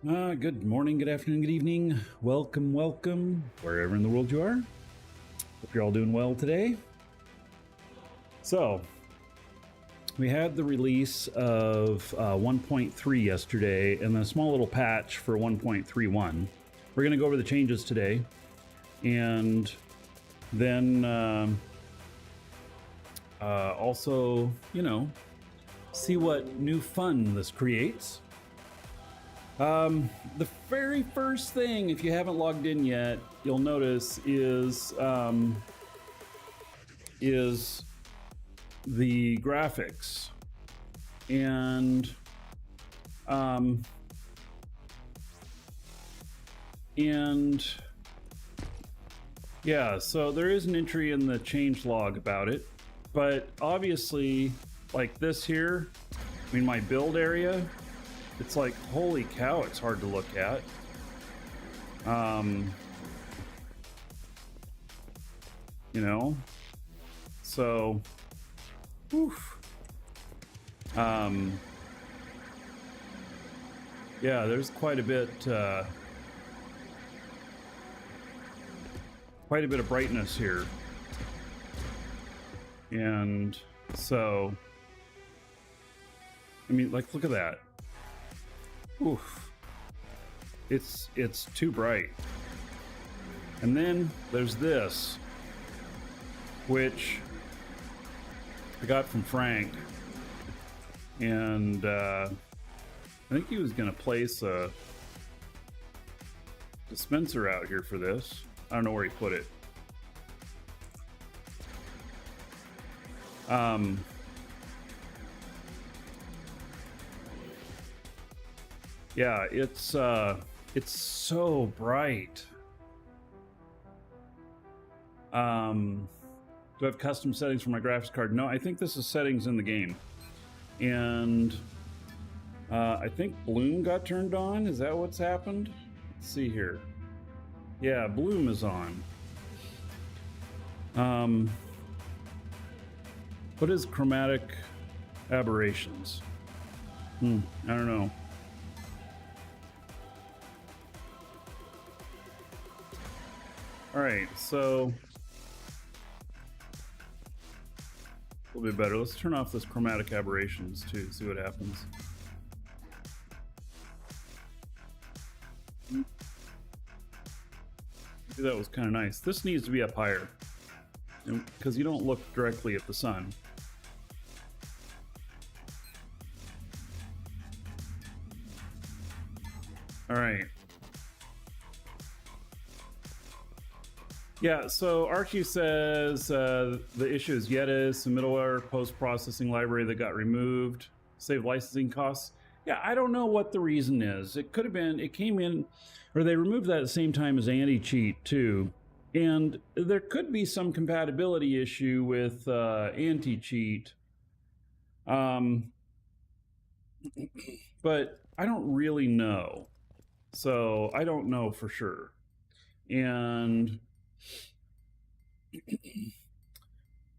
Good morning, good afternoon, good evening. Welcome, wherever in the world you are. Hope you're all doing well today. So, we had the release of 1.3 yesterday and then a small little patch for 1.31. We're going to go over the changes today and then also, see what new fun this creates. The very first thing, if you haven't logged in yet, you'll notice is the graphics, and yeah, so there is an entry in the change log about it, but obviously, like this here, I mean, my build area. It's like, holy cow, it's hard to look at. So, oof. Yeah, there's quite a bit of brightness here. And so, I mean, like, look at that. Oof. It's too bright. And then there's this, which I got from Frank, and I think he was going to place a dispenser out here for this. I don't know where he put it. Yeah, it's so bright. Do I have custom settings for my graphics card? No, I think this is settings in the game. And I think bloom got turned on. Is that what's happened? Let's see here. Yeah, bloom is on. What is chromatic aberrations? I don't know. All right, so a little bit better. Let's turn off this chromatic aberrations too, see what happens. Maybe that was kind of nice. This needs to be up higher because you don't look directly at the sun. All right. Yeah, so Archie says the issue is Yetis, the middleware post-processing library that got removed, saved licensing costs. Yeah, I don't know what the reason is. It could have been, it came in, or they removed that at the same time as anti-cheat too. And there could be some compatibility issue with anti-cheat. But I don't really know. So I don't know for sure. And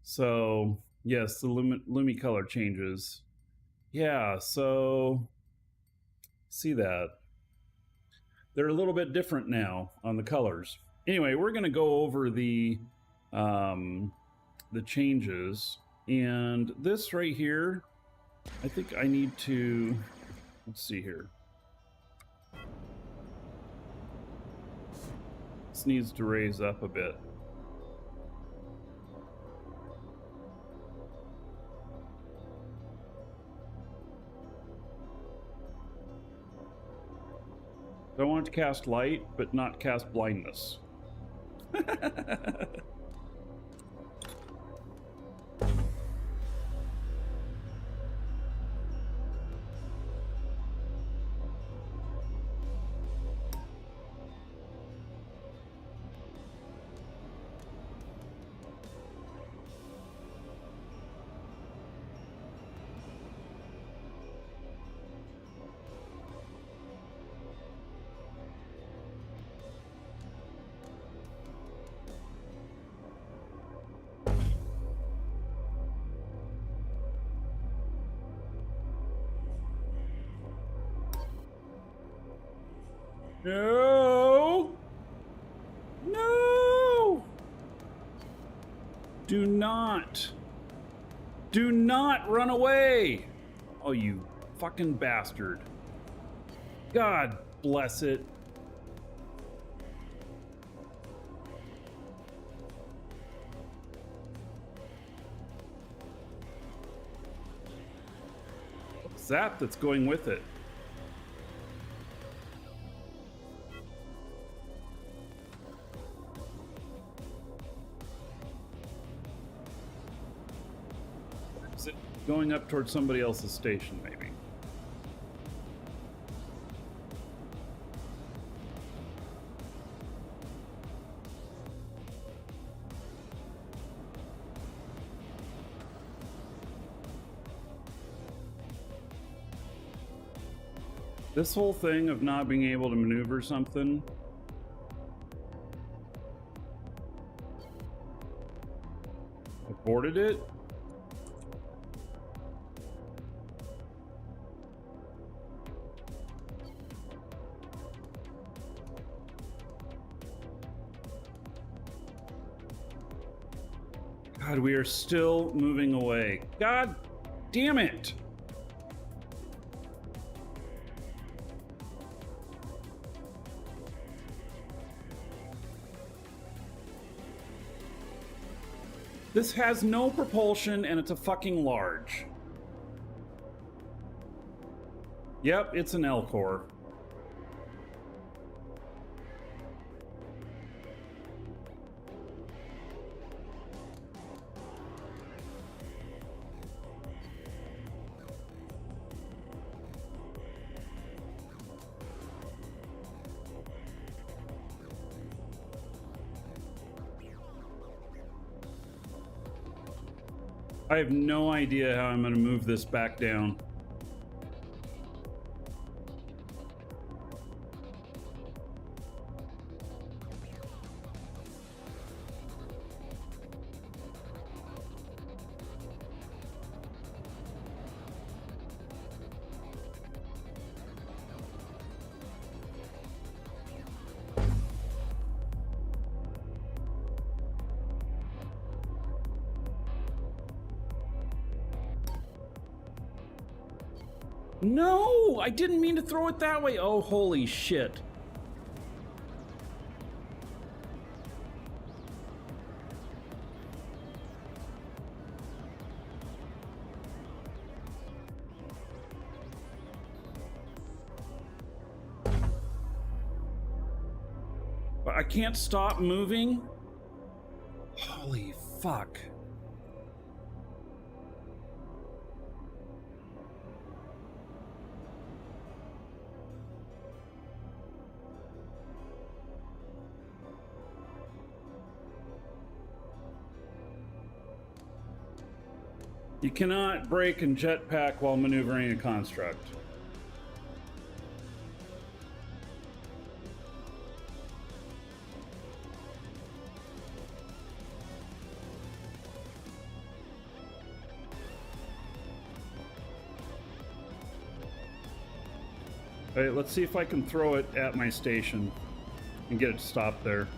so, yes, the Lumi color changes. Yeah, so see that. They're a little bit different now on the colors. Anyway, we're going to go over the changes. And this right here, I think I need to, let's see here. This needs to raise up a bit. So I want to cast light, but not cast blindness. No! No! Do not run away! Oh, you fucking bastard. God bless it. What's that that's going with it? Is it going up towards somebody else's station, maybe? This whole thing of not being able to maneuver something. Aborted it? God, we are still moving away. God damn it! This has no propulsion and it's a fucking large. Yep, it's an L-core. I have no idea how I'm going to move this back down. No, I didn't mean to throw it that way. Oh, holy shit. But I can't stop moving. Holy fuck. You cannot brake and jetpack while maneuvering a construct. All right, let's see if I can throw it at my station and get it to stop there.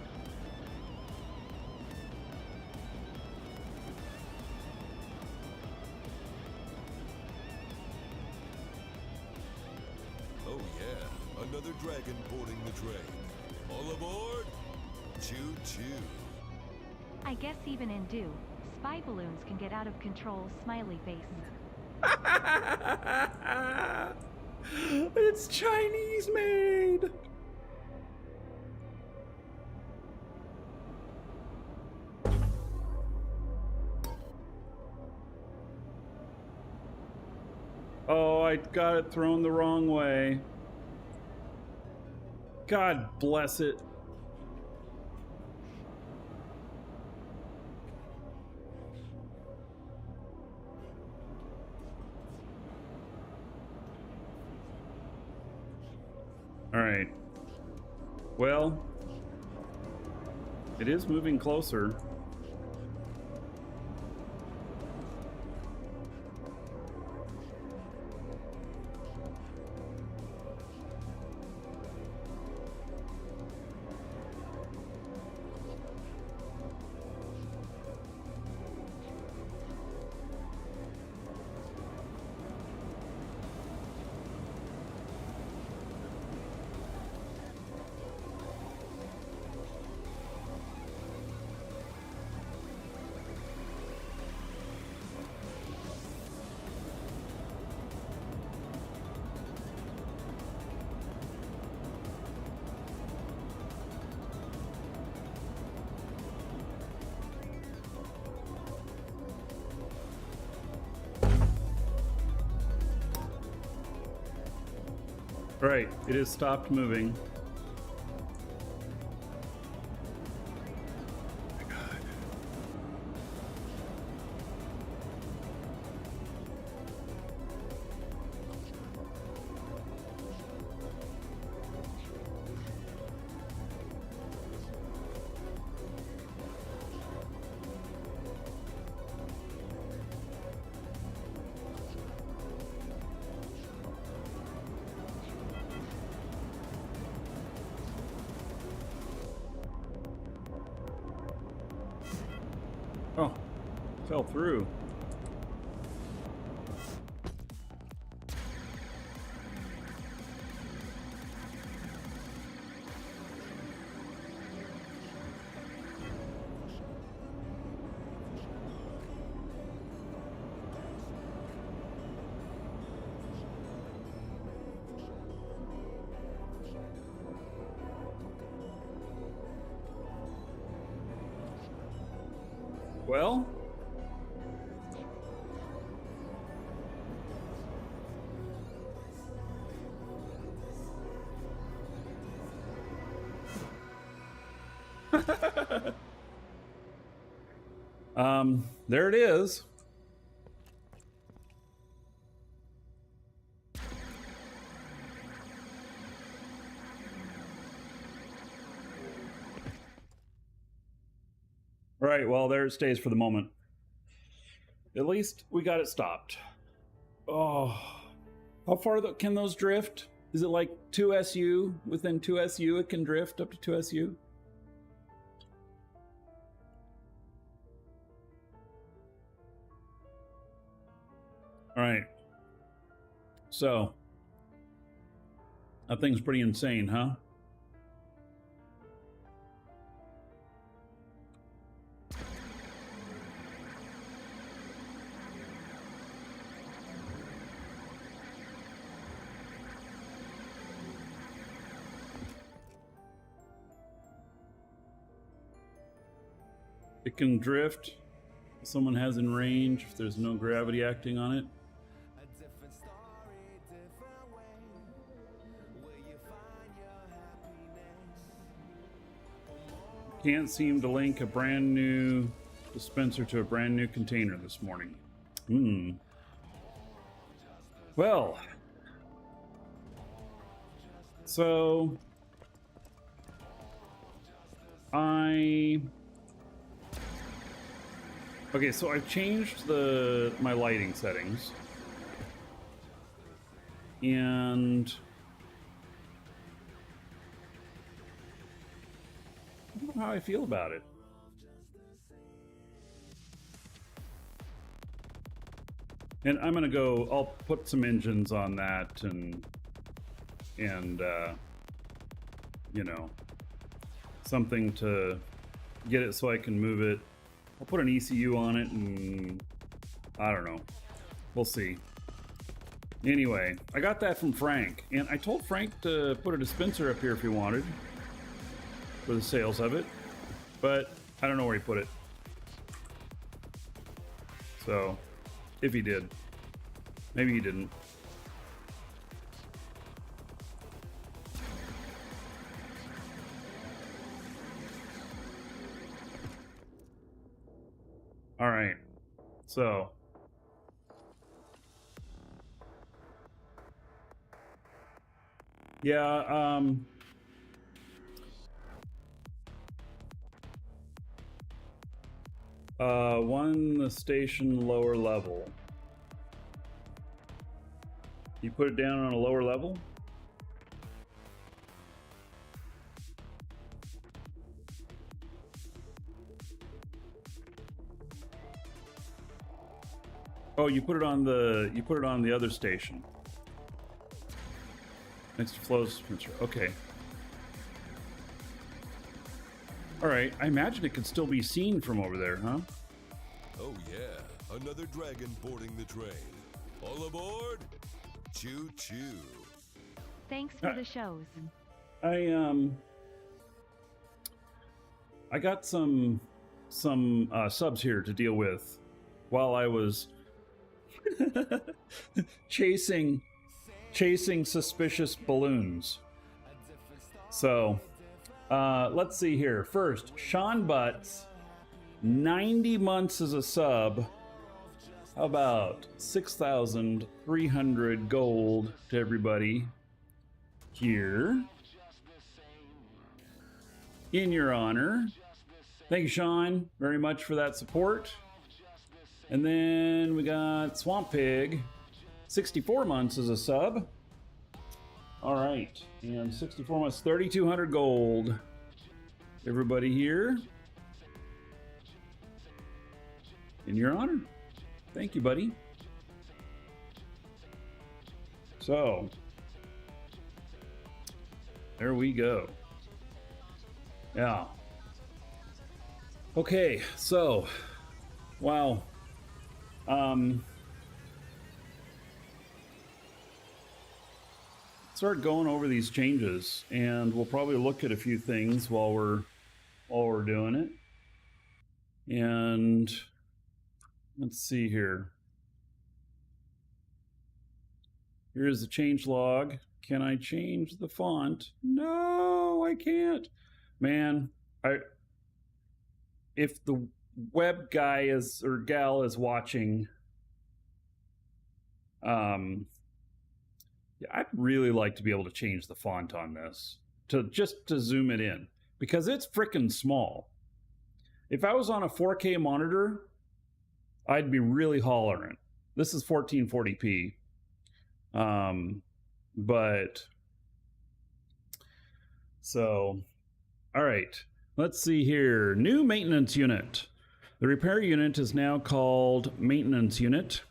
Oh yeah, another dragon boarding the train. All aboard! Choo-choo. I guess even in dew, spy balloons can get out of control, smiley face. It's Chinese made. Oh, I got it thrown the wrong way. God bless it. All right. Well, it is moving closer. Right, it has stopped moving. Oh, fell through. Well, there it is. All right, well, there it stays for the moment. At least we got it stopped. Oh, how far can those drift? Is it like 2 SU? Within 2 SU, it can drift up to 2 SU? All right. So, that thing's pretty insane, huh? It can drift if someone has in range if there's no gravity acting on it. Can't seem to link a brand new dispenser to a brand new container this morning. Well, so okay, so I've changed my lighting settings, and I don't know how I feel about it. And I'm gonna go, I'll put some engines on that and you know, something to get it so I can move it. I'll put an ECU on it and I don't know. We'll see. Anyway, I got that from Frank, and I told Frank to put a dispenser up here if he wanted for the sales of it, but I don't know where he put it. So, if he did, maybe he didn't. All right, so yeah, the station lower level. You put it down on a lower level? Oh, you put it on the other station. Next to flow dispenser. Okay. All right. I imagine it could still be seen from over there, huh? Oh yeah, another dragon boarding the train. All aboard! Choo choo. Thanks for the shows. I got some subs here to deal with while I was chasing chasing suspicious balloons. So, let's see here. First, Sean Butts, 90 months as a sub. How about 6,300 gold to everybody here? In your honor. Thank you, Sean, very much for that support. And then we got Swamp Pig, 64 months as a sub. All right, and 64 months, 3,200 gold. Everybody here. In your honor. Thank you, buddy. So, there we go. Yeah. Okay, so, wow. Start going over these changes, and we'll probably look at a few things while we're doing it. And let's see here. Here's the change log. Can I change the font? No, I can't. Man, if the web guy is or gal is watching, I'd really like to be able to change the font on this to zoom it in, because it's freaking small. If I was on a 4K monitor, I'd be really hollering. This is 1440p. But so, all right, let's see here. New maintenance unit. The repair unit is now called maintenance unit.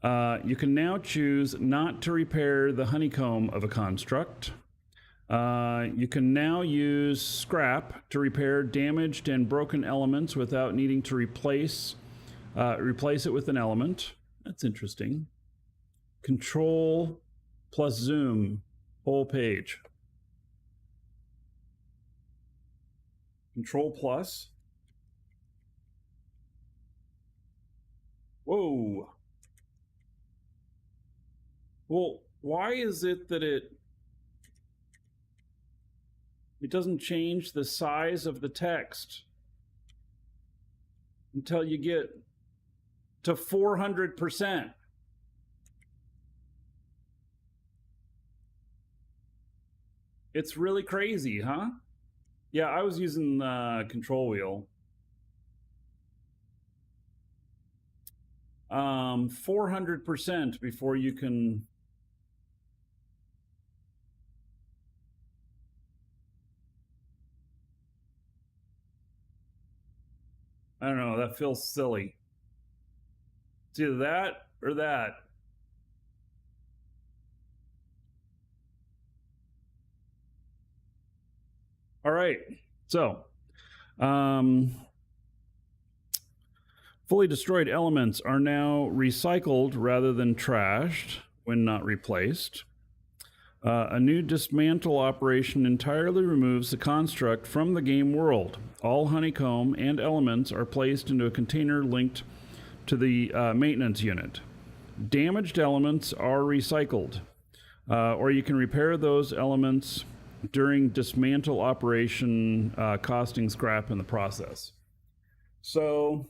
You can now choose not to repair the honeycomb of a construct. You can now use scrap to repair damaged and broken elements without needing to replace it with an element. That's interesting. Control plus zoom, whole page. Control plus. Whoa. Well, why is it that it doesn't change the size of the text until you get to 400%? It's really crazy, huh? Yeah, I was using the control wheel. 400% before you can. I don't know, that feels silly. It's either that or that. All right, so fully destroyed elements are now recycled rather than trashed when not replaced. A new dismantle operation entirely removes the construct from the game world. All honeycomb and elements are placed into a container linked to the maintenance unit. Damaged elements are recycled, or you can repair those elements during dismantle operation, costing scrap in the process. So,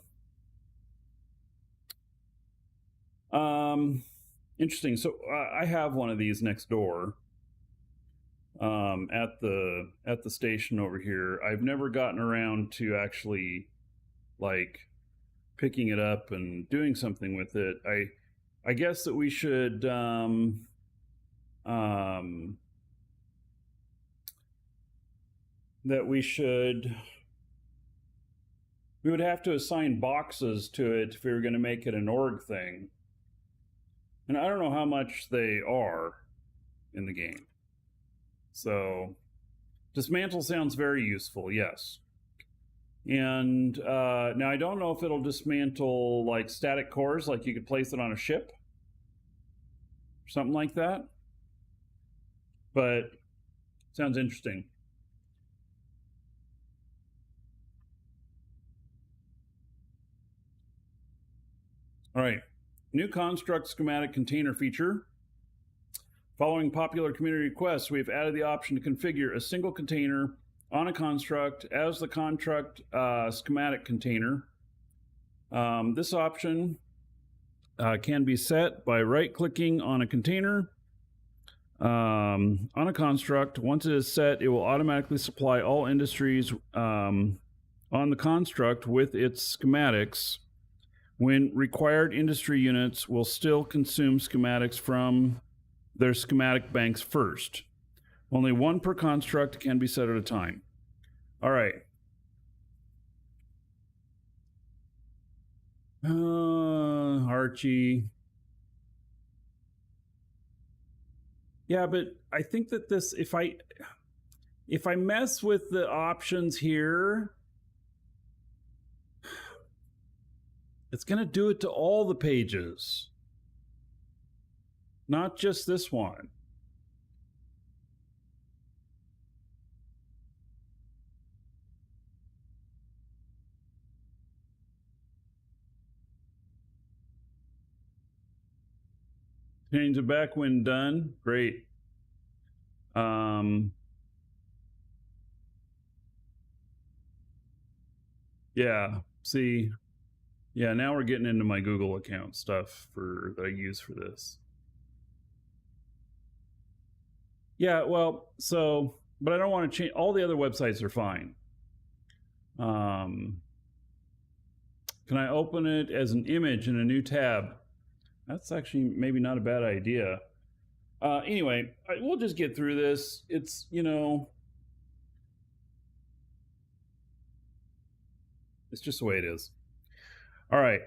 interesting. So I have one of these next door at the station over here. I've never gotten around to actually like picking it up and doing something with it. I guess that we should we would have to assign boxes to it if we were going to make it an org thing. And I don't know how much they are in the game. So, dismantle sounds very useful, yes. And now I don't know if it'll dismantle like static cores, like you could place it on a ship. Something like that. But sounds interesting. All right, new construct schematic container feature. Following popular community requests, we've added the option to configure a single container on a construct as the construct schematic container. This option can be set by right-clicking on a container on a construct. Once it is set, it will automatically supply all industries on the construct with its schematics. When required industry units will still consume schematics from their schematic banks first. Only one per construct can be set at a time. All right. Archie. Yeah, but I think that this, if I mess with the options here, it's going to do it to all the pages, not just this one. Change it back when done. Great. Yeah, see, yeah, now we're getting into my Google account stuff that I use for this. Yeah, well, so, but I don't want to change. All the other websites are fine. Can I open it as an image in a new tab? That's actually maybe not a bad idea. Anyway, we'll just get through this. It's, it's just the way it is. All right.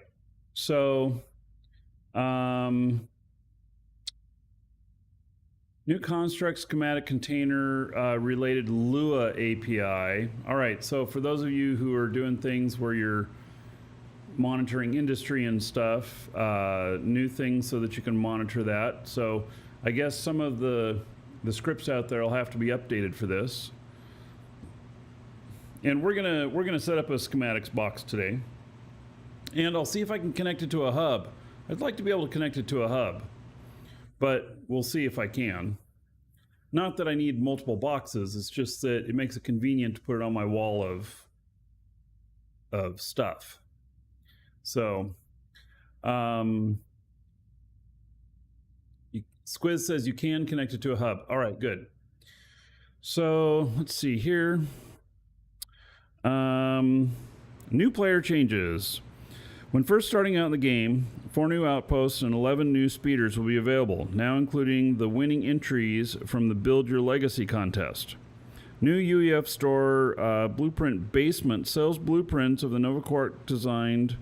So, new construct schematic container related Lua API. All right. So for those of you who are doing things where you're monitoring industry and stuff, new things so that you can monitor that. So I guess some of the scripts out there will have to be updated for this. And we're gonna set up a schematics box today, and I'll see if I can connect it to a hub. I'd like to be able to connect it to a hub, but we'll see if I can. Not that I need multiple boxes, it's just that it makes it convenient to put it on my wall of stuff. So, Squiz says you can connect it to a hub. All right, good. So let's see here. New player changes. When first starting out in the game, 4 new outposts and 11 new speeders will be available, now including the winning entries from the Build Your Legacy contest. New UEF store blueprint basement sells blueprints of the Novacorp designed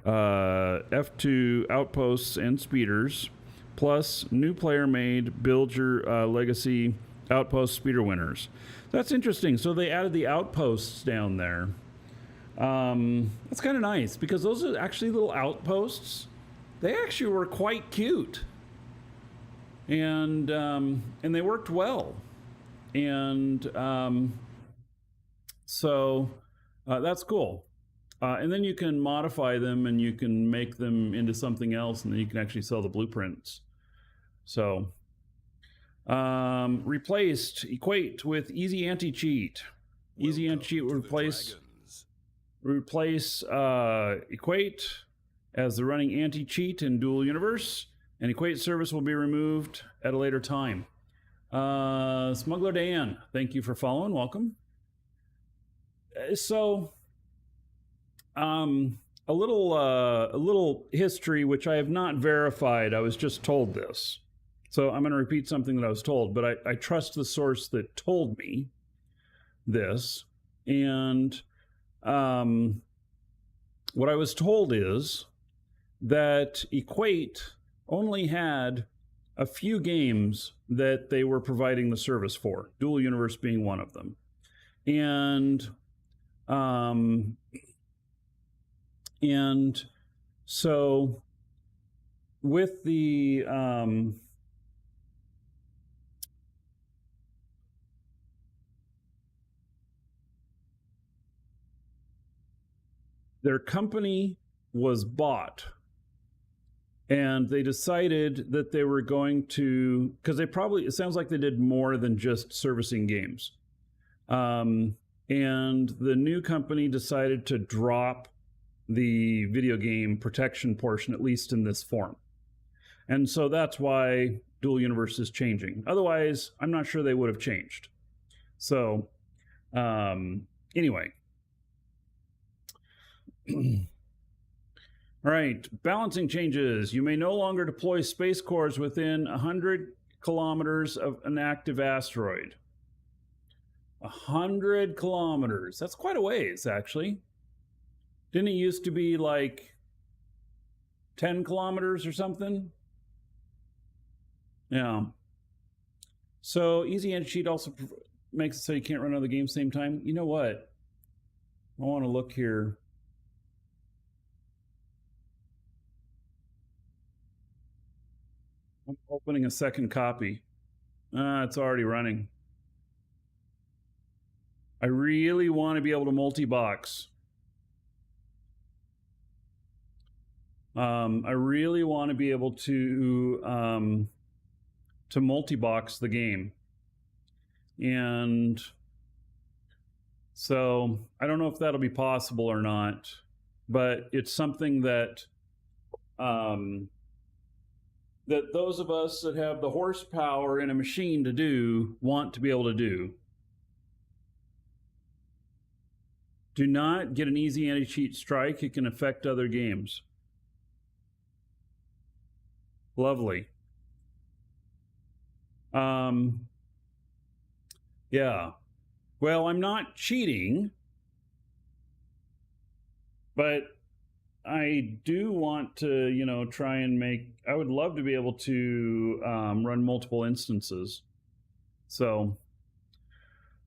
F2 outposts and speeders, plus new player made Build Your Legacy outpost speeder winners. That's interesting. So they added the outposts down there. That's kind of nice because those are actually little outposts. They actually were quite cute, and they worked well, and so that's cool. And then you can modify them and you can make them into something else, and then you can actually sell the blueprints. So replaced equate with easy anti-cheat. Easy anti-cheat will replace equate as the running anti-cheat in Dual Universe, and equate service will be removed at a later time. Smuggler Dan, thank you for following. Welcome. So a little history, which I have not verified. I was just told this, so I'm going to repeat something that I was told, but I trust the source that told me this. And what I was told is that Equate only had a few games that they were providing the service for, Dual Universe being one of them. And so with the their company was bought, And they decided that they were going to, because it sounds like they did more than just servicing games. And the new company decided to drop the video game protection portion, at least in this form. And so that's why Dual Universe is changing. Otherwise, I'm not sure they would have changed. So, anyway. All right, balancing changes. You may no longer deploy space cores within 100 kilometers of an active asteroid. 100 kilometers. That's quite a ways, actually. Didn't it used to be like 10 kilometers or something? Yeah. So easy anti-cheat also makes it so you can't run another game same time. You know what? I want to look here. I'm opening a second copy. It's already running. I really want to be able to multi-box. I really want to be able to multi-box the game. And so I don't know if that'll be possible or not, but it's something that that those of us that have the horsepower in a machine to do want to be able to do. Do not get an easy anti-cheat strike. It can affect other games. Lovely. Yeah. Well, I'm not cheating, but I do want to, try and I would love to be able to run multiple instances. So,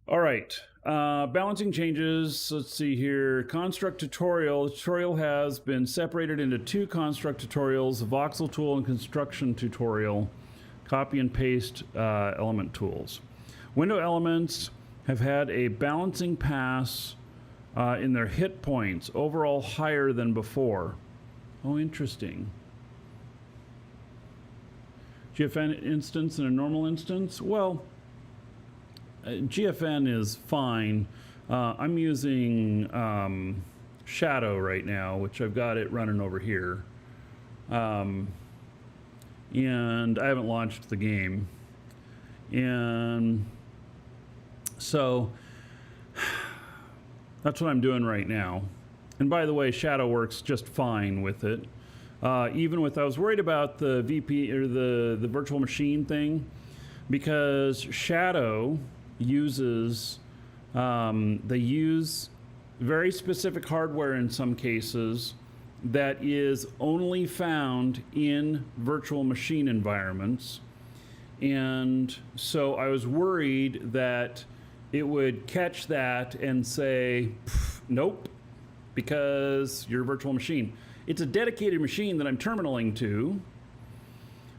all right. Balancing changes. Let's see here. Construct tutorial. The tutorial has been separated into two construct tutorials, a voxel tool and construction tutorial. Copy and paste element tools. Window elements have had a balancing pass in their hit points, overall higher than before. Oh, interesting. GFN instance and a normal instance? Well, GFN is fine. I'm using Shadow right now, which I've got it running over here. And I haven't launched the game. And so that's what I'm doing right now. And by the way, Shadow works just fine with it. Even with, I was worried about the VP or the virtual machine thing, because Shadow uses, they use very specific hardware in some cases that is only found in virtual machine environments. And so I was worried that it would catch that and say, nope, because you're a virtual machine. It's a dedicated machine that I'm terminaling to,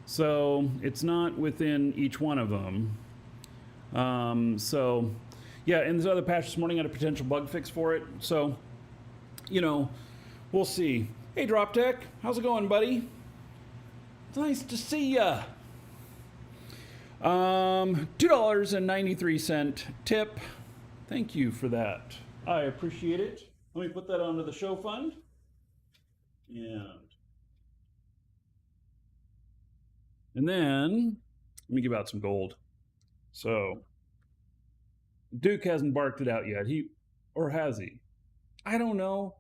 so it's not within each one of them. So, yeah, and this other patch this morning had a potential bug fix for it. So, we'll see. Hey, Drop Tech, how's it going, buddy? It's nice to see ya. $2.93 tip. Thank you for that. I appreciate it. Let me put that onto the show fund. And then let me give out some gold. So Duke hasn't barked it out yet. Or has he? I don't know.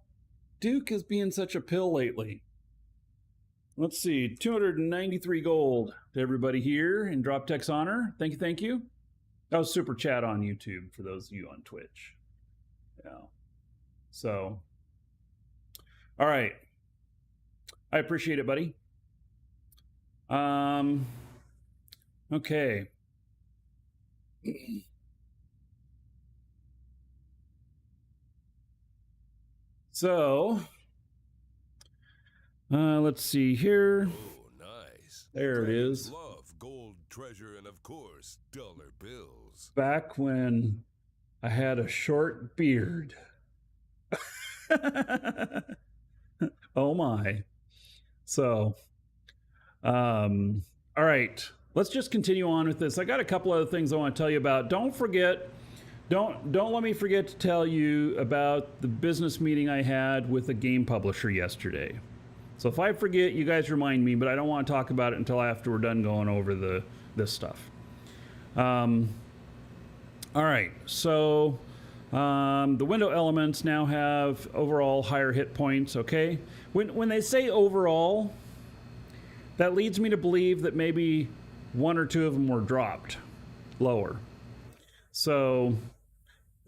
Duke is being such a pill lately. Let's see, 293 gold to everybody here in Drop Tech's honor. Thank you, thank you. That was super chat on YouTube for those of you on Twitch. Yeah. So, all right. I appreciate it, buddy. Okay. So, let's see here. Oh, nice. There it is. Love gold, treasure, and of course, dollar bills. Back when I had a short beard. Oh my. So, All right, let's just continue on with this. I got a couple other things I want to tell you about. Don't let me forget to tell you about the business meeting I had with a game publisher yesterday. So if I forget, you guys remind me, but I don't want to talk about it until after we're done going over this stuff. All right, so the window elements now have overall higher hit points, okay? When they say overall, that leads me to believe that maybe one or two of them were dropped lower. So,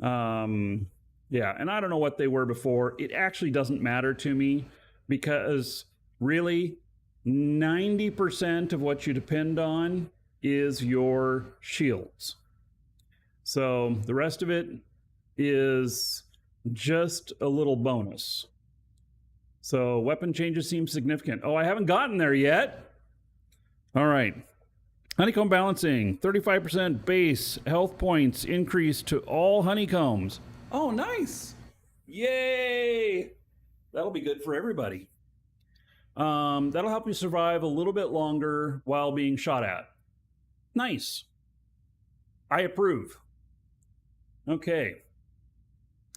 yeah, and I don't know what they were before. It actually doesn't matter to me because really 90% of what you depend on is your shields. So the rest of it is just a little bonus. So weapon changes seem significant. Oh, I haven't gotten there yet. All right. Honeycomb balancing, 35% base health points increase to all honeycombs. Oh, nice. Yay. That'll be good for everybody. That'll help you survive a little bit longer while being shot at. Nice. I approve. Okay.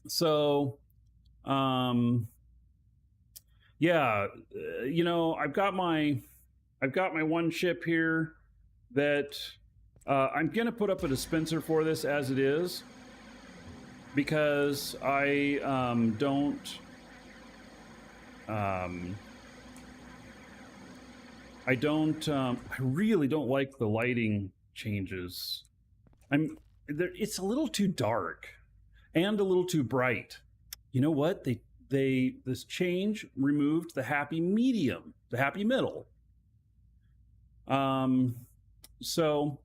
So, yeah, you know, I've got my one ship here that I'm gonna put up a dispenser for this as it is because I really don't like the lighting changes. It's a little too dark and a little too bright. You know what? This change removed the happy medium, the happy middle. So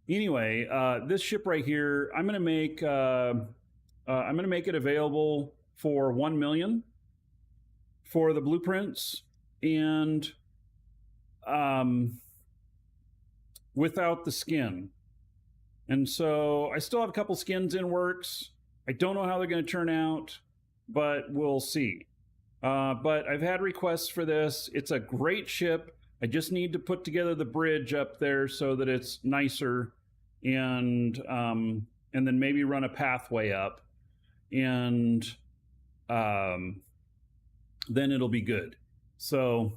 anyway, this ship right here, I'm gonna make it available for 1 million for the blueprints and without the skin. And so I still have a couple skins in works. I don't know how they're going to turn out, but we'll see. But I've had requests for this. It's a great ship. I just need to put together the bridge up there so that it's nicer, and then maybe run a pathway up, and then it'll be good. So,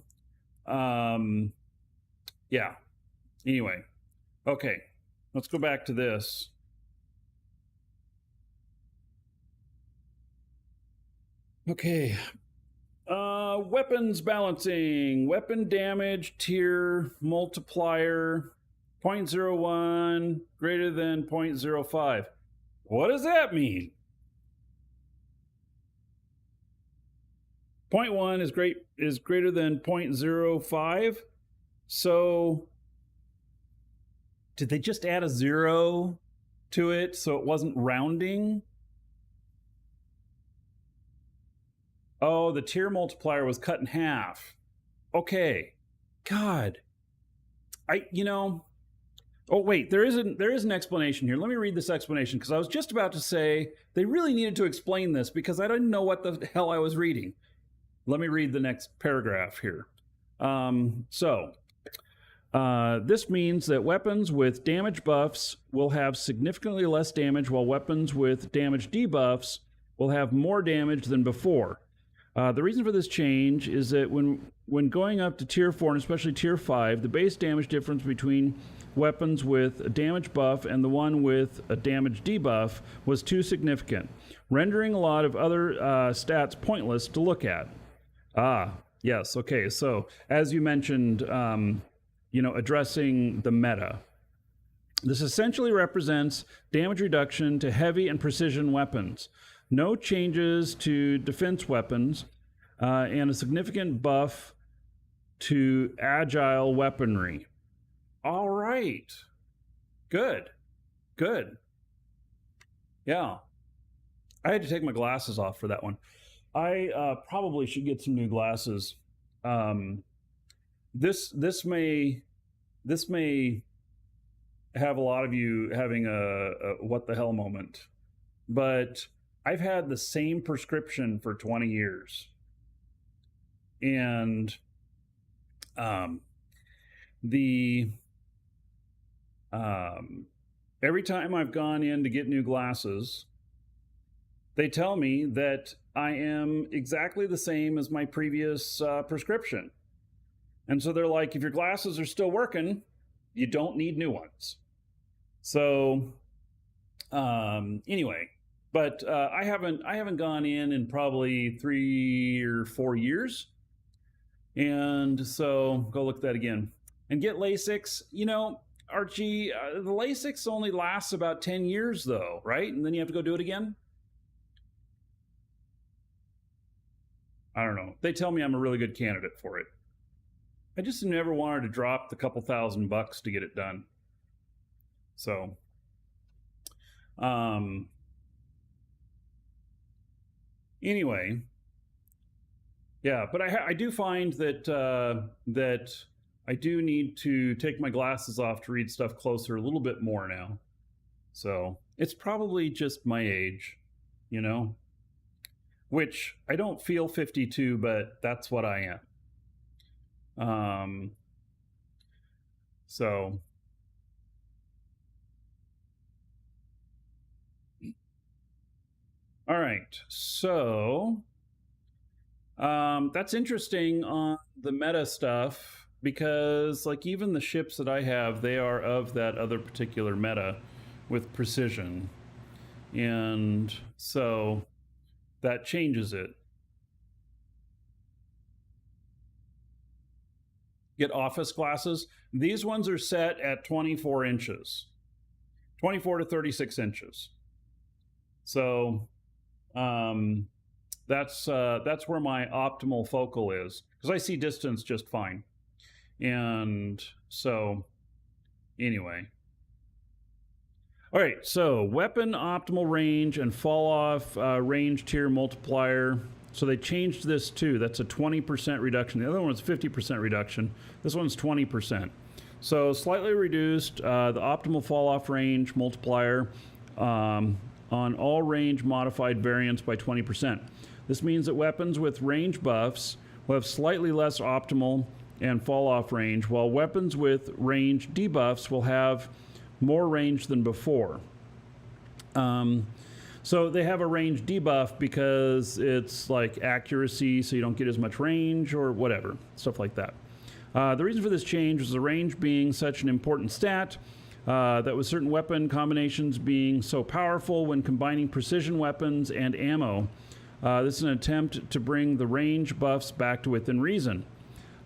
yeah. Anyway, okay. Let's go back to this. Okay. Weapons balancing. Weapon damage tier multiplier 0.01 greater than 0.05. What does that mean? 0.1 is greater than 0.05. So did they just add a 0 to it so it wasn't rounding? Oh, the tier multiplier was cut in half. Okay. God. Oh wait, there is an explanation here. Let me read this explanation because I was just about to say they really needed to explain this because I didn't know what the hell I was reading. Let me read the next paragraph here. This means that weapons with damage buffs will have significantly less damage, while weapons with damage debuffs will have more damage than before. The reason for this change is that when going up to tier 4 and especially tier 5, the base damage difference between weapons with a damage buff and the one with a damage debuff was too significant, rendering a lot of other stats pointless to look at. Ah, yes, okay, so as you mentioned, addressing the meta. This essentially represents damage reduction to heavy and precision weapons, no changes to defense weapons, and a significant buff to agile weaponry. All right. Good. Yeah. I had to take my glasses off for that one. I probably should get some new glasses. This may have a lot of you having a what the hell moment, but I've had the same prescription for 20 years. And the every time I've gone in to get new glasses, they tell me that I am exactly the same as my previous prescription. And so they're like, if your glasses are still working, you don't need new ones. So anyway, but I haven't gone in probably 3 or 4 years. And so go look at that again. And get LASIX. You know, Archie, the LASIX only lasts about 10 years though, right? And then you have to go do it again? I don't know. They tell me I'm a really good candidate for it. I just never wanted to drop the couple $1,000 to get it done. So, anyway, yeah, but I do find that that I do need to take my glasses off to read stuff closer a little bit more now. So it's probably just my age, you know, which I don't feel 52, but that's what I am. So all right, so that's interesting on the meta stuff, because like even the ships that I have, they are of that other particular meta with precision, and so that changes it. Get office glasses. These ones are set at 24 inches, 24 to 36 inches. So that's where my optimal focal is, because I see distance just fine. And so anyway. All right, so weapon optimal range and fall off range tier multiplier. So they changed this too. That's a 20% reduction. The other one's 50% reduction. This one's 20%. So slightly reduced the optimal fall off range multiplier on all range modified variants by 20%. This means that weapons with range buffs will have slightly less optimal and fall off range, while weapons with range debuffs will have more range than before. So they have a range debuff because it's like accuracy, so you don't get as much range or whatever, stuff like that. The reason for this change was the range being such an important stat, that with certain weapon combinations being so powerful when combining precision weapons and ammo. This is an attempt to bring the range buffs back to within reason.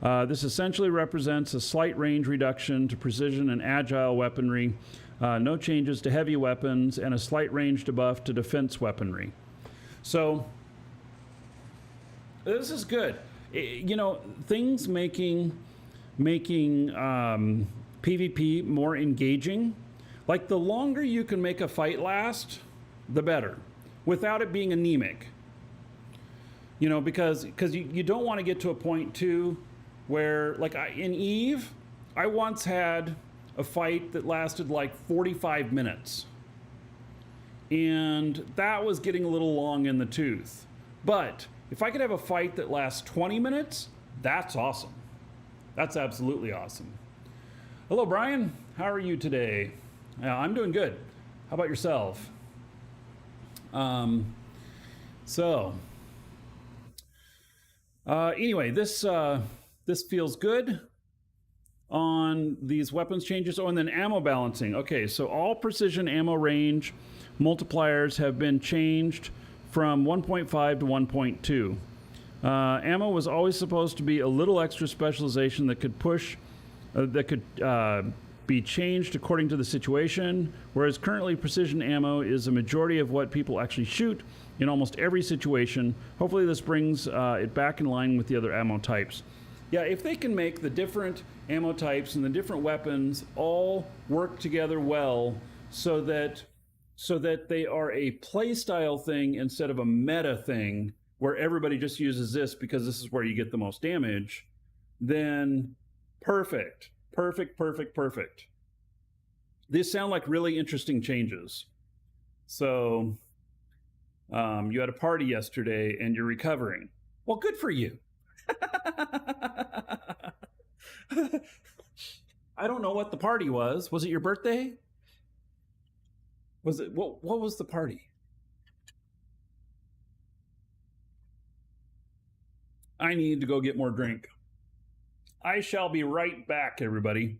This essentially represents a slight range reduction to precision and agile weaponry, no changes to heavy weapons, and a slight range debuff to defense weaponry. So this is good. You know, things making PvP more engaging. Like the longer you can make a fight last, the better, without it being anemic. You know, because you don't want to get to a point too where, like in Eve, I once had a fight that lasted like 45 minutes. And that was getting a little long in the tooth. But if I could have a fight that lasts 20 minutes, that's awesome. That's absolutely awesome. Hello, Brian. How are you today? I'm doing good. How about yourself? Anyway, this feels good on these weapons changes. Oh, and then ammo balancing. Okay, so all precision ammo range multipliers have been changed from 1.5 to 1.2. Ammo was always supposed to be a little extra specialization that could be changed according to the situation, whereas currently precision ammo is a majority of what people actually shoot in almost every situation. Hopefully this brings it back in line with the other ammo types. Yeah, if they can make the different ammo types and the different weapons all work together well so that they are a playstyle thing instead of a meta thing where everybody just uses this because this is where you get the most damage, then perfect. These sound like really interesting changes. So you had a party yesterday and you're recovering. Well, good for you. I don't know what the party was. Was it your birthday? Was it what was the party? I need to go get more drink. I shall be right back, everybody.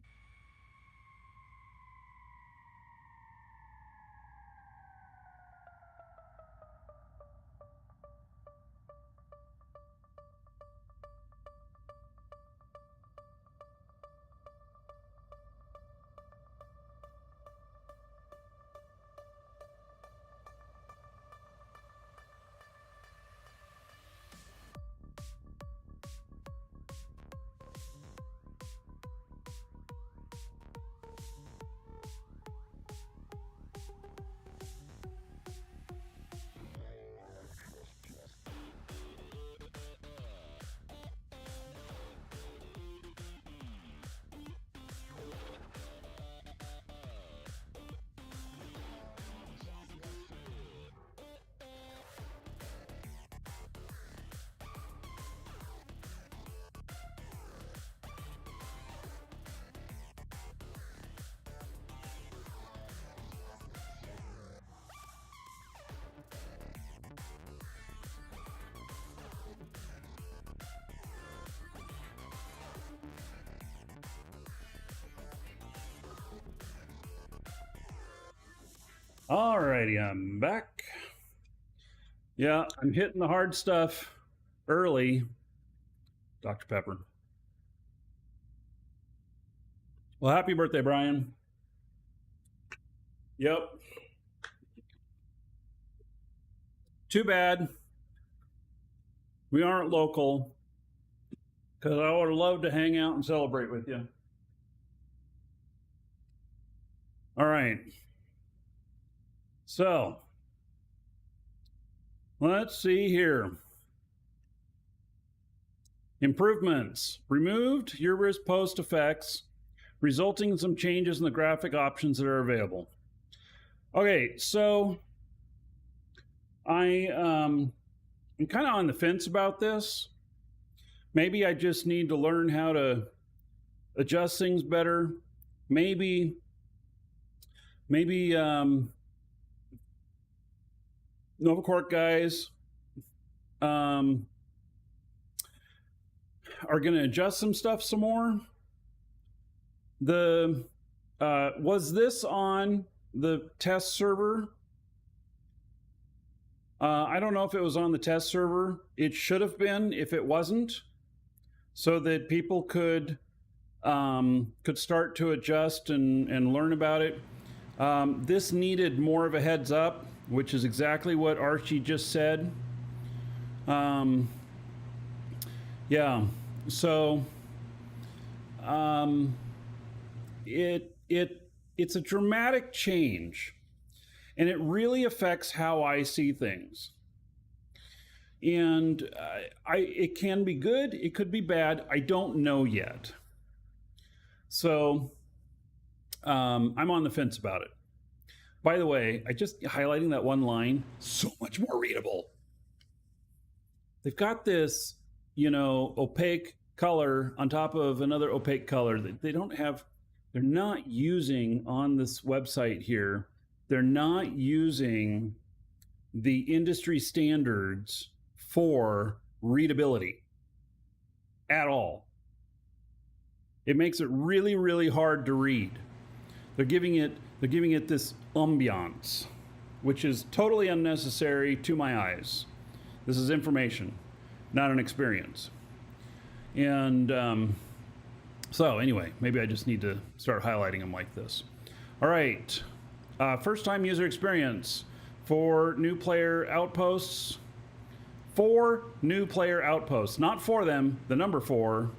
Alrighty, I'm back. Yeah, I'm hitting the hard stuff early. Dr. Pepper. Well, happy birthday, Brian. Yep. Too bad we aren't local, because I would have loved to hang out and celebrate with you. All right. So, let's see here. Improvements. Removed Urbis post effects, resulting in some changes in the graphic options that are available. Okay, so I'm kind of on the fence about this. Maybe I just need to learn how to adjust things better. Maybe Novacork guys are going to adjust some stuff some more. Was this on the test server? I don't know if it was on the test server. It should have been if it wasn't, so that people could start to adjust and learn about it. This needed more of a heads up, which is exactly what Archie just said. Yeah, so it's a dramatic change, and it really affects how I see things. And it can be good, it could be bad. I don't know yet. So I'm on the fence about it. By the way, I just highlighting that one line, so much more readable. They've got this, opaque color on top of another opaque color that they're not using on this website here. They're not using the industry standards for readability at all. It makes it really, really hard to read. They're giving it this ambiance, which is totally unnecessary to my eyes. This is information, not an experience. And so anyway, maybe I just need to start highlighting them like this. All right, first time user experience for new player outposts. 4 new player outposts, not for them, the number 4,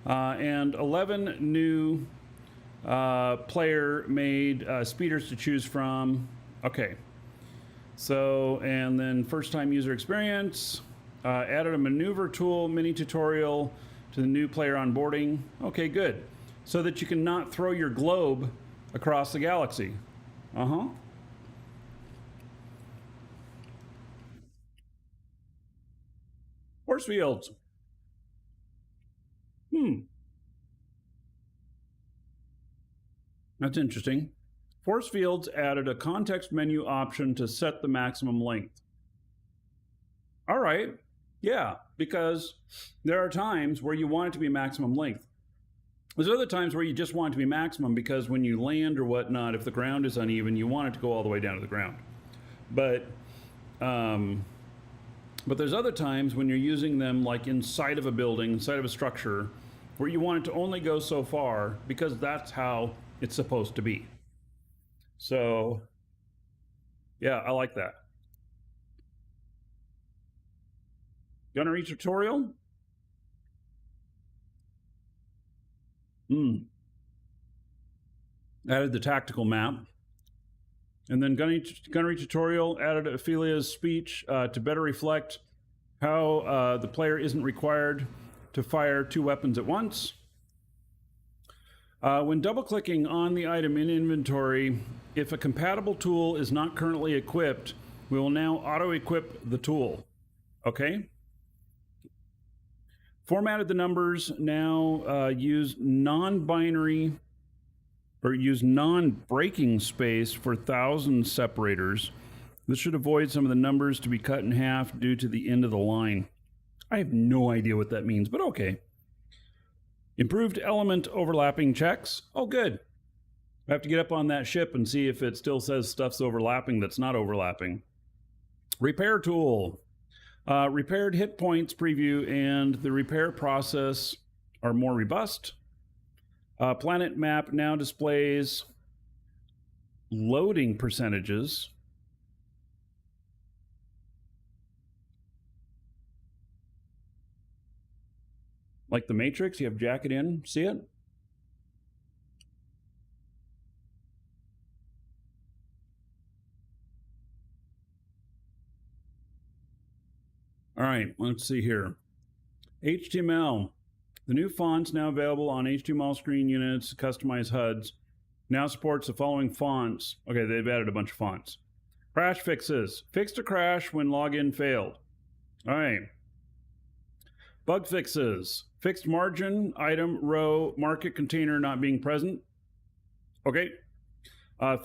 and 11 new player made speeders to choose from. Okay, so, and then first time user experience, added a maneuver tool mini tutorial to the new player onboarding. Okay, good. So that you can not throw your globe across the galaxy. Force fields. That's interesting. Force fields added a context menu option to set the maximum length. All right. Yeah, because there are times where you want it to be maximum length. There's other times where you just want it to be maximum because when you land or whatnot, if the ground is uneven, you want it to go all the way down to the ground. But there's other times when you're using them like inside of a building, inside of a structure, where you want it to only go so far because that's how it's supposed to be. So, yeah, I like that. Gunnery tutorial? Added the tactical map. And then Gunnery tutorial added Ophelia's speech to better reflect how the player isn't required to fire 2 weapons at once. When double-clicking on the item in inventory, if a compatible tool is not currently equipped, we will now auto-equip the tool. Okay? Formatted the numbers, now use non-binary or use non-breaking space for 1,000 separators. This should avoid some of the numbers to be cut in half due to the end of the line. I have no idea what that means, but okay. Improved element overlapping checks. Oh, good. I have to get up on that ship and see if it still says stuff's overlapping that's not overlapping. Repair tool. Repaired hit points preview and the repair process are more robust. Planet map now displays loading percentages. Like the Matrix, you have jacket in, see it? All right, let's see here. HTML. The new fonts now available on HTML screen units, customized HUDs, now supports the following fonts. Okay, they've added a bunch of fonts. Crash fixes. Fixed a crash when login failed. All right. Bug fixes. Fixed margin, item, row, market container not being present. Okay.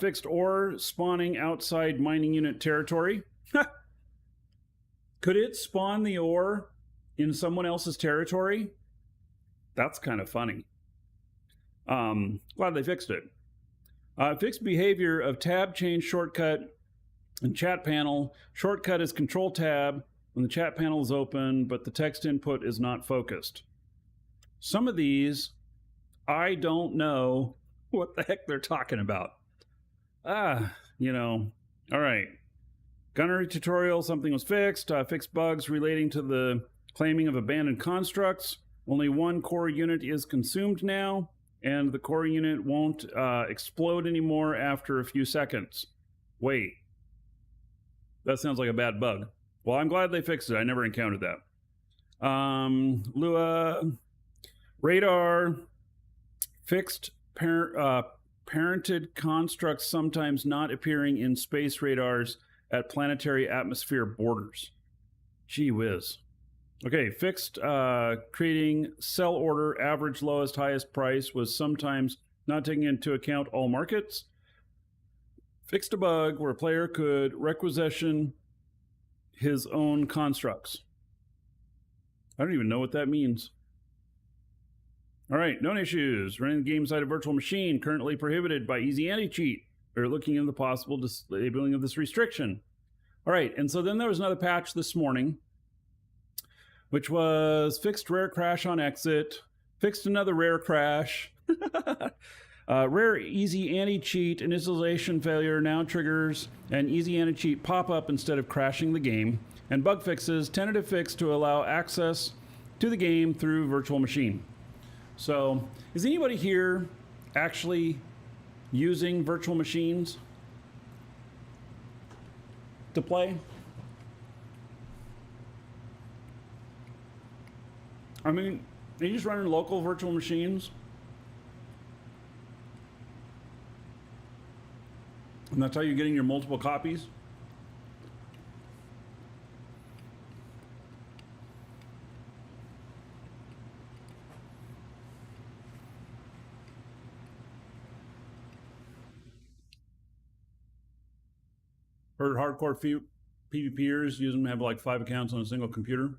Fixed ore spawning outside mining unit territory. Could it spawn the ore in someone else's territory? That's kind of funny. Glad they fixed it. Fixed behavior of tab change shortcut and chat panel. Shortcut is control tab when the chat panel is open, but the text input is not focused. Some of these, I don't know what the heck they're talking about. All right. Gunnery tutorial, something was fixed. Fixed bugs relating to the claiming of abandoned constructs. Only one core unit is consumed now, and the core unit won't explode anymore after a few seconds. Wait. That sounds like a bad bug. Well, I'm glad they fixed it. I never encountered that. Lua, radar, fixed parented constructs sometimes not appearing in space radars at planetary atmosphere borders. Gee whiz. Okay, fixed creating sell order average lowest highest price was sometimes not taking into account all markets. Fixed a bug where a player could requisition his own constructs. I don't even know what that means. All right, known issues. Running the game side of virtual machine currently prohibited by easy anti-cheat. We're looking into the possible disabling of this restriction. All right, and so then there was another patch this morning, which was fixed rare crash on exit, fixed another rare crash, rare easy anti-cheat initialization failure now triggers an easy anti-cheat pop-up instead of crashing the game, and bug fixes, tentative fix to allow access to the game through virtual machine. So, is anybody here actually using virtual machines to play? I mean, are you just running local virtual machines? And that's how you're getting your multiple copies? Heard hardcore PvPers use them, have like 5 accounts on a single computer.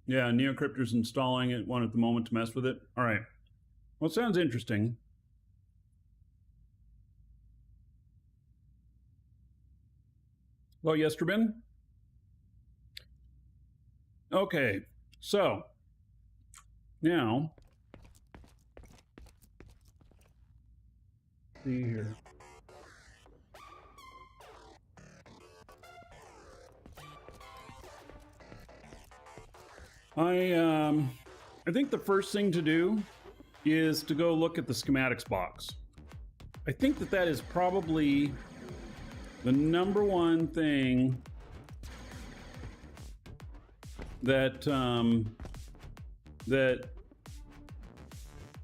Yeah, NeoCrypter's installing it, one at the moment to mess with it. All right. Well, it sounds interesting. Hello, Yesterben. Okay, so now, see here. I think the first thing to do is to go look at the schematics box. I think that is probably the number one thing that that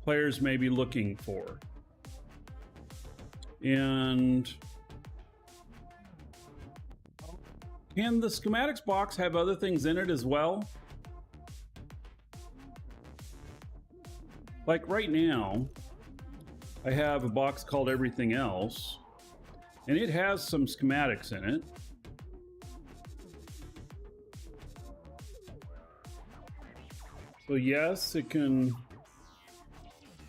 players may be looking for. And can the schematics box have other things in it as well? Like right now, I have a box called Everything Else, and it has some schematics in it. So yes, it can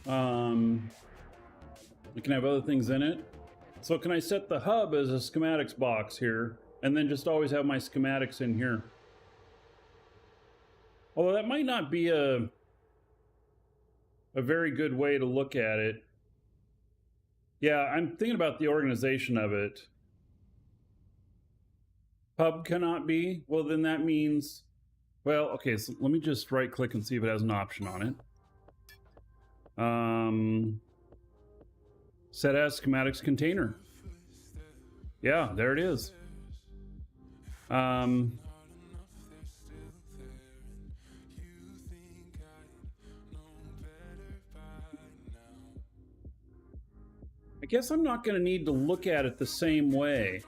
have other things in it. So can I set the hub as a schematics box here, and then just always have my schematics in here? Although that might not be a very good way to look at it. Yeah, I'm thinking about the organization of it. Hub cannot be? Well, then that means... Well, okay, so let me just right-click and see if it has an option on it. Set as schematics container. Yeah, there it is. I guess I'm not going to need to look at it the same way,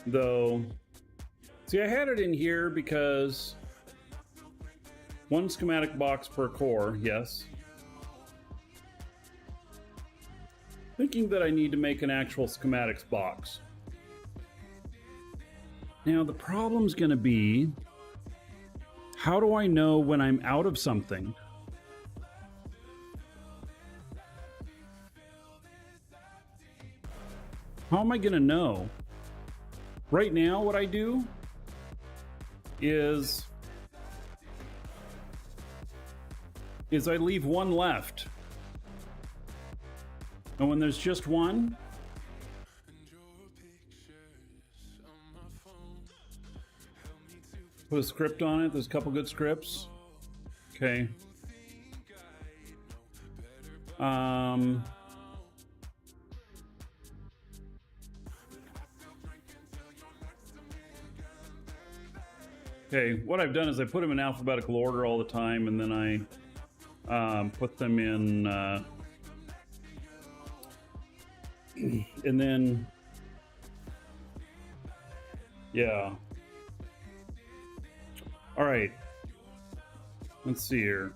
though. See, I had it in here because one schematic box per core, yes. Thinking that I need to make an actual schematics box. Now, the problem's going to be, how do I know when I'm out of something? How am I going to know? Right now, what I do is I leave one left. And when there's just one, put a script on it. There's a couple good scripts. Okay. Okay, what I've done is I put them in alphabetical order all the time, and then I put them in, and then, yeah. All right, let's see here.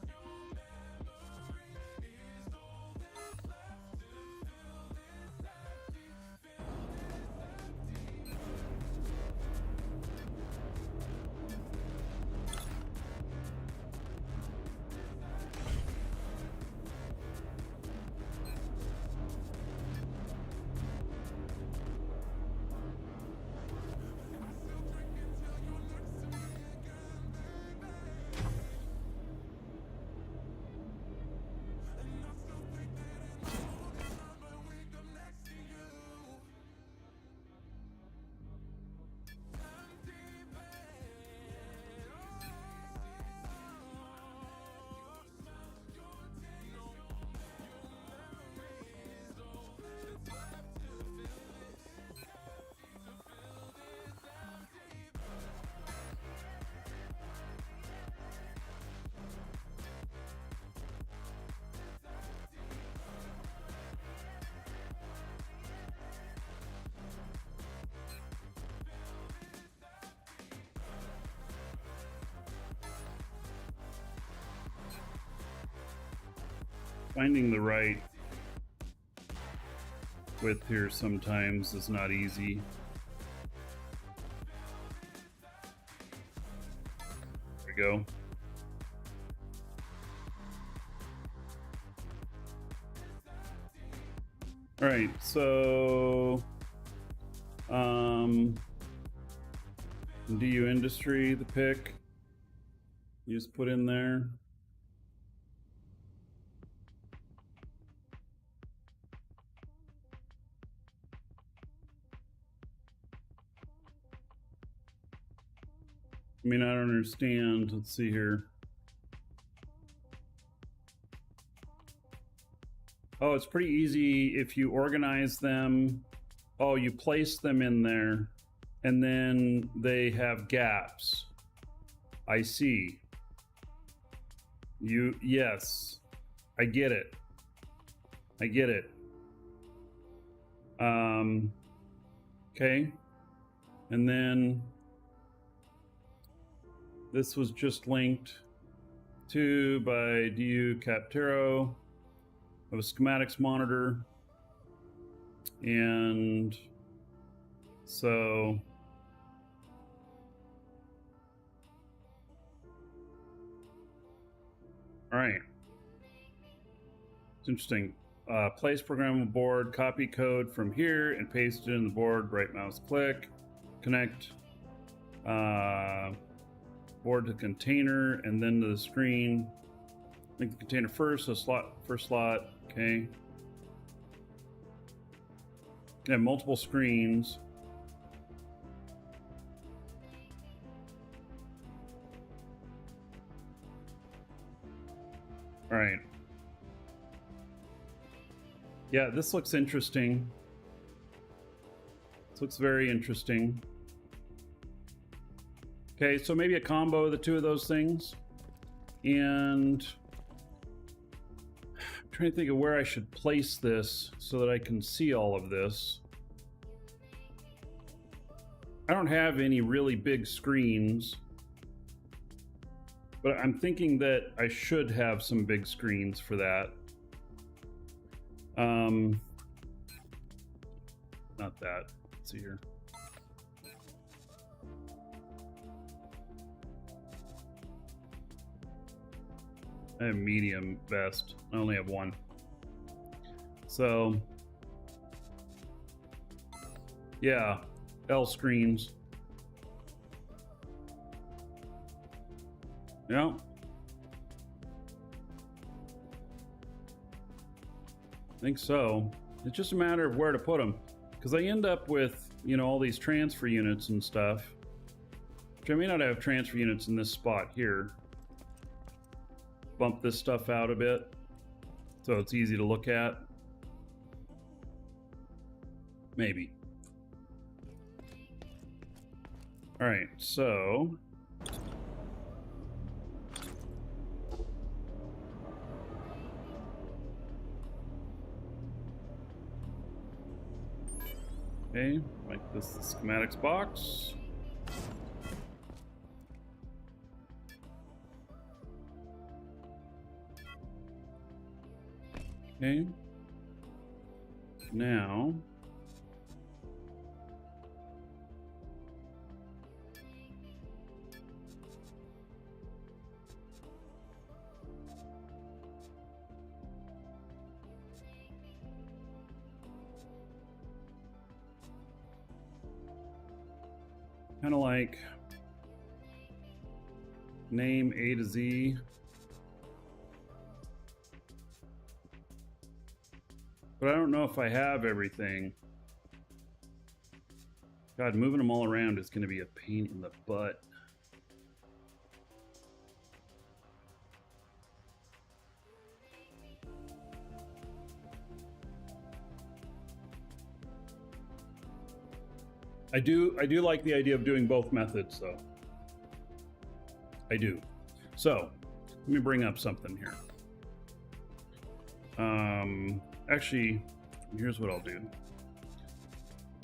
Finding the right with here sometimes is not easy. There we go. All right, so DU industry, the pick, you just put in there. I mean, I don't understand. Let's see here. Oh, it's pretty easy if you organize them. Oh, you place them in there and then they have gaps. I see. Yes, I get it. I get it. Okay. And then this was just linked to by DU Captero of a schematics monitor. And so all right, it's interesting. Place programmable board, copy code from here and paste it in the board, right mouse click, connect board to container and then to the screen. Link the container first, so first slot, okay. And multiple screens. All right. Yeah, this looks interesting. This looks very interesting. Okay, so maybe a combo of the two of those things. And I'm trying to think of where I should place this so that I can see all of this. I don't have any really big screens, but I'm thinking that I should have some big screens for that. Not that. Let's see here. I have medium best. I only have one. So, yeah, L screens. Yeah. I think so. It's just a matter of where to put them, because I end up with, you know, all these transfer units and stuff, which I may not have transfer units in this spot here. Bump this stuff out a bit so it's easy to look at. Maybe. All right, so okay, make this the schematics box. Okay. Now kind of like name A to Z. But I don't know if I have everything. God, moving them all around is going to be a pain in the butt. I do like the idea of doing both methods, though. I do. So, let me bring up something here. Actually, here's what I'll do.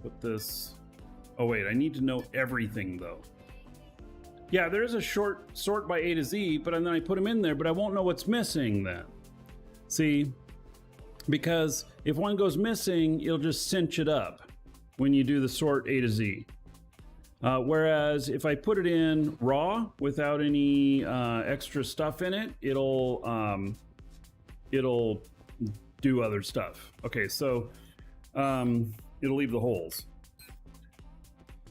Put this. Oh wait, I need to know everything though. Yeah, there is a short sort by A to Z, but then I put them in there, but I won't know what's missing then. See, because if one goes missing, it'll just cinch it up when you do the sort A to Z. Whereas if I put it in raw without any extra stuff in it, it'll do other stuff. Okay, so it'll leave the holes.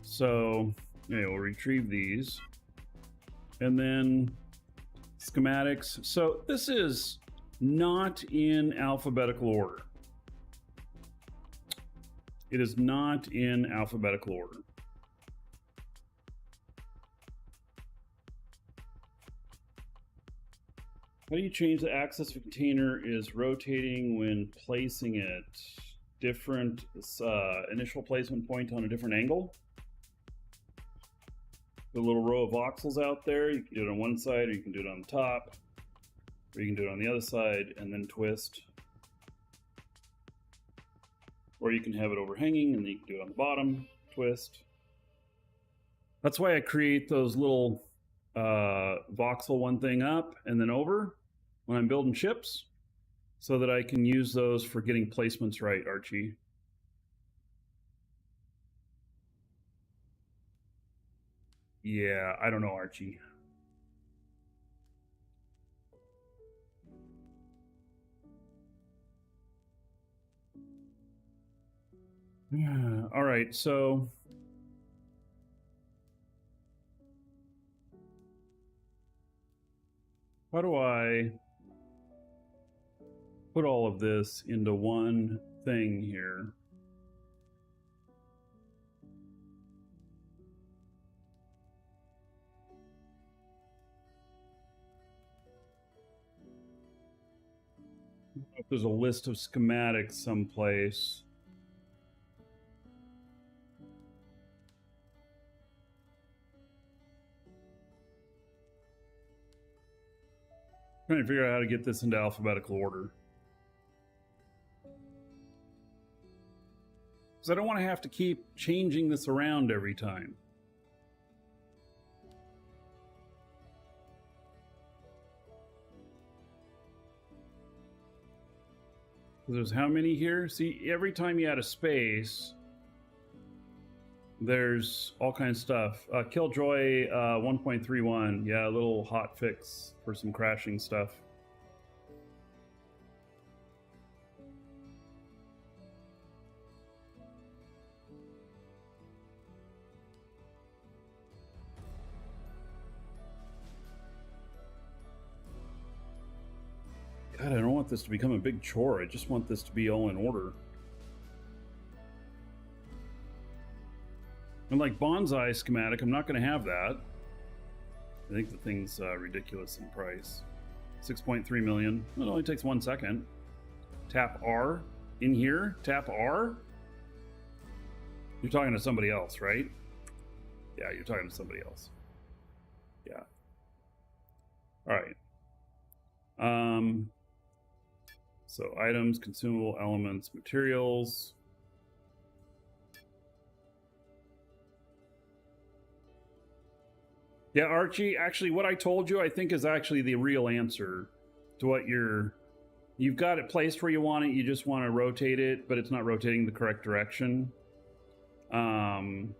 So we'll retrieve these, and then schematics. So this is not in alphabetical order. It is not in alphabetical order. How do you change the axis of a container is rotating when placing it? Different initial placement point on a different angle. The little row of voxels out there, you can do it on one side, or you can do it on the top, or you can do it on the other side and then twist. Or you can have it overhanging and then you can do it on the bottom, twist. That's why I create those little voxel one thing up and then over when I'm building ships, so that I can use those for getting placements right, Archie. Yeah, I don't know, Archie. All right, so how do I put all of this into one thing here? If there's a list of schematics someplace. Trying to figure out how to get this into alphabetical order. Because I don't want to have to keep changing this around every time. There's how many here? See, every time you add a space, there's all kinds of stuff. Killjoy 1.31. Yeah, a little hot fix for some crashing stuff. God, I don't want this to become a big chore. I just want this to be all in order. And like bonsai schematic, I'm not going to have that. I think the thing's ridiculous in price. 6.3 million. It only takes 1 second. Tap R in here. Tap R. You're talking to somebody else, right? Yeah, you're talking to somebody else. Yeah. All right. So items, consumable elements, materials. Yeah, Archie, actually what I told you I think is actually the real answer to what you've got it placed where you want it, you just want to rotate it, but it's not rotating the correct direction. And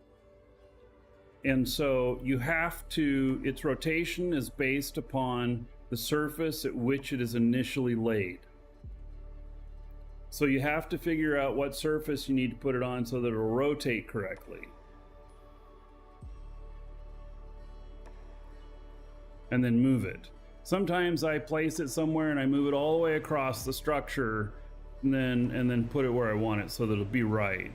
so you have to, its rotation is based upon the surface at which it is initially laid. So you have to figure out what surface you need to put it on so that it'll rotate correctly. And then move it. Sometimes I place it somewhere and I move it all the way across the structure and then put it where I want it so that it'll be right.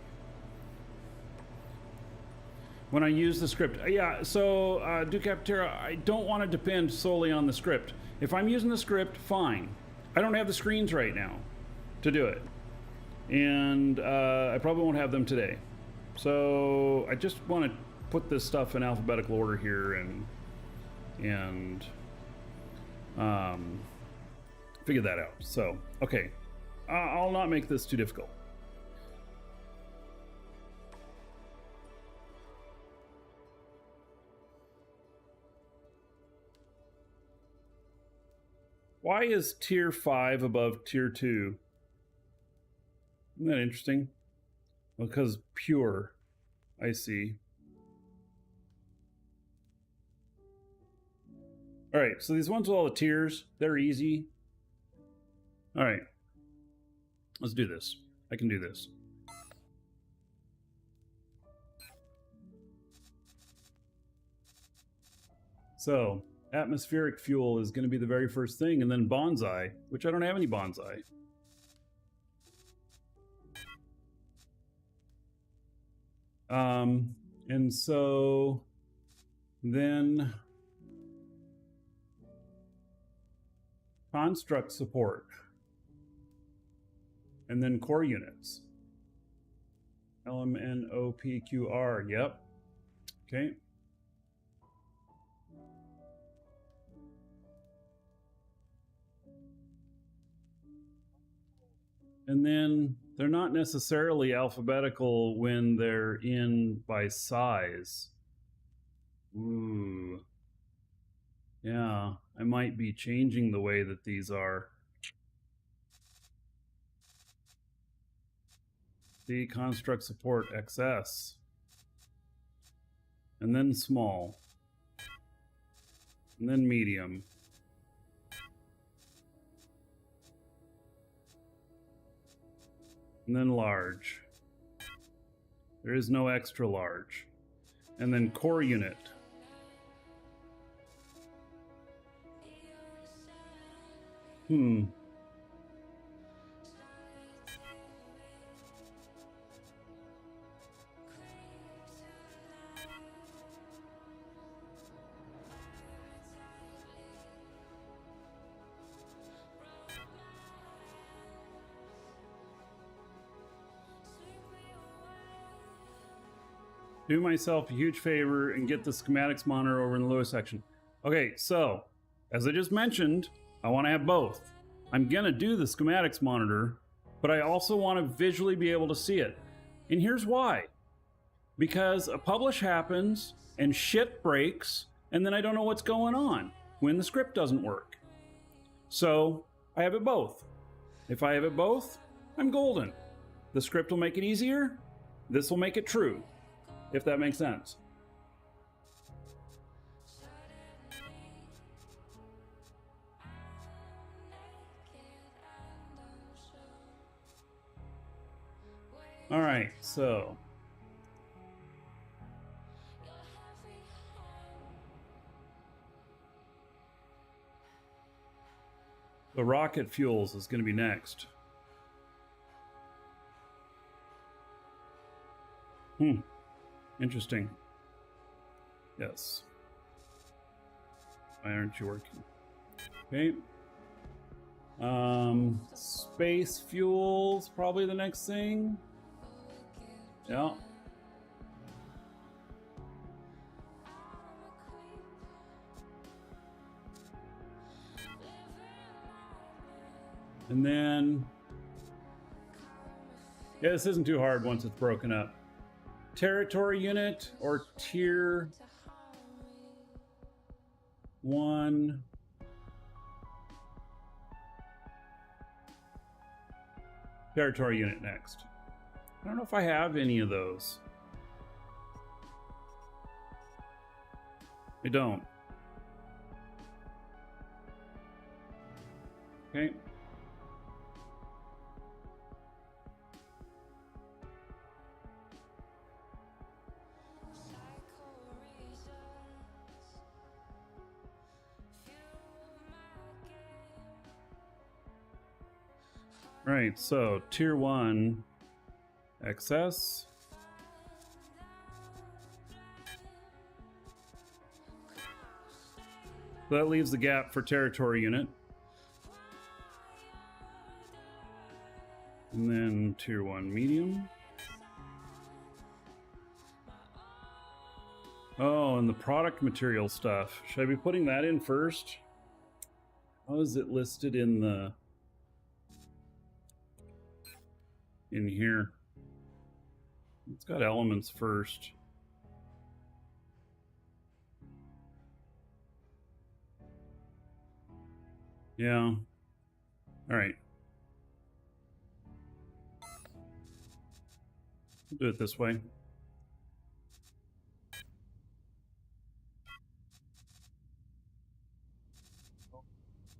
When I use the script, yeah, so Ducaptera, I don't want to depend solely on the script. If I'm using the script, fine. I don't have the screens right now to do it. And I probably won't have them today. So I just want to put this stuff in alphabetical order here and figure that out. So, okay, I'll not make this too difficult. Why is tier 5 above tier 2? Isn't that interesting? Because pure, I see. All right, so these ones with all the tiers, they're easy. All right, let's do this. I can do this. So, atmospheric fuel is going to be the very first thing, and then bonsai, which I don't have any bonsai. And so then construct support, and then core units. LMNOPQR, yep. Okay. And then they're not necessarily alphabetical when they're in by size. Ooh. Yeah, I might be changing the way that these are. The construct support XS. And then small. And then medium. And then large. There is no extra large. And then core unit. Do myself a huge favor and get the schematics monitor over in the lower section. Okay, so as I just mentioned, I want to have both. I'm gonna do the schematics monitor, but I also want to visually be able to see it. And here's why. Because a publish happens and shit breaks, and then I don't know what's going on when the script doesn't work. So I have it both. If I have it both, I'm golden. The script will make it easier. This will make it true. If that makes sense. All right, so the rocket fuels is going to be next. Interesting. Yes. Why aren't you working? Okay. Space fuels, probably the next thing. Yeah. And then, yeah, this isn't too hard once it's broken up. Territory unit or tier 1. Territory unit next. I don't know if I have any of those. I don't. Okay. Right, so tier 1 XS. So that leaves the gap for territory unit. And then tier 1 medium. Oh, and the product material stuff. Should I be putting that in first? How is it listed in the... in here? It's got elements first. Yeah. All right. We'll do it this way.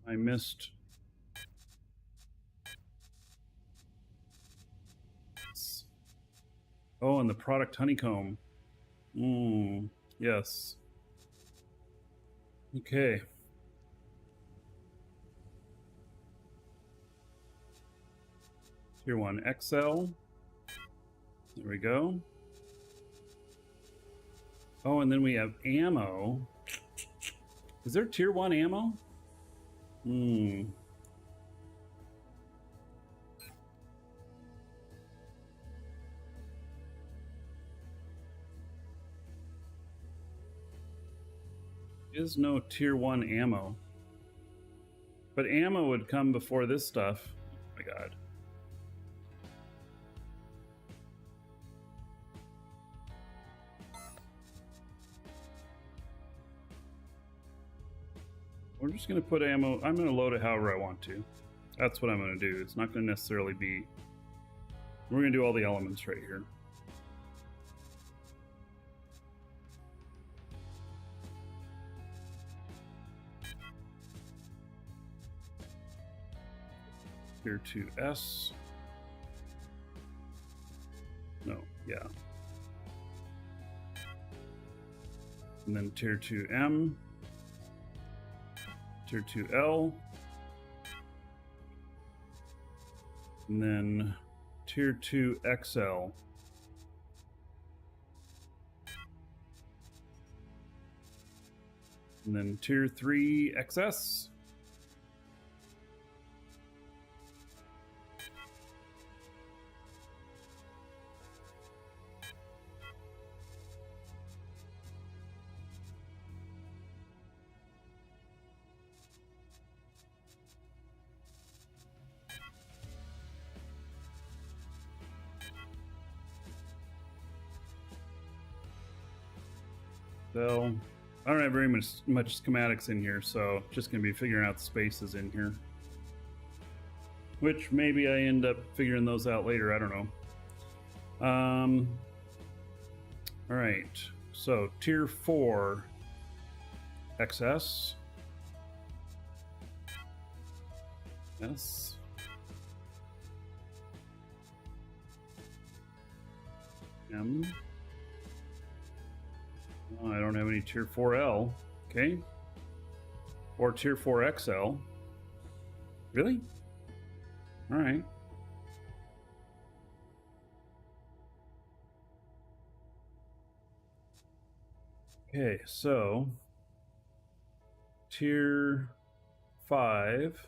I missed. Oh, and the product honeycomb. Yes. Okay. Tier 1 XL. There we go. Oh, and then we have ammo. Is there tier 1 ammo? Is no tier 1 ammo. But ammo would come before this stuff. Oh my god. We're just going to put ammo. I'm going to load it however I want to. That's what I'm going to do. It's not going to necessarily be... We're going to do all the elements right here. Tier 2S. No, yeah. And then tier 2M. Tier 2L. And then tier 2XL. And then tier 3XS. So I don't have very much schematics in here, so just gonna be figuring out the spaces in here. Which maybe I end up figuring those out later, I don't know. All right, so tier 4 XS. Yes. M. Oh, I don't have any tier 4L. Okay. Or tier 4XL. Really? All right. Okay, so tier 5.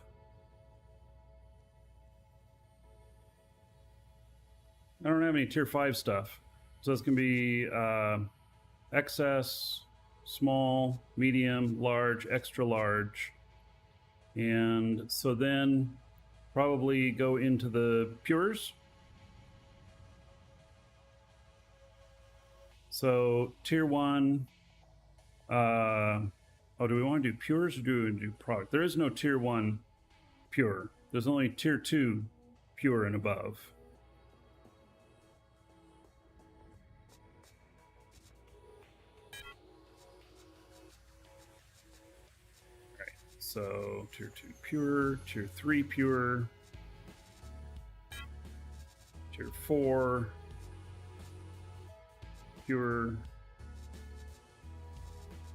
I don't have any tier 5 stuff. So this can be XS, small, medium, large, extra large. And so then probably go into the pures. So tier 1. Oh, do we want to do pures or do we do product? There is no tier 1 pure. There's only tier 2 pure and above. So tier 2 pure, tier 3 pure, tier 4 pure.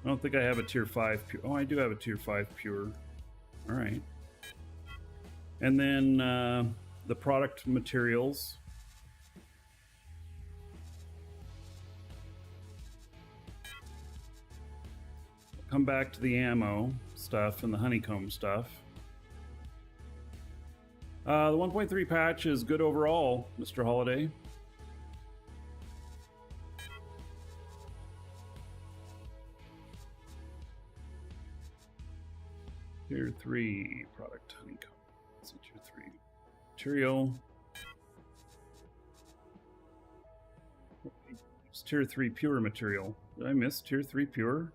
I don't think I have a tier 5 pure. Oh, I do have a tier 5 pure. All right. And then the product materials. Come back to the ammo stuff and the honeycomb stuff. The 1.3 patch is good overall, Mr. Holiday. Tier 3 product honeycomb. Let's see, tier 3 material. It's tier 3 pure material. Did I miss tier 3 pure?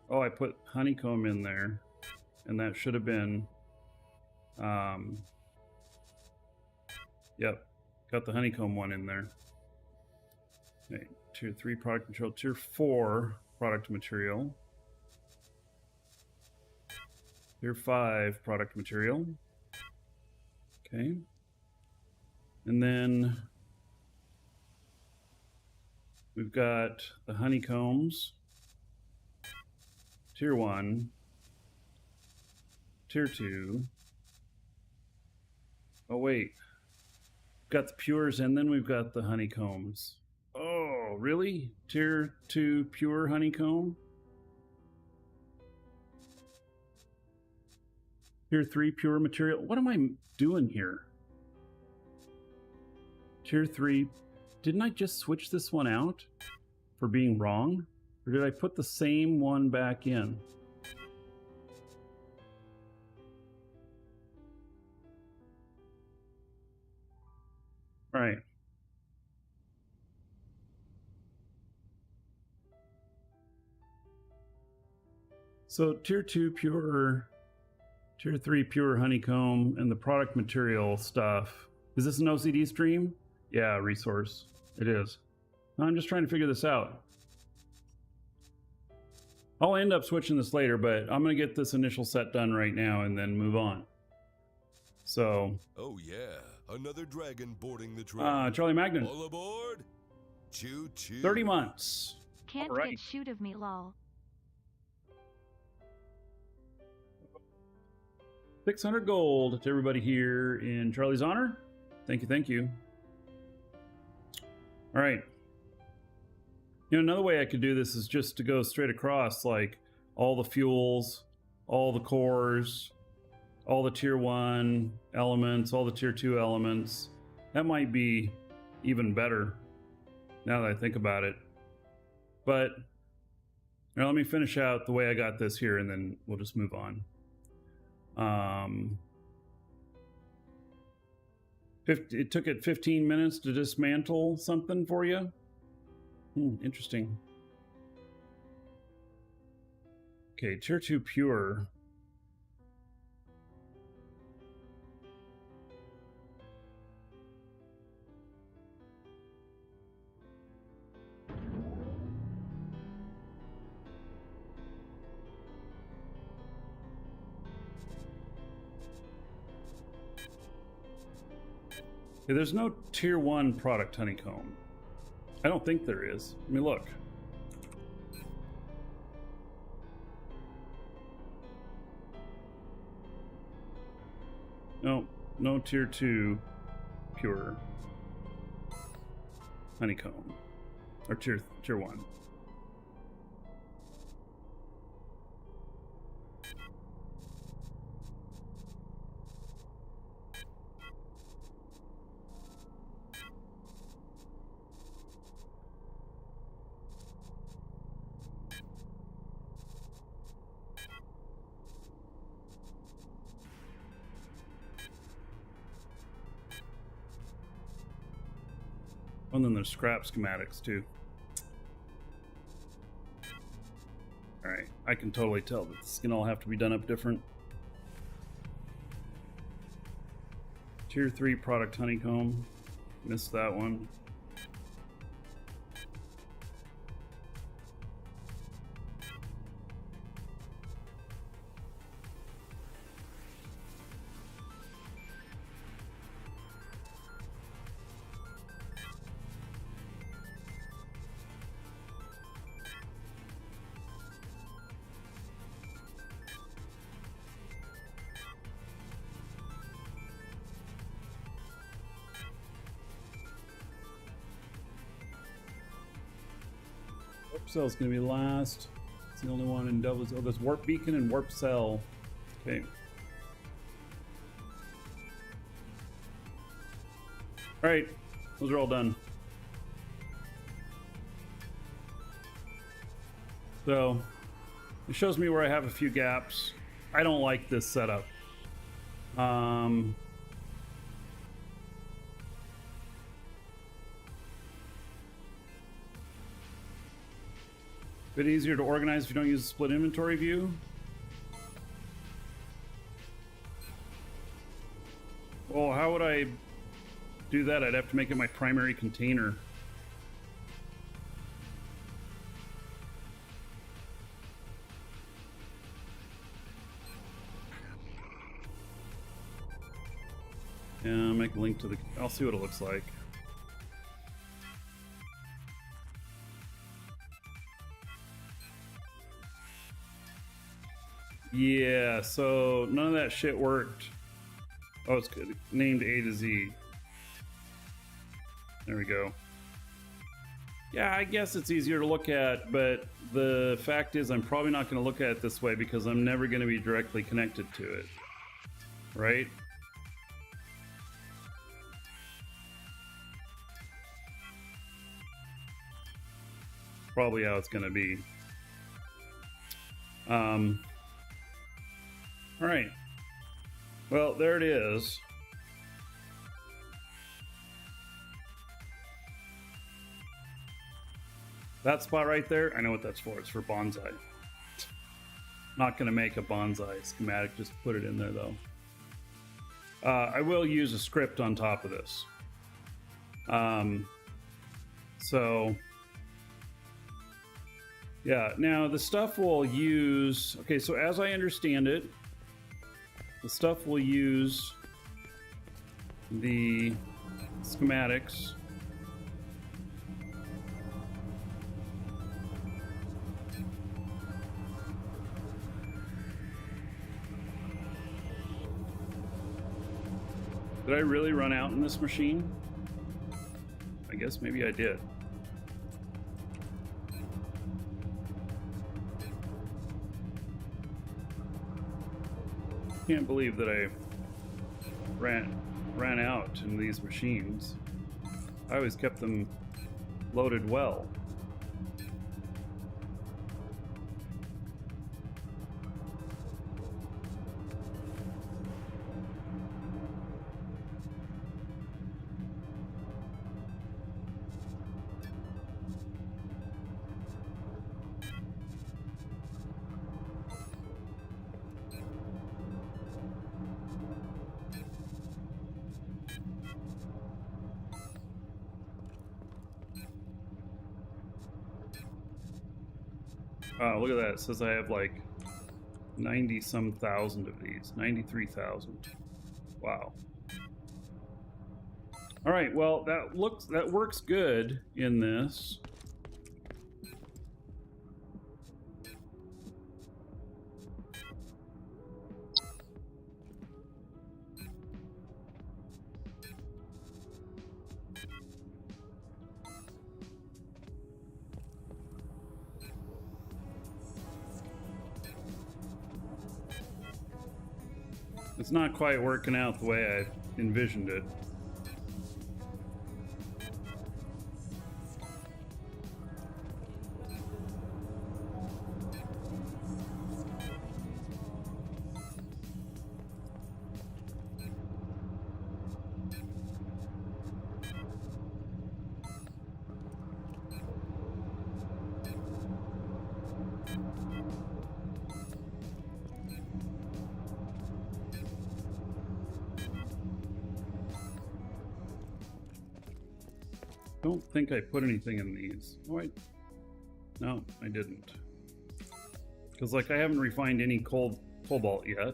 Oh, I put honeycomb in there, and that should have been, yep, Got the honeycomb one in there. Okay, tier 3 product material, tier 4 product material, tier 5 product material. Okay. And then we've got the honeycombs, tier 1, tier 2. Oh, wait. We've got the pures, and then we've got the honeycombs. Oh, really? Tier 2 pure honeycomb? Tier 3 pure material? What am I doing here? Tier 3. Didn't I just switch this one out for being wrong? Or did I put the same one back in? All right. So tier 2 pure, tier 3 pure honeycomb, and the product material stuff. Is this an OCD stream? Yeah, resource. It is. I'm just trying to figure this out. I'll end up switching this later, but I'm going to get this initial set done right now and then move on. So. Oh yeah, another dragon boarding the train. Charlie Magnan. All aboard! Choo choo. 30 months. Can't All right. get shoot of me, lol. 600 gold to everybody here in Charlie's honor. Thank you, thank you. All right. You know, another way I could do this is just to go straight across, like all the fuels, all the cores, all the tier 1 elements, all the tier 2 elements. That might be even better now that I think about it. But now let me finish out the way I got this here, and then we'll just move on. It took it 15 minutes to dismantle something for you. Interesting. Okay, tier 2 pure. Okay, there's no tier 1 product honeycomb. I don't think there is. Let me look. No, no tier 2 pure honeycomb. Or tier 1. And then there's scrap schematics too. Alright, I can totally tell that this is gonna all have to be done up different. Tier 3 product honeycomb. Missed that one. Warp cell's gonna be last. It's the only one in doubles. Oh, there's warp beacon and warp cell. Okay. All right, those are all done. So it shows me where I have a few gaps. I don't like this setup. Bit easier to organize if you don't use the split inventory view. Well, how would I do that, I'd have to make it my primary container. Yeah, make a link to the... I'll see what it looks like. Yeah, so none of that shit worked. Oh, it's good. Named A to Z. There we go. Yeah, I guess it's easier to look at, but the fact is I'm probably not going to look at it this way because I'm never going to be directly connected to it. Right? Probably how it's going to be. All right. Well, there it is. That spot right there, I know what that's for. It's for bonsai. Not going to make a bonsai schematic, just put it in there though. I will use a script on top of this. So... yeah, now the stuff we'll use... okay, so as I understand it, the stuff we'll use the schematics. Did I really run out in this machine? I guess maybe I did. Can't believe that I ran out in these machines. I always kept them loaded well. Oh, look at that. It says I have like 90-some thousand of these. 93,000. Wow. All right, well, that works good in this. It's not quite working out the way I envisioned it. I don't think I put anything in these. Oh, no, I didn't. Because, like, I haven't refined any cobalt yet. I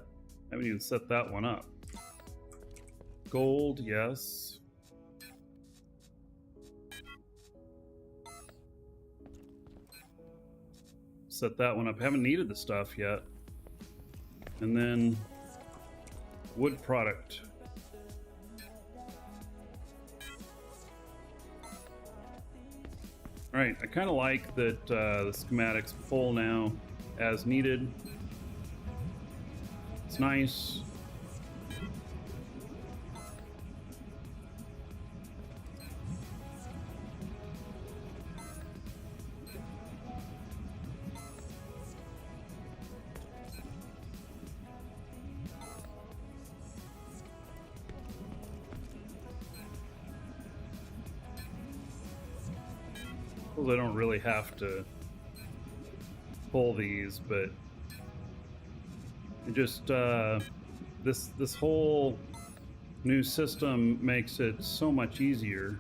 haven't even set that one up. Gold, yes. Set that one up. Haven't needed the stuff yet. And then wood product. All right, I kind of like that the schematics pull now as needed. It's nice. I don't really have to pull these, but it just this whole New system makes it so much easier.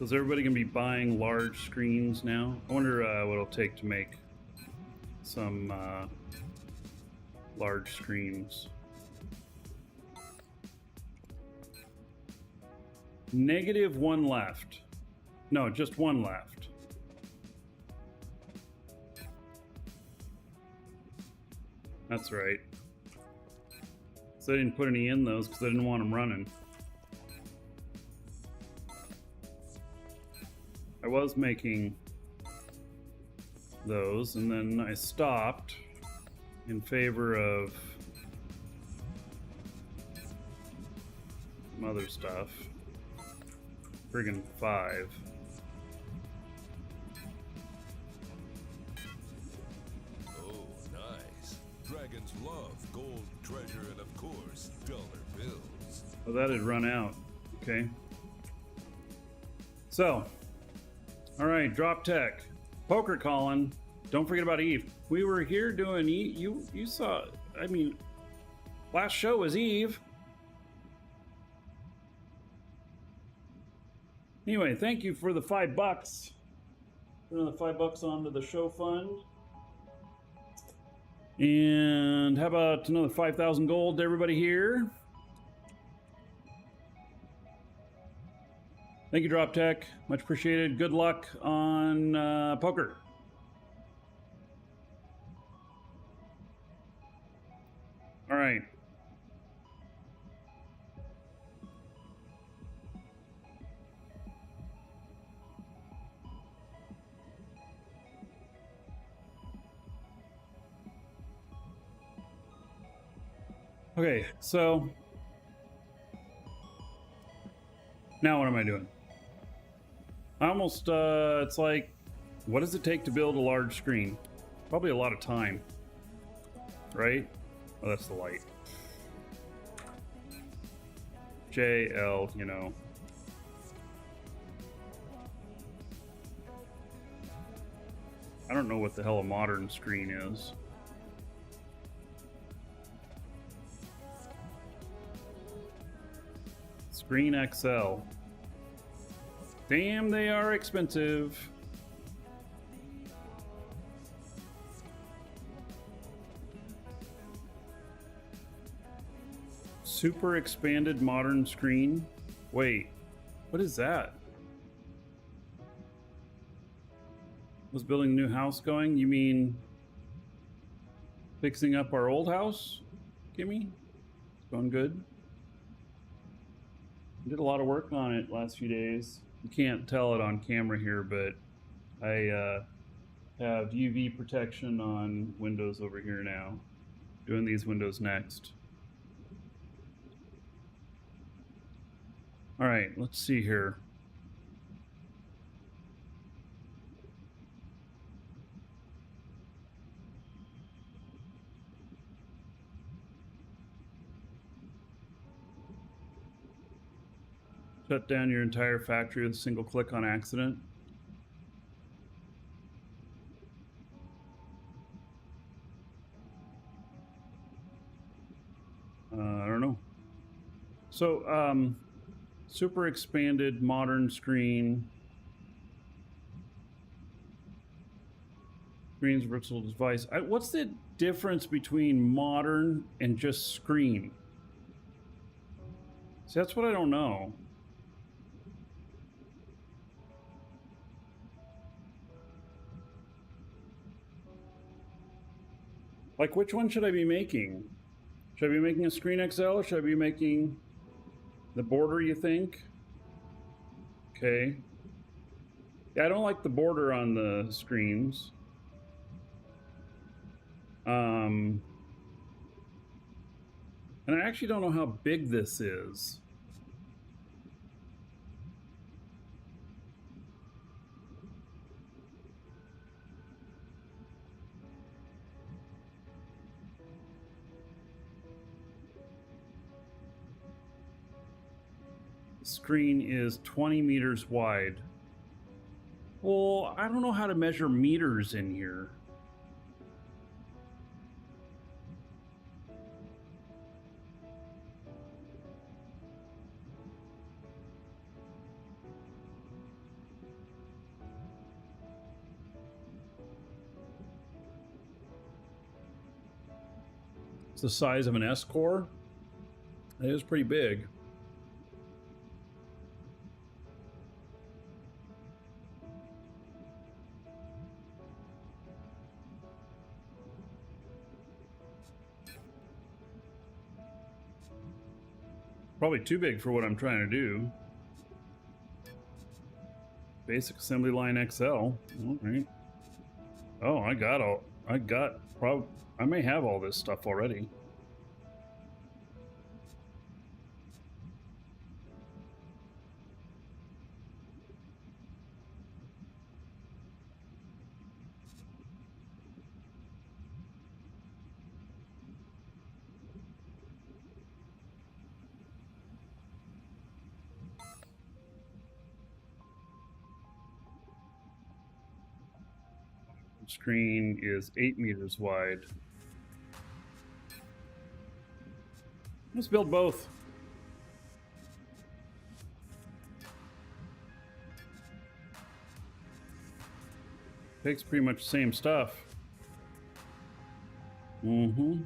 Is everybody gonna be buying large screens now? I wonder what it'll take to make some large screens. -1 left. No, just 1 left. That's right. So I didn't put any in those because I didn't want them running. I was making those, and then I stopped in favor of some other stuff. Friggin' 5. Oh, nice. Dragons love gold, treasure, and of course, dollar bills. Oh, that had run out. Okay. So, all right, drop tech. Poker Colin. Don't forget about Eve. We were here doing Eve. You saw, I mean, last show was Eve. Anyway, thank you for the $5. Put another $5 onto the show fund. And how about another 5,000 gold to everybody here? Thank you, Drop Tech. Much appreciated. Good luck on poker. All right. Okay, so now what am I doing? I almost, it's like, what does it take to build a large screen? Probably a lot of time, right? Oh, that's the light. JL, you know. I don't know what the hell a modern screen is. Screen XL. Damn, they are expensive. Super expanded modern screen. Wait, what is that? Was building a new house going? You mean fixing up our old house, Kimmy? It's going good. I did a lot of work on it last few days. You can't tell it on camera here, but I have UV protection on windows over here now. Doing these windows next. All right, let's see here. Shut down your entire factory with a single click on accident. I don't know. So, super expanded modern screen. Screen's virtual device. What's the difference between modern and just screen? See, that's what I don't know. Like, which one should I be making? Should I be making a Screen XL or should I be making the border, you think? Okay. Yeah, I don't like the border on the screens. And I actually don't know how big this is. Screen is 20 meters wide. Well, I don't know how to measure meters in here. It's the size of an S core. It is pretty big. Probably too big for what I'm trying to do. Basic assembly line XL. All right. Oh, I may have all this stuff already. Screen is 8 meters wide. Let's build both. Takes pretty much the same stuff. Mm-hmm.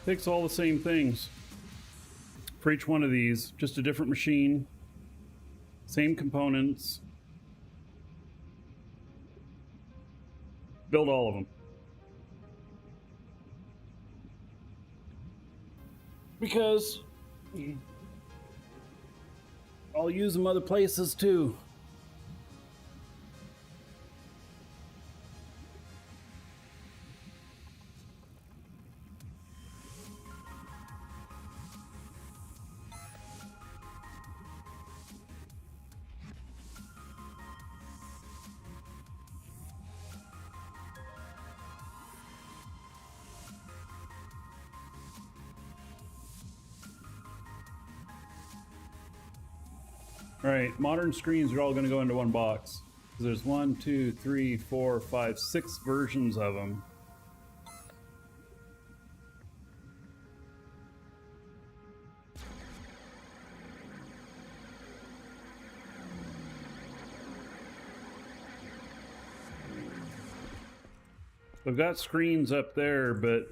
Takes all the same things for each one of these, just a different machine, same components. Build all of them. Because I'll use them other places too. All right, modern screens are all going to go into one box. There's 1, 2, 3, 4, 5, 6 versions of them. We've got screens up there, but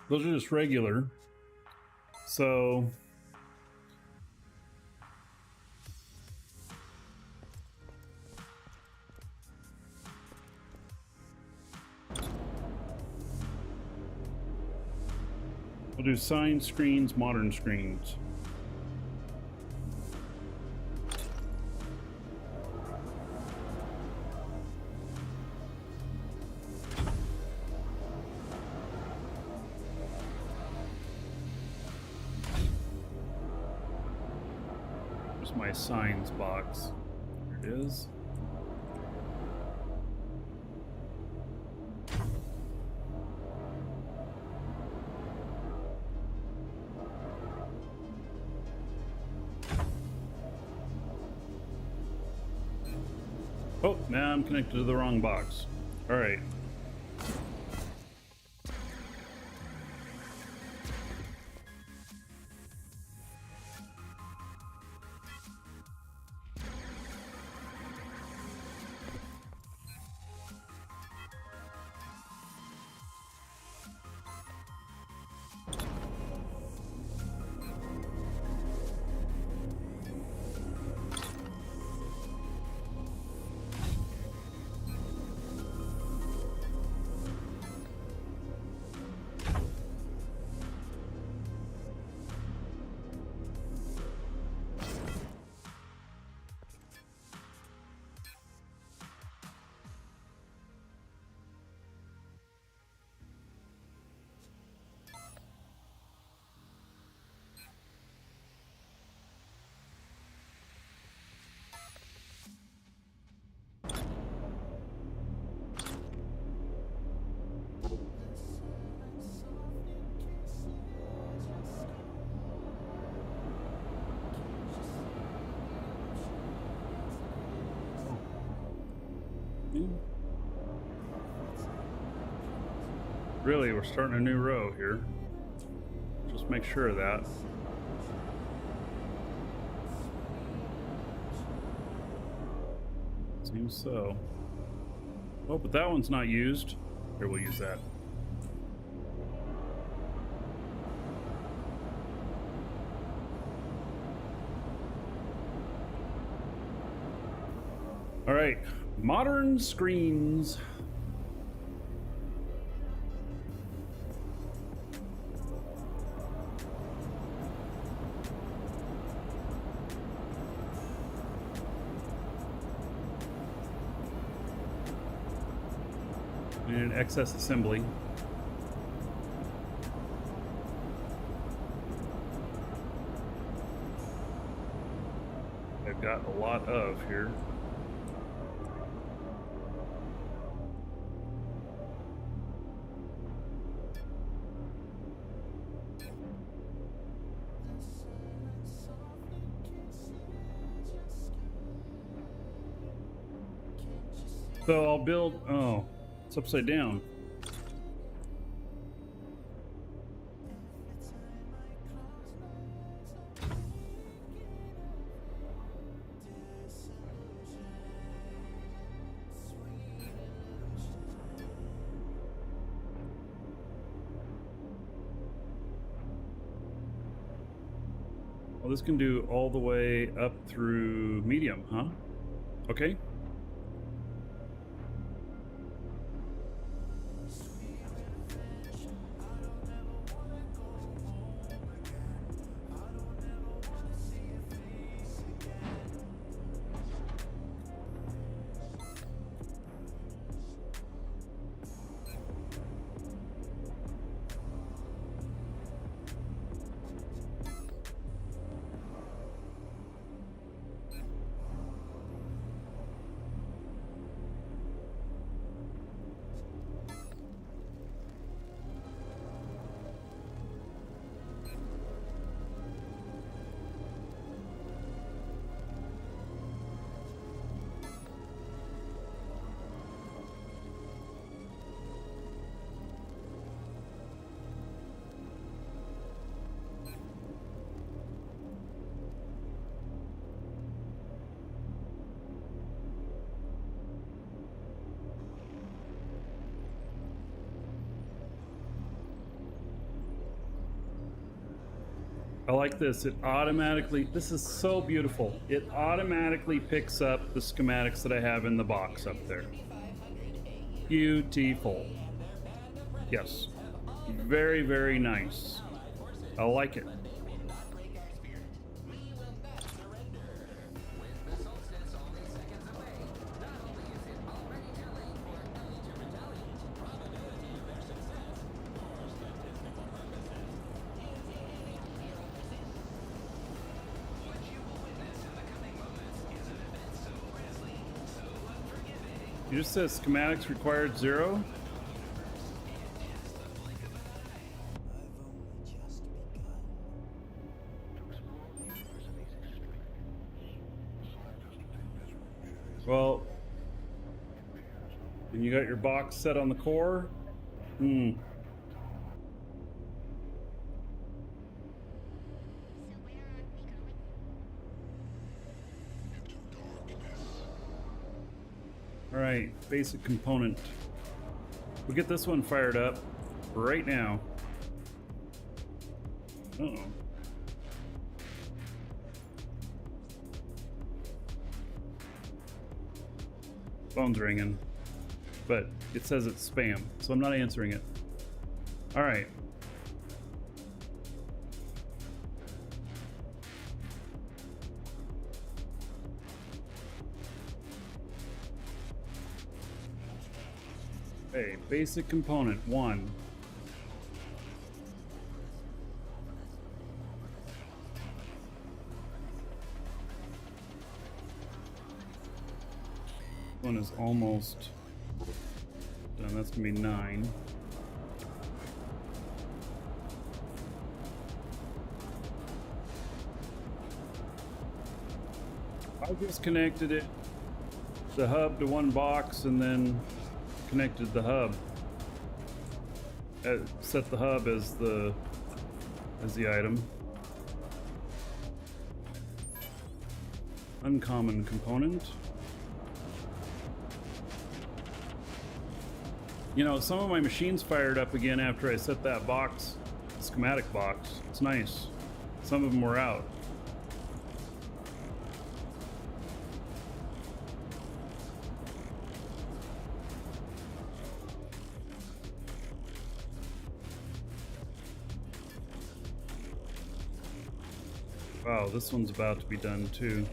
those are just regular. So we'll do sign screens, modern screens. There's my signs box. There it is. Oh, now I'm connected to the wrong box. All right. Really, we're starting a new row here. Just make sure of that. Seems so. Oh, but that one's not used. Here, we'll use that. All right, modern screens. And excess assembly. I've got a lot of here. So I'll build, oh, it's upside down. Well, this can do all the way up through medium, huh? Okay. I like this. It automatically, this is so beautiful. It automatically picks up the schematics that I have in the box up there. Beautiful. Yes. Very, very nice. I like it. You just said schematics required 0? Well, and you got your box set on the core? All right, basic component. We'll get this one fired up right now. Uh-oh. Phone's ringing, but it says it's spam, so I'm not answering it. All right. Okay, basic component 1. One is almost done. That's gonna be 9. I just connected it, the hub to one box, and then connected the hub. set the hub as the item. Uncommon component. You know, some of my machines fired up again after I set that box, schematic box. It's nice. Some of them were out. Wow, this one's about to be done too.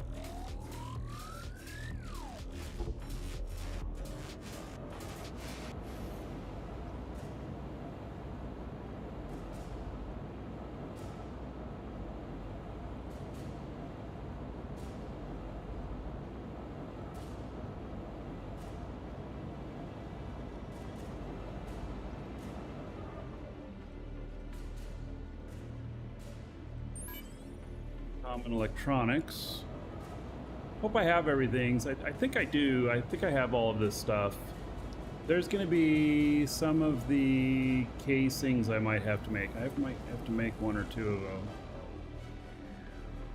Common electronics. Hope I have everything. I think I do. I think I have all of this stuff. There's going to be some of the casings I might have to make. Might have to make one or two of them.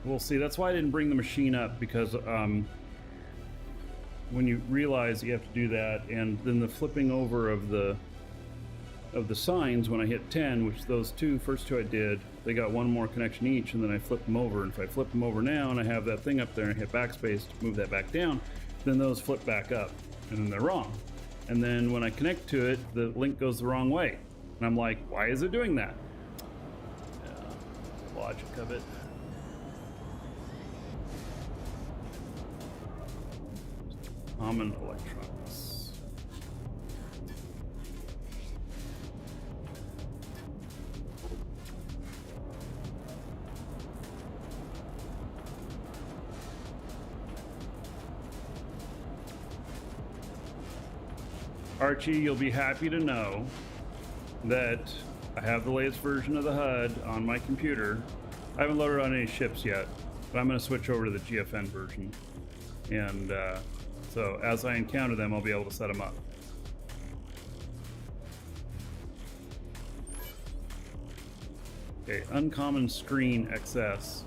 We'll see. That's why I didn't bring the machine up, because when you realize you have to do that, and then the flipping over of the signs when I hit 10, which those first two I did, they got one more connection each, and then I flip them over. And if I flip them over now and I have that thing up there and I hit backspace to move that back down, then those flip back up, and then they're wrong. And then when I connect to it, the link goes the wrong way. And I'm like, why is it doing that? Logic of it. Common electronics. Archie, you'll be happy to know that I have the latest version of the HUD on my computer. I haven't loaded on any ships yet, but I'm going to switch over to the GFN version. And so as I encounter them, I'll be able to set them up. Okay, uncommon screen XS.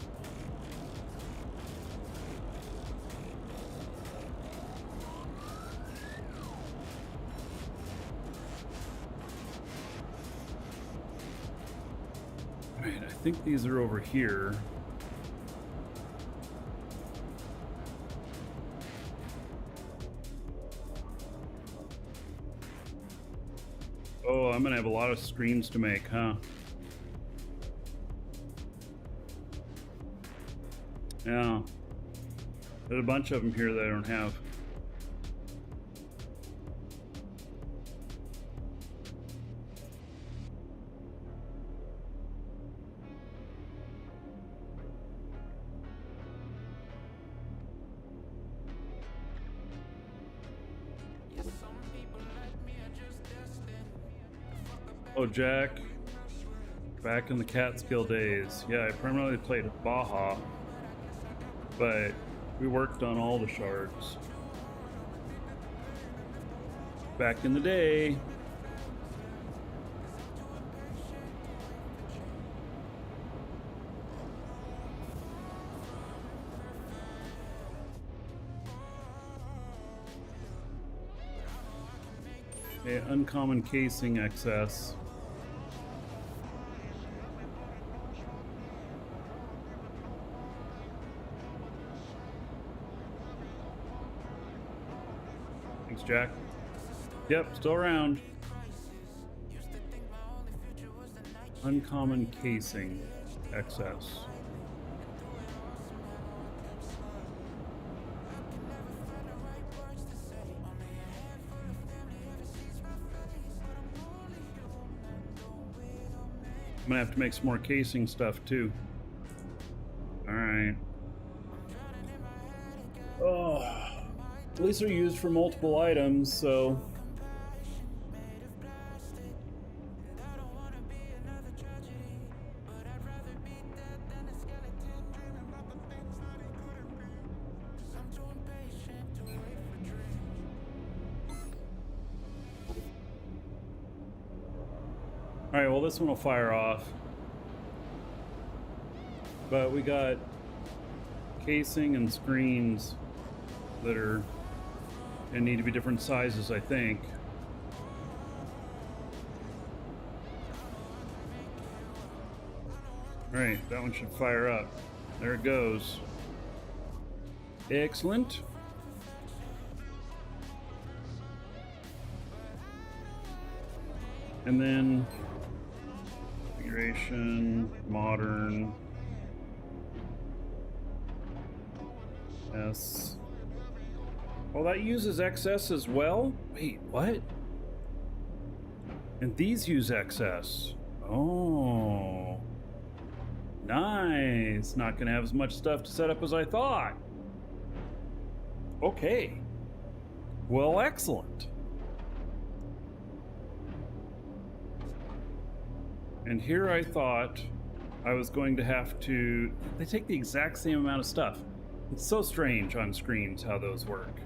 Right, I think these are over here. Oh, I'm gonna have a lot of screens to make, huh? Yeah. There's a bunch of them here that I don't have. Oh, Jack. Back in the Catskill days. Yeah, I primarily played Baja, but we worked on all the shards. Back in the day. Okay, uncommon casing excess. Thanks, Jack. Yep, still around. Uncommon casing excess. I'm gonna have to make some more casing stuff too. All right. Oh, at least they're used for multiple items, so. All right, well, this one will fire off. But we got casing and screens that are and need to be different sizes, I think. All right, that one should fire up. There it goes. Excellent. And then configuration, modern, S. Well, that uses XS as well? Wait, what? And these use XS. Oh. Nice. Not gonna have as much stuff to set up as I thought. Okay. Well, excellent. And here I thought I was going to have to... They take the exact same amount of stuff. It's so strange on screens how those work.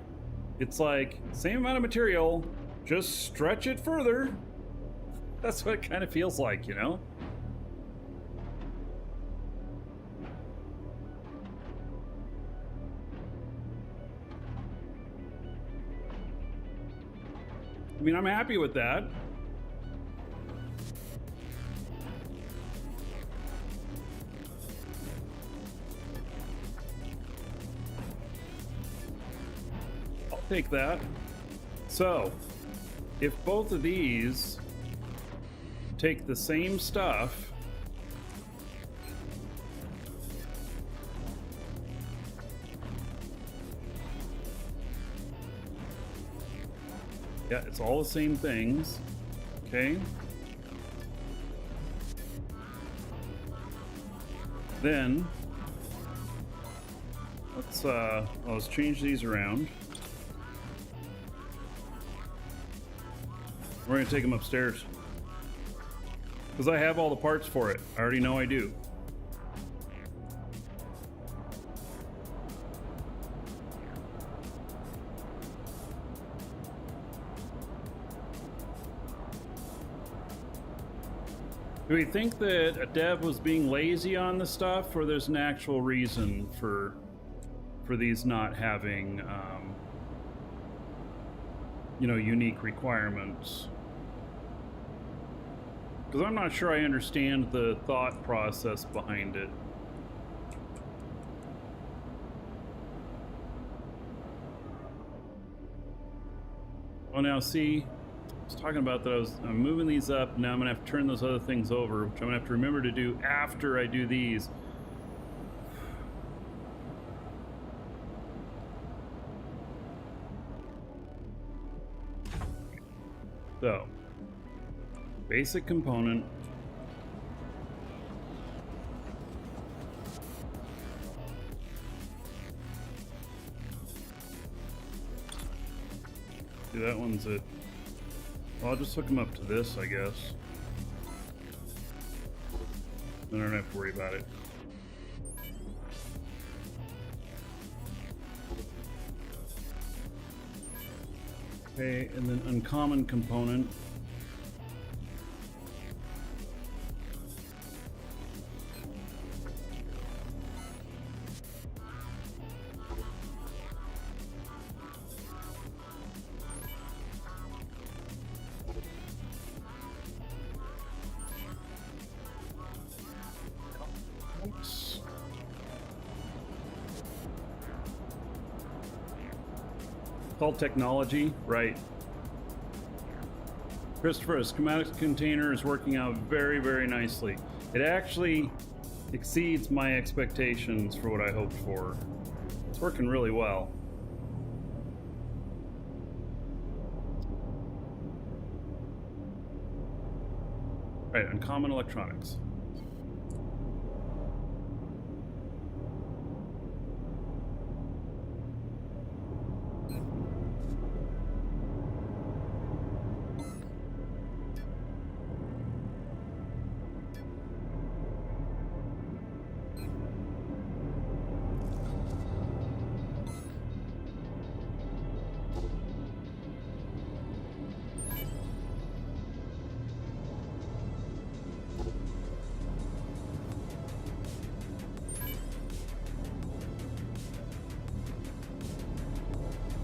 It's like, same amount of material, just stretch it further. That's what it kind of feels like, you know? I mean, I'm happy with that. I'll take that. So, if both of these take the same stuff, yeah, it's all the same things. Okay. Then let's change these around. We're gonna take them upstairs because I have all the parts for it. I already know I do. Do we think that a dev was being lazy on the stuff, or there's an actual reason for these not having, you know, unique requirements? Because I'm not sure I understand the thought process behind it. Oh, now see. I was talking about that I'm moving these up. Now I'm gonna have to turn those other things over, which I'm gonna have to remember to do after I do these. So, basic component. See, that one's it. Well, I'll just hook them up to this, I guess. Then I don't have to worry about it. Okay, and then uncommon component. Called technology, right? Christopher, a schematic container is working out very, very nicely. It actually exceeds my expectations for what I hoped for. It's working really well. Right, uncommon electronics.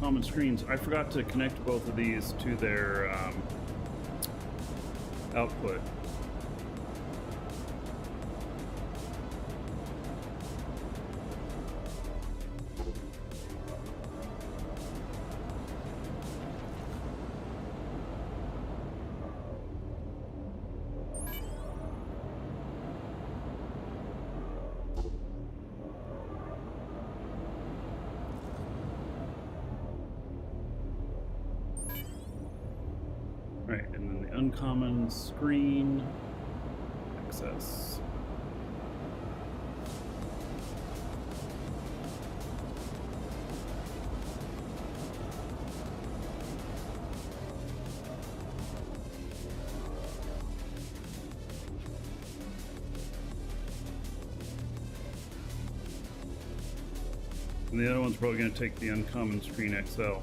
uncommon screens. I forgot to connect both of these to their output. Right, and then the uncommon screen access. And the other one's probably going to take the uncommon screen XL.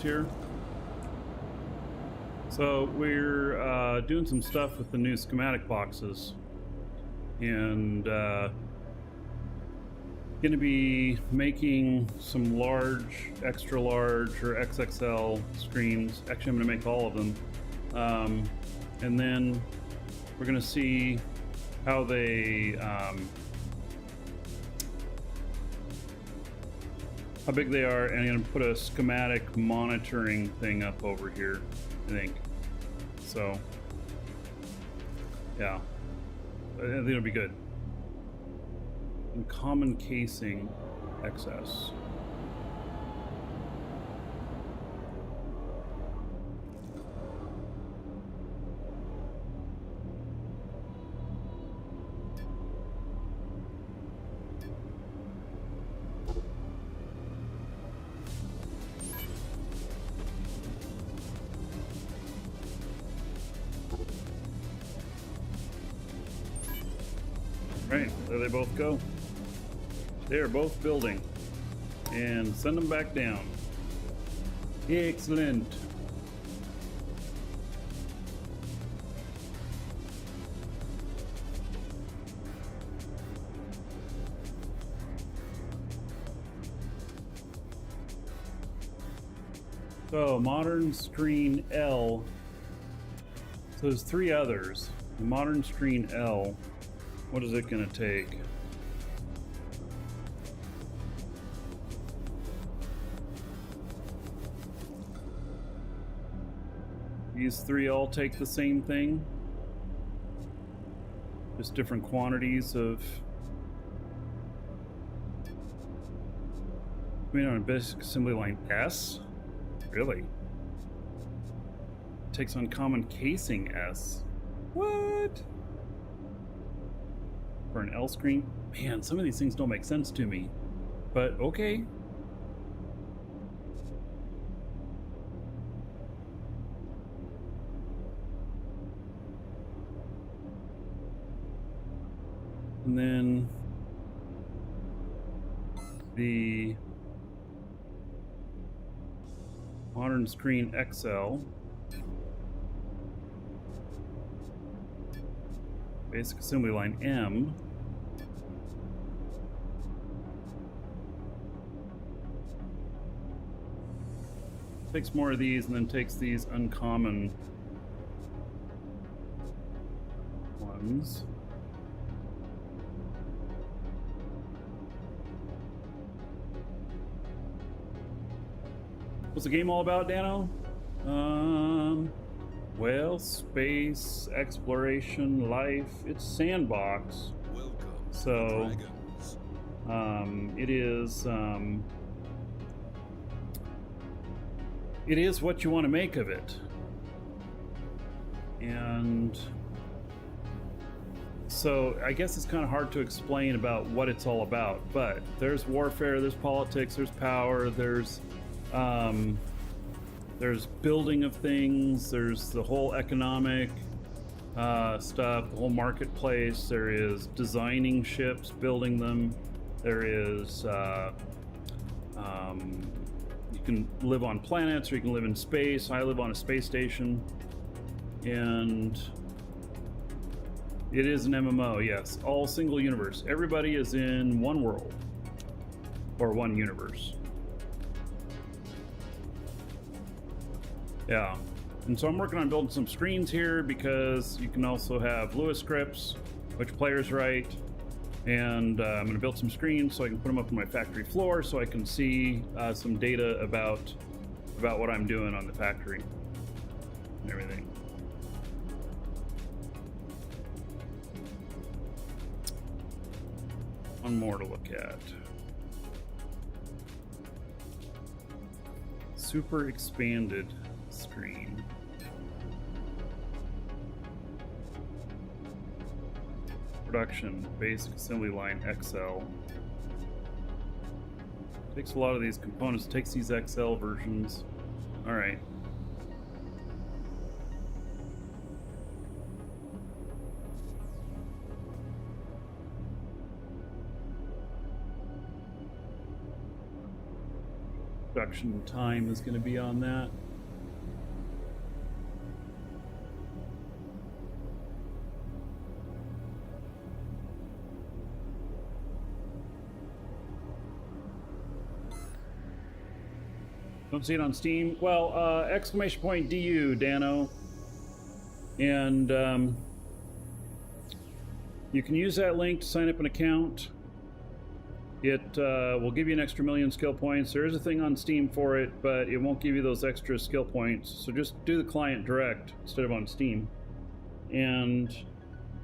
Here. So we're doing some stuff with the new schematic boxes, and going to be making some large, extra large, or XXL screens. Actually, I'm going to make all of them, and then we're going to see how they how big they are, and I'm going to put a schematic monitoring thing up over here, I think. So, yeah, I think it'll be good. And common casing excess. Right, there they both go. They are both building. And send them back down. Excellent. So, modern screen L. So there's three others. The modern screen L. What is it going to take? These three all take the same thing. Just different quantities of... I mean, on a basic assembly line S? Really? Takes uncommon casing S. What? For an L screen? Man, some of these things don't make sense to me. But okay. And then the modern screen XL. Basic assembly line M. Takes more of these and then takes these uncommon ones. What's the game all about, Dano? Well, space, exploration, life. It's sandbox. Welcome, So, dragons. it is what you want to make of it. And so I guess it's kind of hard to explain about what it's all about, but there's warfare, there's politics, there's power, there's There's building of things. There's the whole economic stuff, the whole marketplace. There is designing ships, building them. There is you can live on planets or you can live in space. I live on a space station, and it is an MMO. Yes, all single universe. Everybody is in one world or one universe. Yeah. And so I'm working on building some screens here because you can also have Lewis scripts, which players write. And I'm going to build some screens so I can put them up on my factory floor so I can see some data about what I'm doing on the factory and everything. One more to look at. Super expanded screen. Production, basic assembly line, XL. Takes a lot of these components, takes these XL versions. All right. Production time is going to be on that. Don't see it on Steam. Well, exclamation point DU, Dano. And you can use that link to sign up an account. It will give you an extra 1,000,000 skill points. There is a thing on Steam for it, but it won't give you those extra skill points. So just do the client direct instead of on Steam. And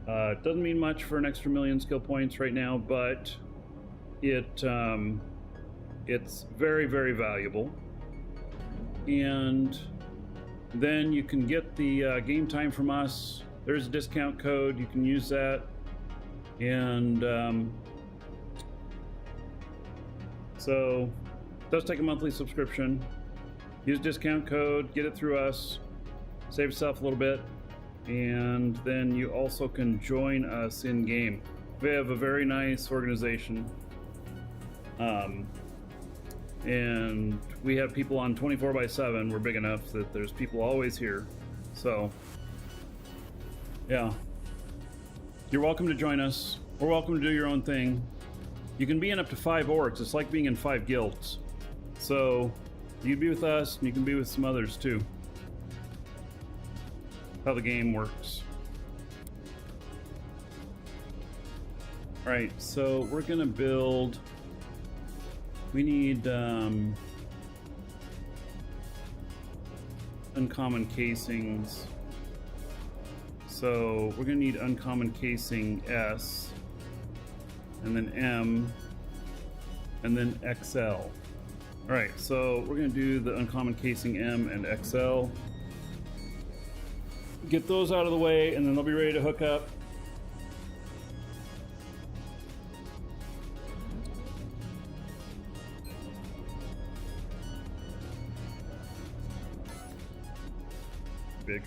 it doesn't mean much for an extra 1,000,000 skill points right now, but it's very, very valuable. And then you can get the game time from us. There's a discount code. You can use that. And so it does take a monthly subscription. Use discount code, get it through us, save yourself a little bit, and then you also can join us in game. We have a very nice organization. And we have people on 24/7. We're big enough that there's people always here. So, yeah. You're welcome to join us. We're welcome to do your own thing. You can be in up to 5 orgs. It's like being in 5 guilds. So, you can be with us, and you can be with some others too. How the game works. Alright, so we're gonna build... We need uncommon casings. So we're gonna need uncommon casing S, and then M, and then XL. All right, so we're gonna do the uncommon casing M and XL. Get those out of the way, and then they'll be ready to hook up. Big.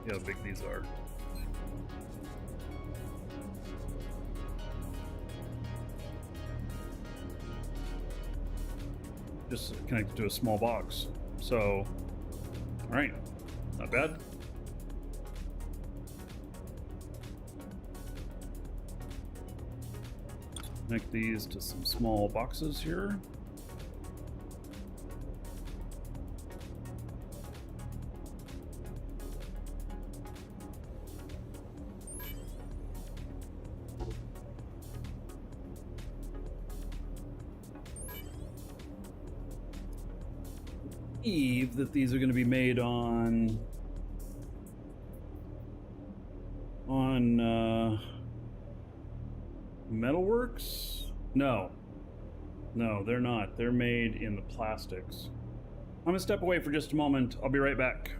See how big these are. Just connected to a small box. So, all right, not bad. Connect these to some small boxes here. believe that these are going to be made on Metalworks? No, they're not. They're made in the plastics. I'm gonna step away for just a moment. I'll be right back.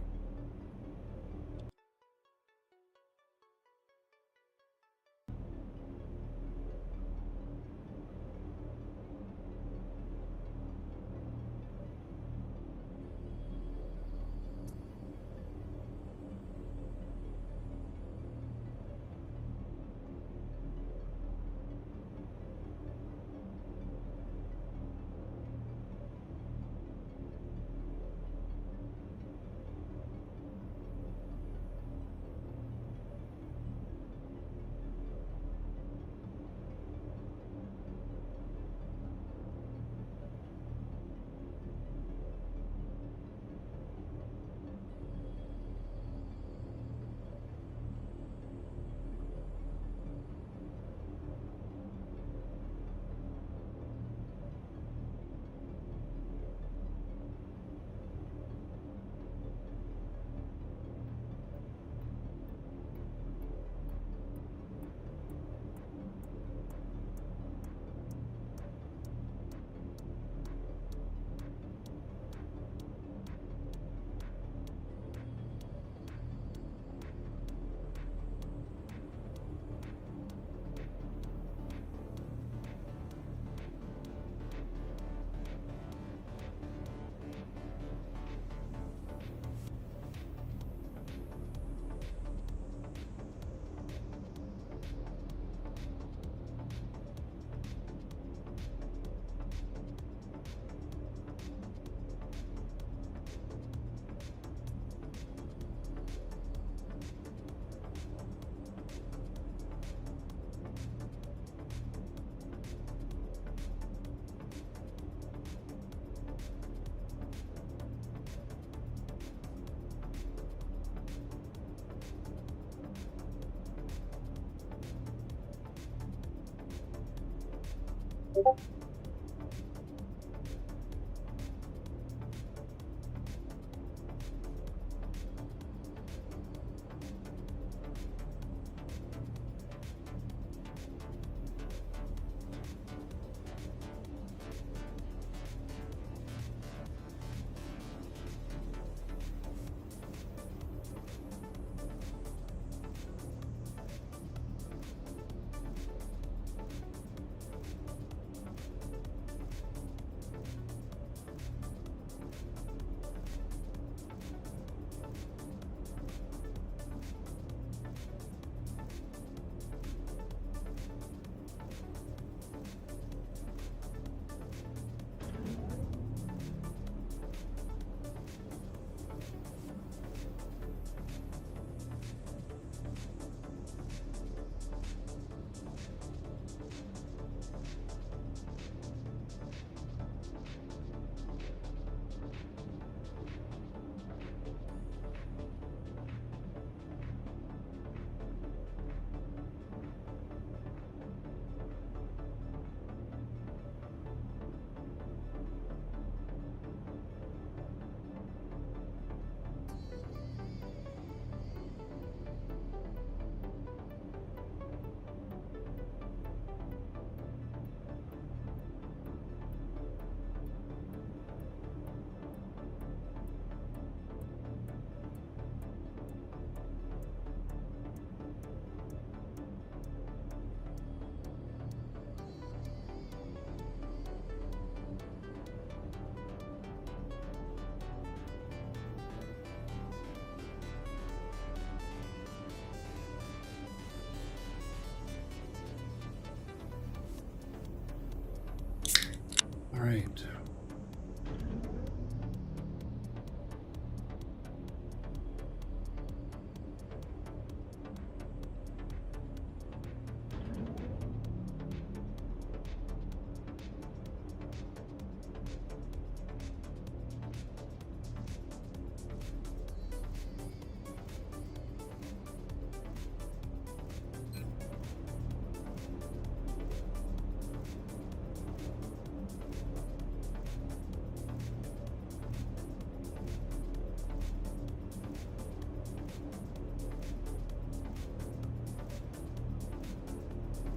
All right.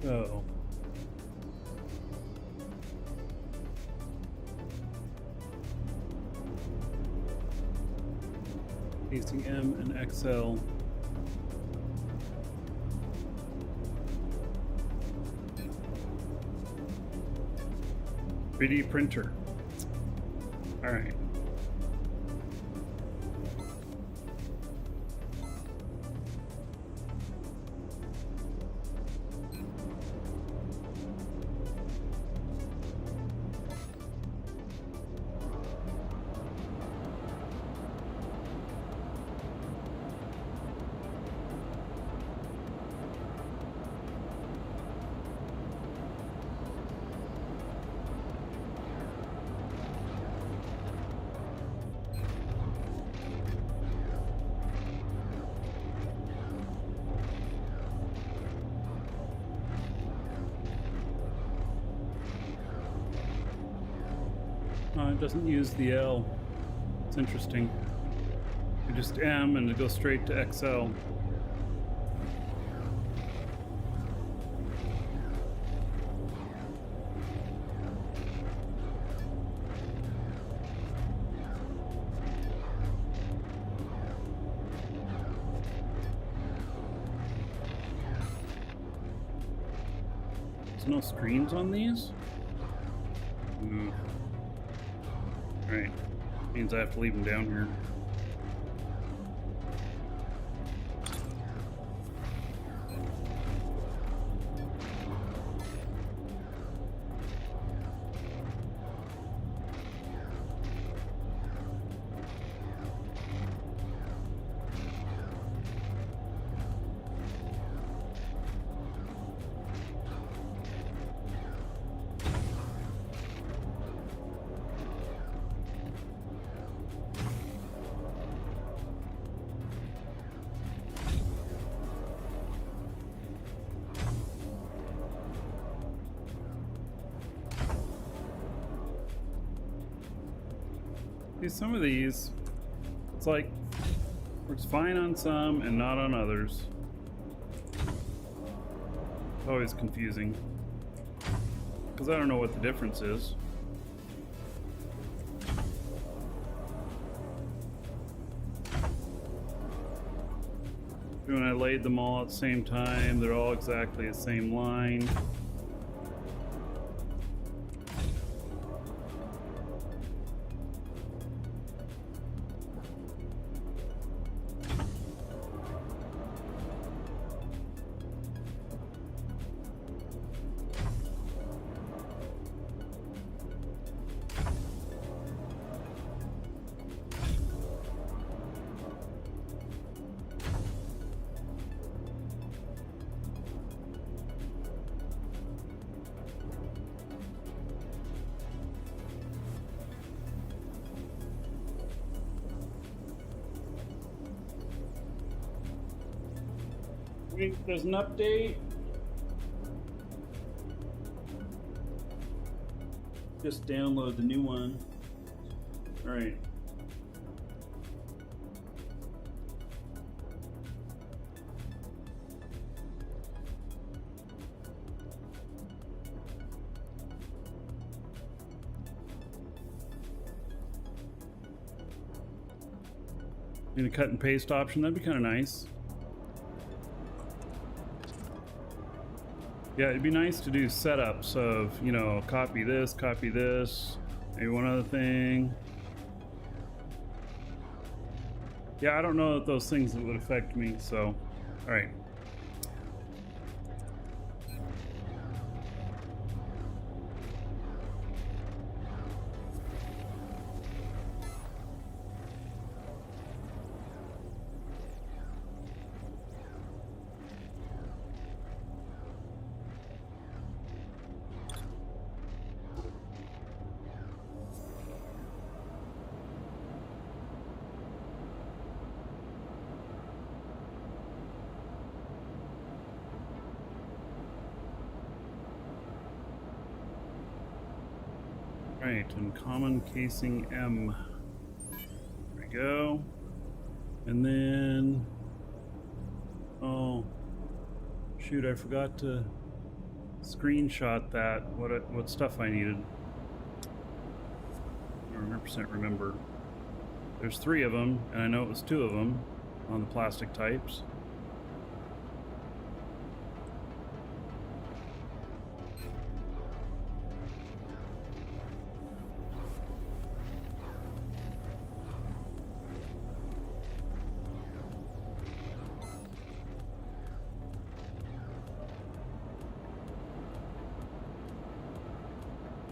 So casing M and XL. 3D printer. All right. It doesn't use the L. It's interesting. You just M and it goes straight to XL. There's no screens on these? Ooh. Right. Means I have to leave them down here. See, some of these, it's like, works fine on some and not on others. It's always confusing. Because I don't know what the difference is. When I laid them all at the same time, they're all exactly the same line. There's an update. Just download the new one. All right. Need a cut and paste option. That'd be kind of nice. Yeah, it'd be nice to do setups of, you know, copy this, maybe one other thing. Yeah, I don't know if those things would affect me, so, all right. Right, and common casing M. There we go. And then, oh, shoot, I forgot to screenshot that, what stuff I needed. I don't 100% remember. There's 3 of them, and I know it was 2 of them on the plastic types.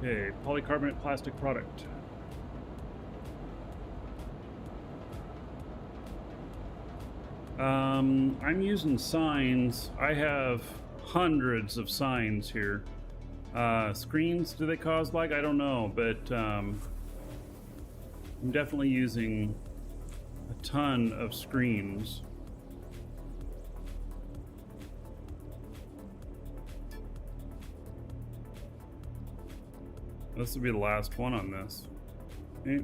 Okay, polycarbonate plastic product. I'm using signs. I have hundreds of signs here. Screens, do they cause lag? I don't know, but I'm definitely using a ton of screens. This will be the last one on this. Okay.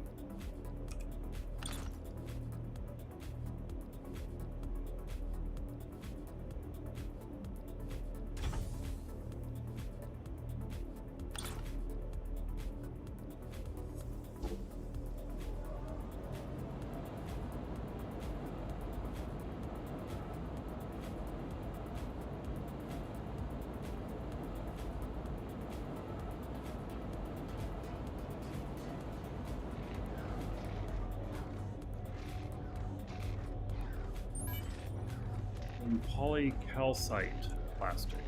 Polycalcite plastic.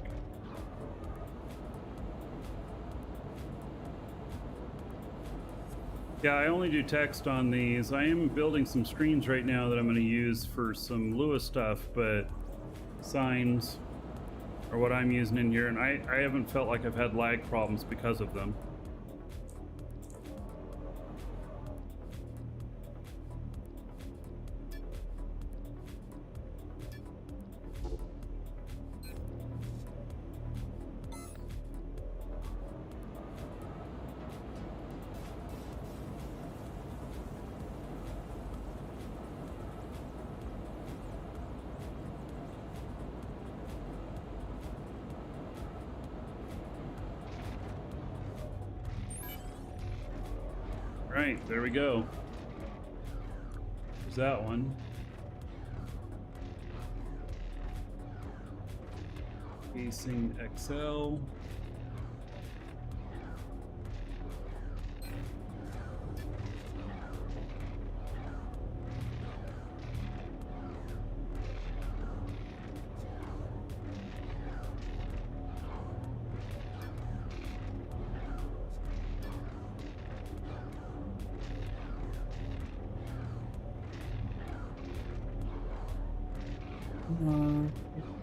Yeah, I only do text on these. I am building some screens right now that I'm going to use for some Lua stuff, but signs are what I'm using in here, and I haven't felt like I've had lag problems because of them. Right, there we go. There's that one. Casing XL.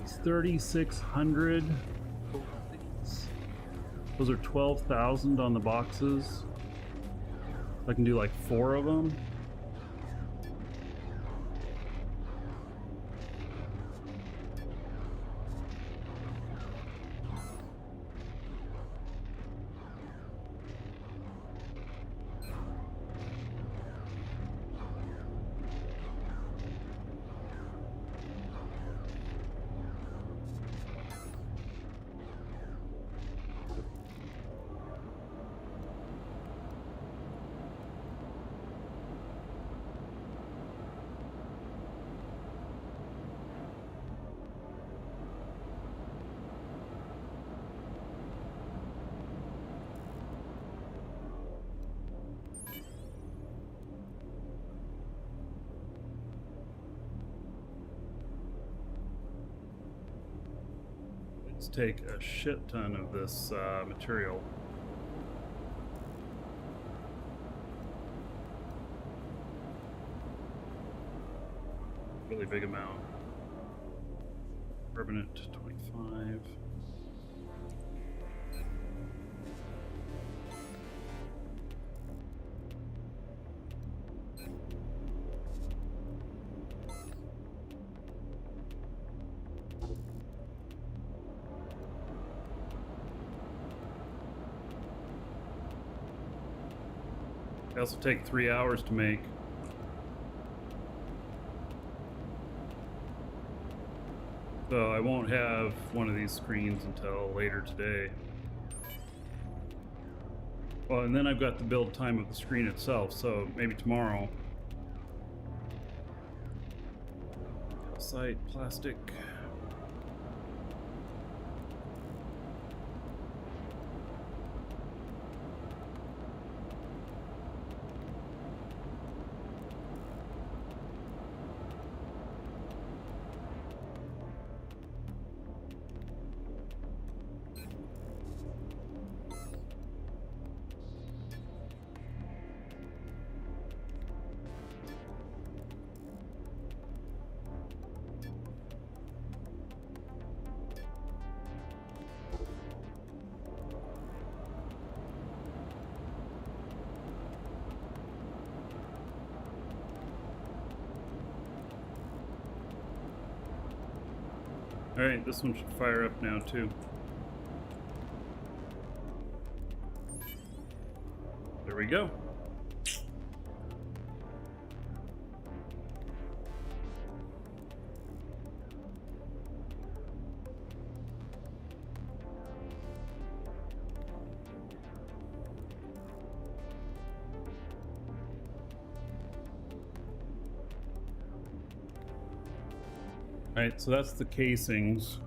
It's 3,600. Those are 12,000 on the boxes. I can do like 4 of them. Let's take a shit ton of this material. Really big amount. Permanent 25. They also take 3 hours to make. So I won't have one of these screens until later today. Well, and then I've got the build time of the screen itself, so maybe tomorrow. Site plastic. All right, this one should fire up now too. There we go. All right, so that's the casings.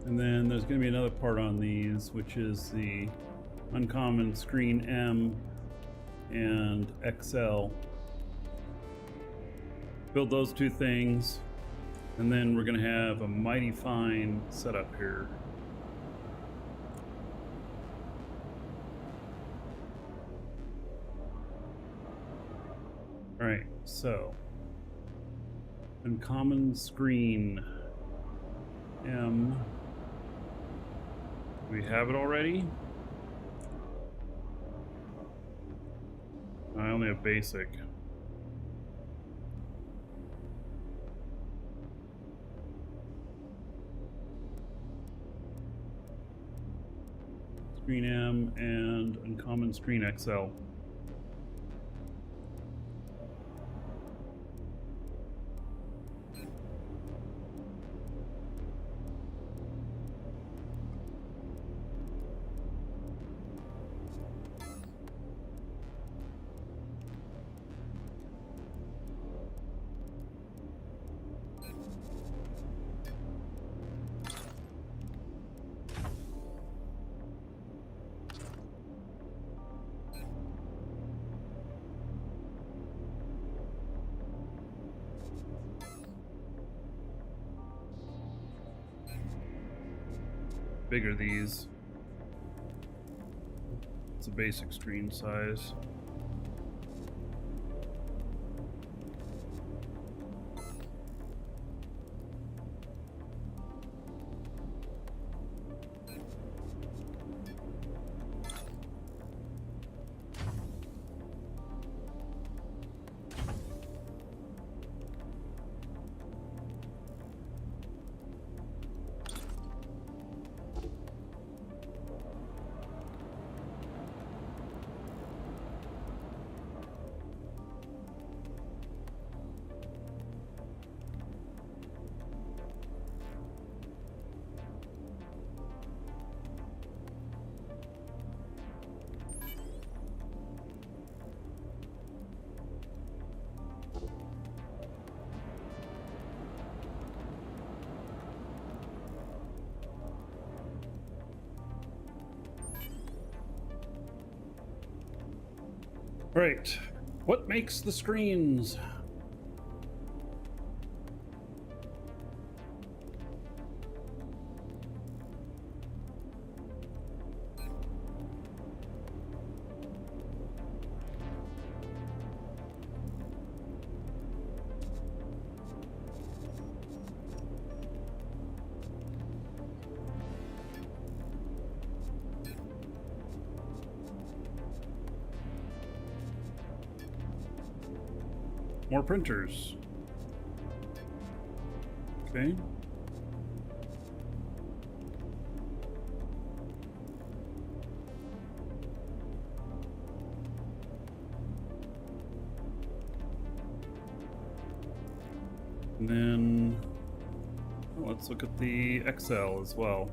And then there's going to be another part on these, which is the uncommon screen M and XL. Build those two things, and then we're going to have a mighty fine setup here. All right, so uncommon screen M. Do we have it already? I only have basic. Screen M and uncommon screen XL. Bigger these. It's a basic screen size. Right. What makes the screens? More printers. Okay. And then Well, let's look at the XL as well.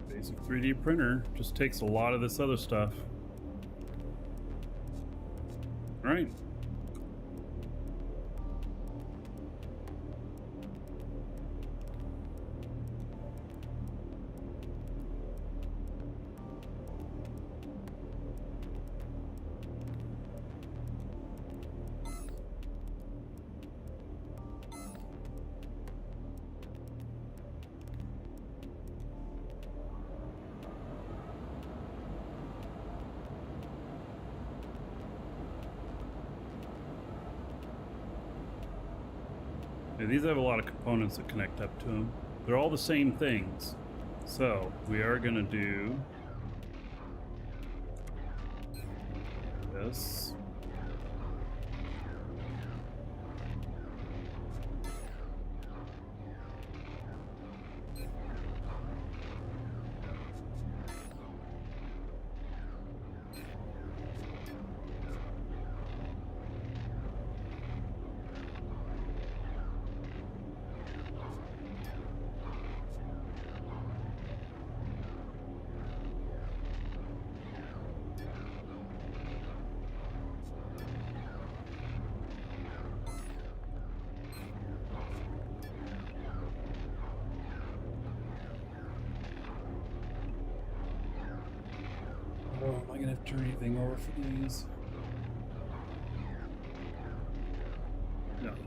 Basic 3D printer just takes a lot of this other stuff. All right. Yeah, these have a lot of components that connect up to them. They're all the same things. So we are going to do this. Oh, am I gonna have to turn anything over for these? No. Okay.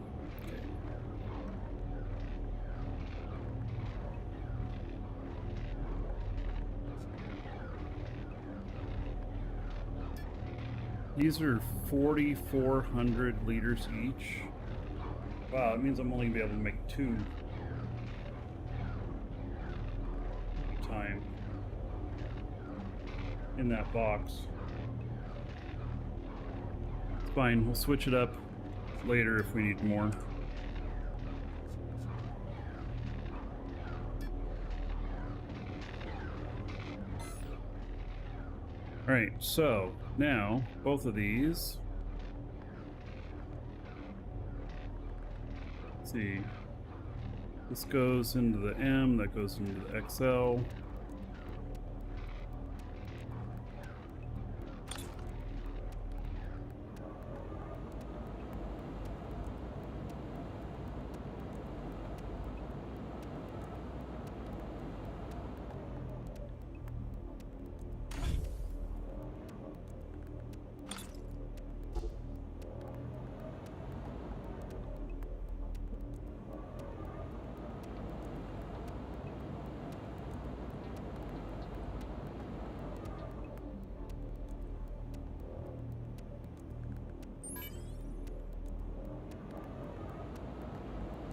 These are 4,400 liters each. Wow, that means I'm only gonna be able to make 2 at a time in that box. It's fine, we'll switch it up later if we need more. Alright, so now both of these. Let's see. This goes into the M, that goes into the XL.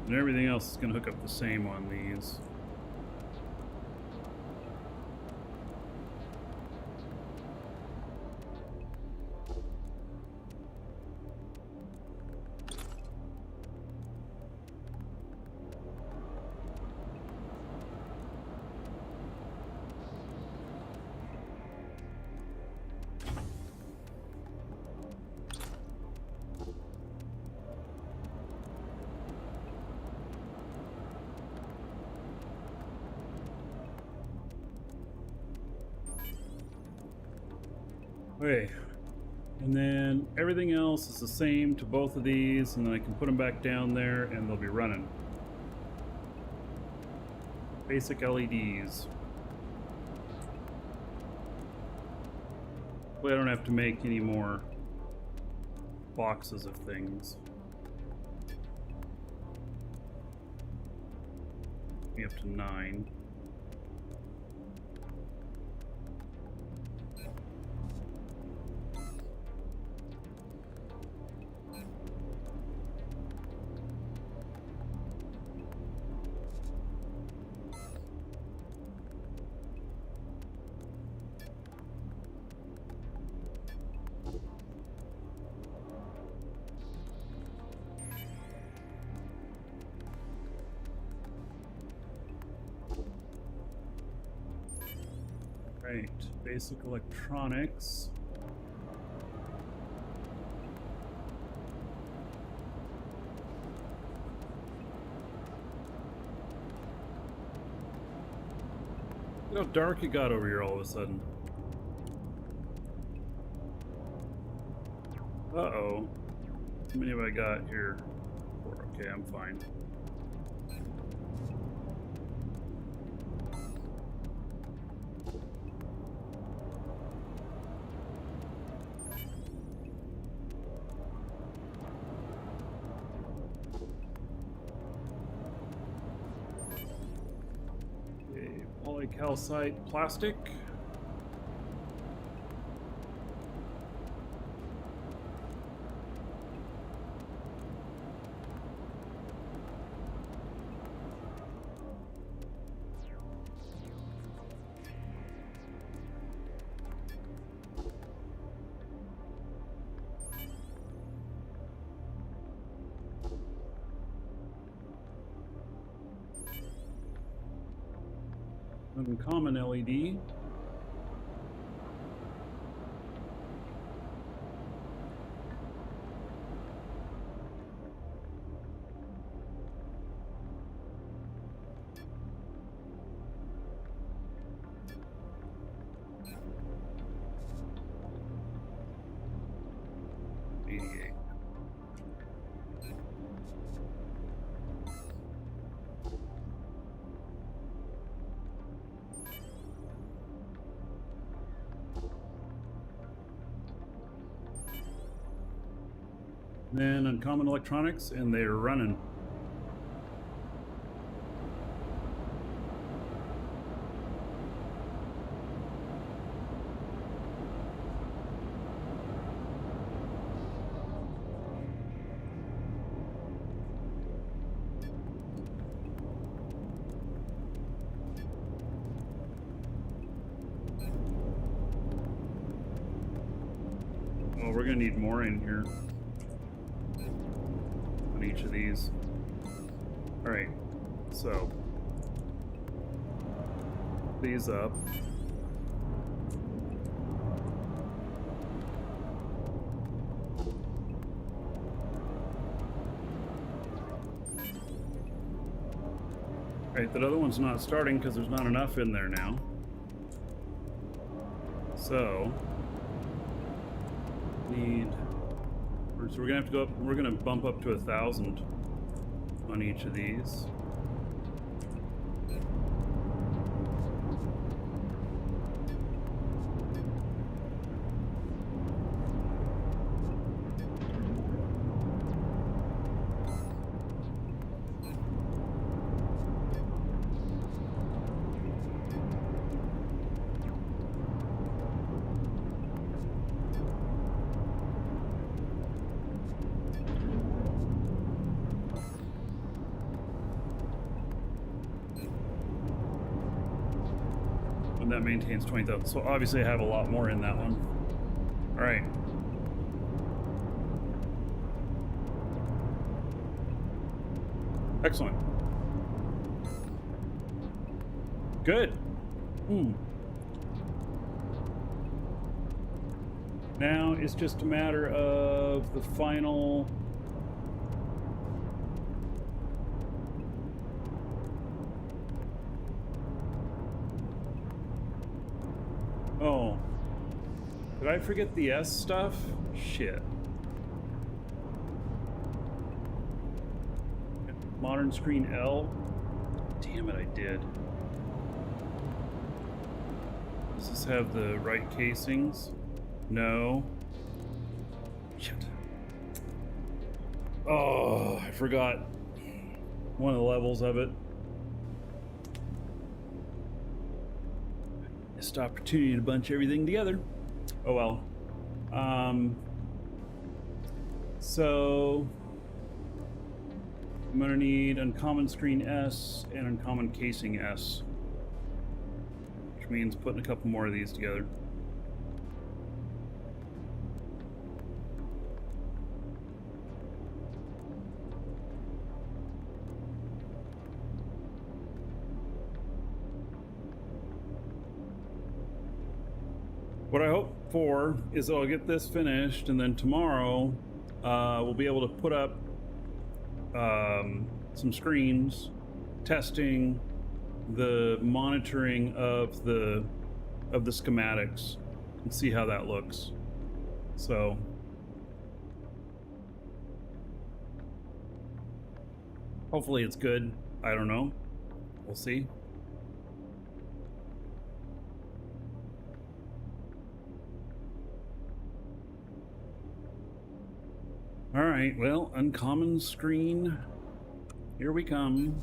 And everything else is going to hook up the same on these. Okay, and then everything else is the same to both of these, and then I can put them back down there and they'll be running. Basic LEDs. Well, I don't have to make any more boxes of things. Be up to 9. Right, basic electronics. Look how dark it got over here all of a sudden. Uh-oh. How many have I got here? 4. Okay, I'm fine. Okay, polycalcite plastic. Uncommon LED. Then uncommon electronics, and they're running. Well, we're gonna need more in here. Each of these. All right, so these up. All right, that other one's not starting because there's not enough in there now. So so we're gonna have to go up. We're gonna bump up to 1,000 on each of these. That maintains 20,000. So obviously I have a lot more in that one. All right. Excellent. Good. Now it's just a matter of the final. Oh, did I forget the S stuff? Shit. Modern screen L. Damn it, I did. Does this have the right casings? No. Shit. Oh, I forgot one of the levels of it. Missed opportunity to bunch everything together. Oh well. So I'm gonna need uncommon screen S and uncommon casing S, which means putting a couple more of these together. What I hope for is I'll get this finished, and then tomorrow we'll be able to put up some screens testing the monitoring of the schematics and see how that looks. So hopefully it's good. I don't know. We'll see. All right, well, uncommon screen. Here we come.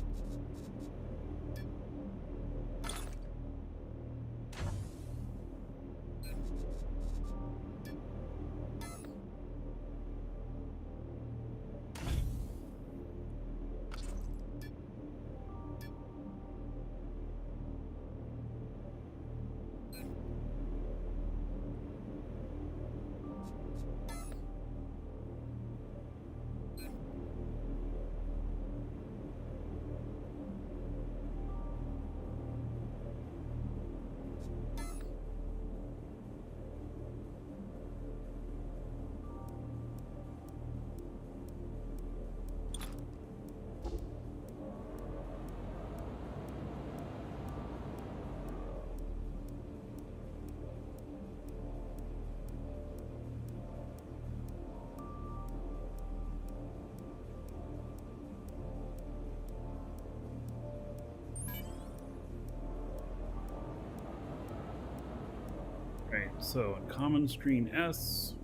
Right, so uncommon screen S.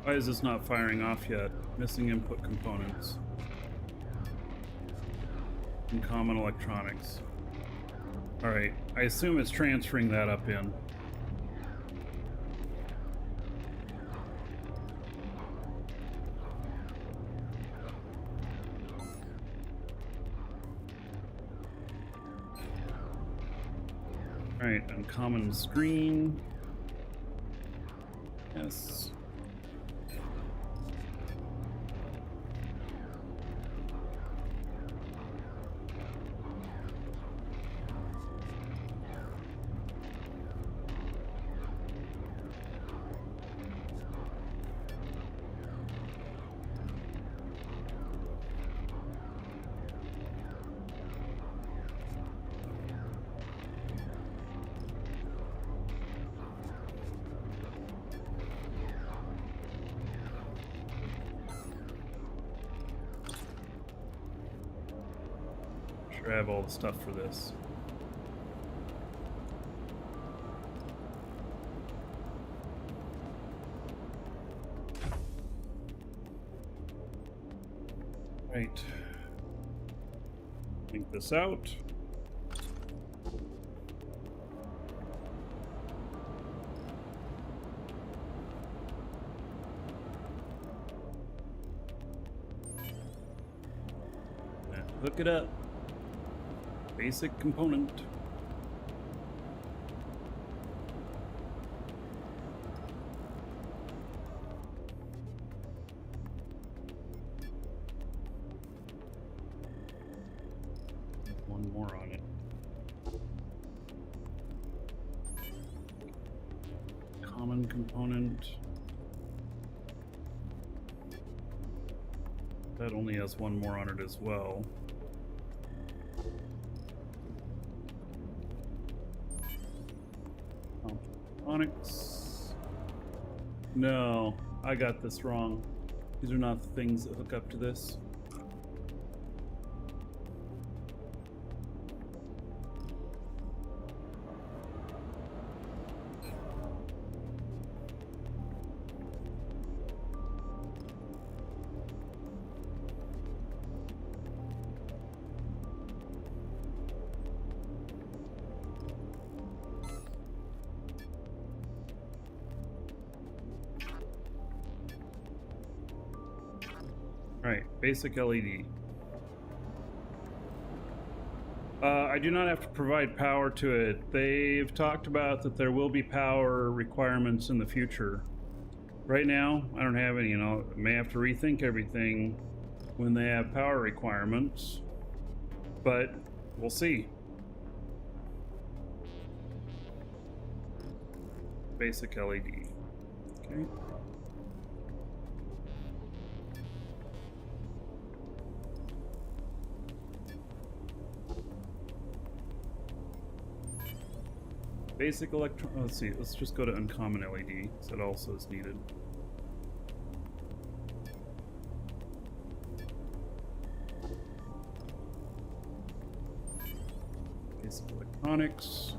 Why is this not firing off yet? Missing input components. Uncommon electronics. Alright, I assume it's transferring that up in. Alright, uncommon screen. Yes. I have all the stuff for this. Right. Link this out. Hook it up. Basic component. One more on it. Common component. That only has one more on it as well. Onyx. No, I got this wrong. These are not the things that hook up to this. Right, basic LED. I do not have to provide power to it. They've talked about that there will be power requirements in the future. Right now, I don't have any, I may have to rethink everything when they have power requirements, but we'll see. Basic LED. Okay. Basic let's see, let's just go to uncommon LED, so that also is needed. Basic electronics.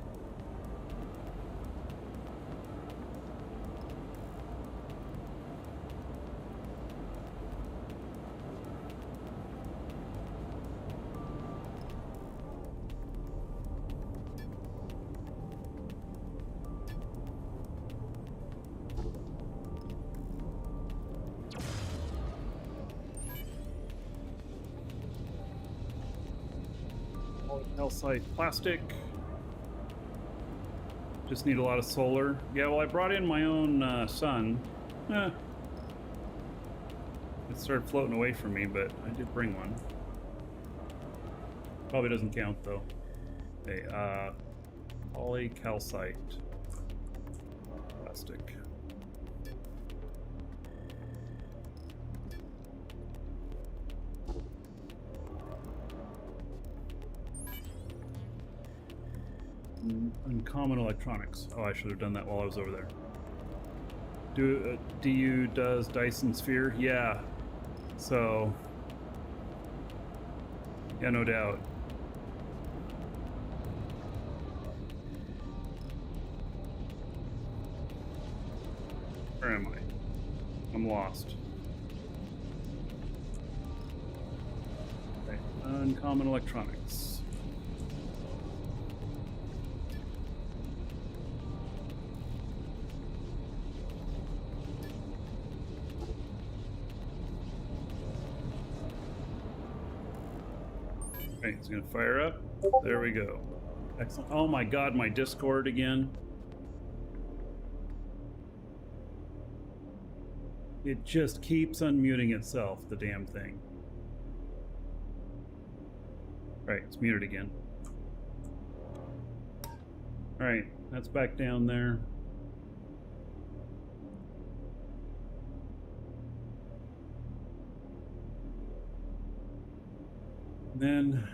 Calcite plastic. Just need a lot of solar. Yeah, well, I brought in my own sun. It started floating away from me, but I did bring one. Probably doesn't count though. Okay, polycalcite plastic. Uncommon electronics. Oh, I should have done that while I was over there. DU does Dyson Sphere? Yeah. So, yeah, no doubt. Where am I? I'm lost. Okay. Uncommon electronics. Okay, it's gonna fire up. There we go. Excellent. Oh my god, my Discord again. It just keeps unmuting itself, the damn thing. Right, it's muted again. Alright, that's back down there. Then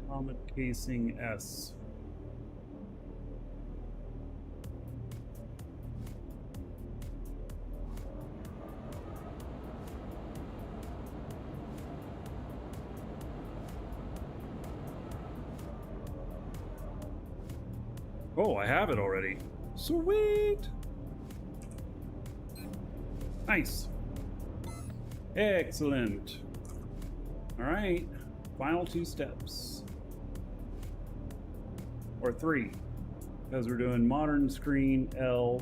Comet casing S. Oh, I have it already. Sweet. Nice. Excellent. All right. Final 2 steps. Or 3. Because we're doing modern screen L.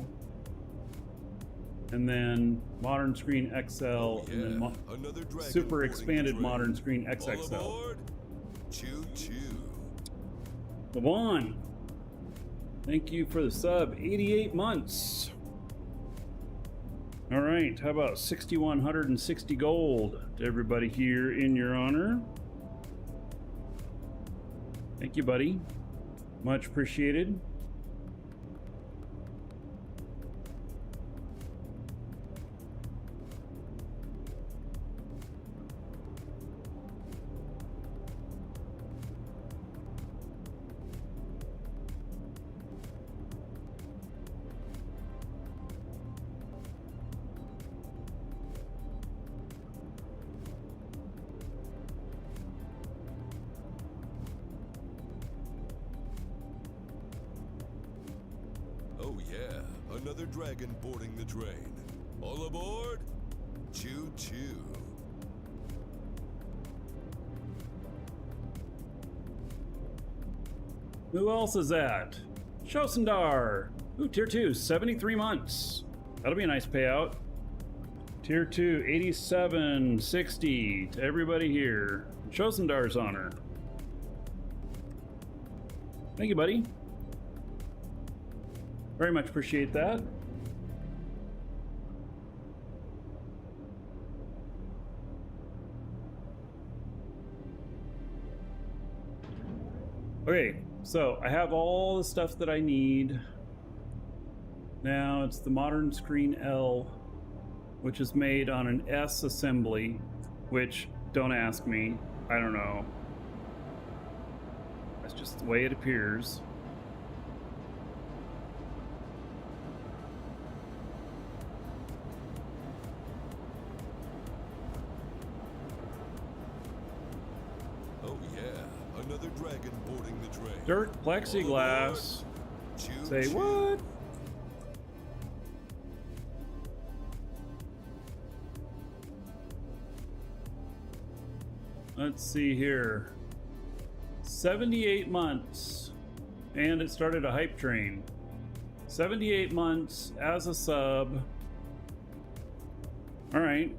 And then modern screen XL. And then super expanded modern screen XXL. Choo choo. Levon. Thank you for the sub. 88 months. All right. How about 6,160 gold to everybody here in your honor? Thank you, buddy. Much appreciated. Oh yeah, another dragon boarding the train. All aboard? Choo choo. Who else is that? Shosendar. Ooh, tier 2, 73 months. That'll be a nice payout. Tier 2, 87.60 to everybody here. Shosendar's honor. Thank you, buddy. Very much appreciate that. Okay, so I have all the stuff that I need. Now it's the modern screen L, which is made on an S assembly, which, don't ask me, I don't know. That's just the way it appears. Oh yeah, another dragon boarding the train. Dirt plexiglass. Say what? Let's see here. 78 months. And it started a hype train. 78 months as a sub. All right.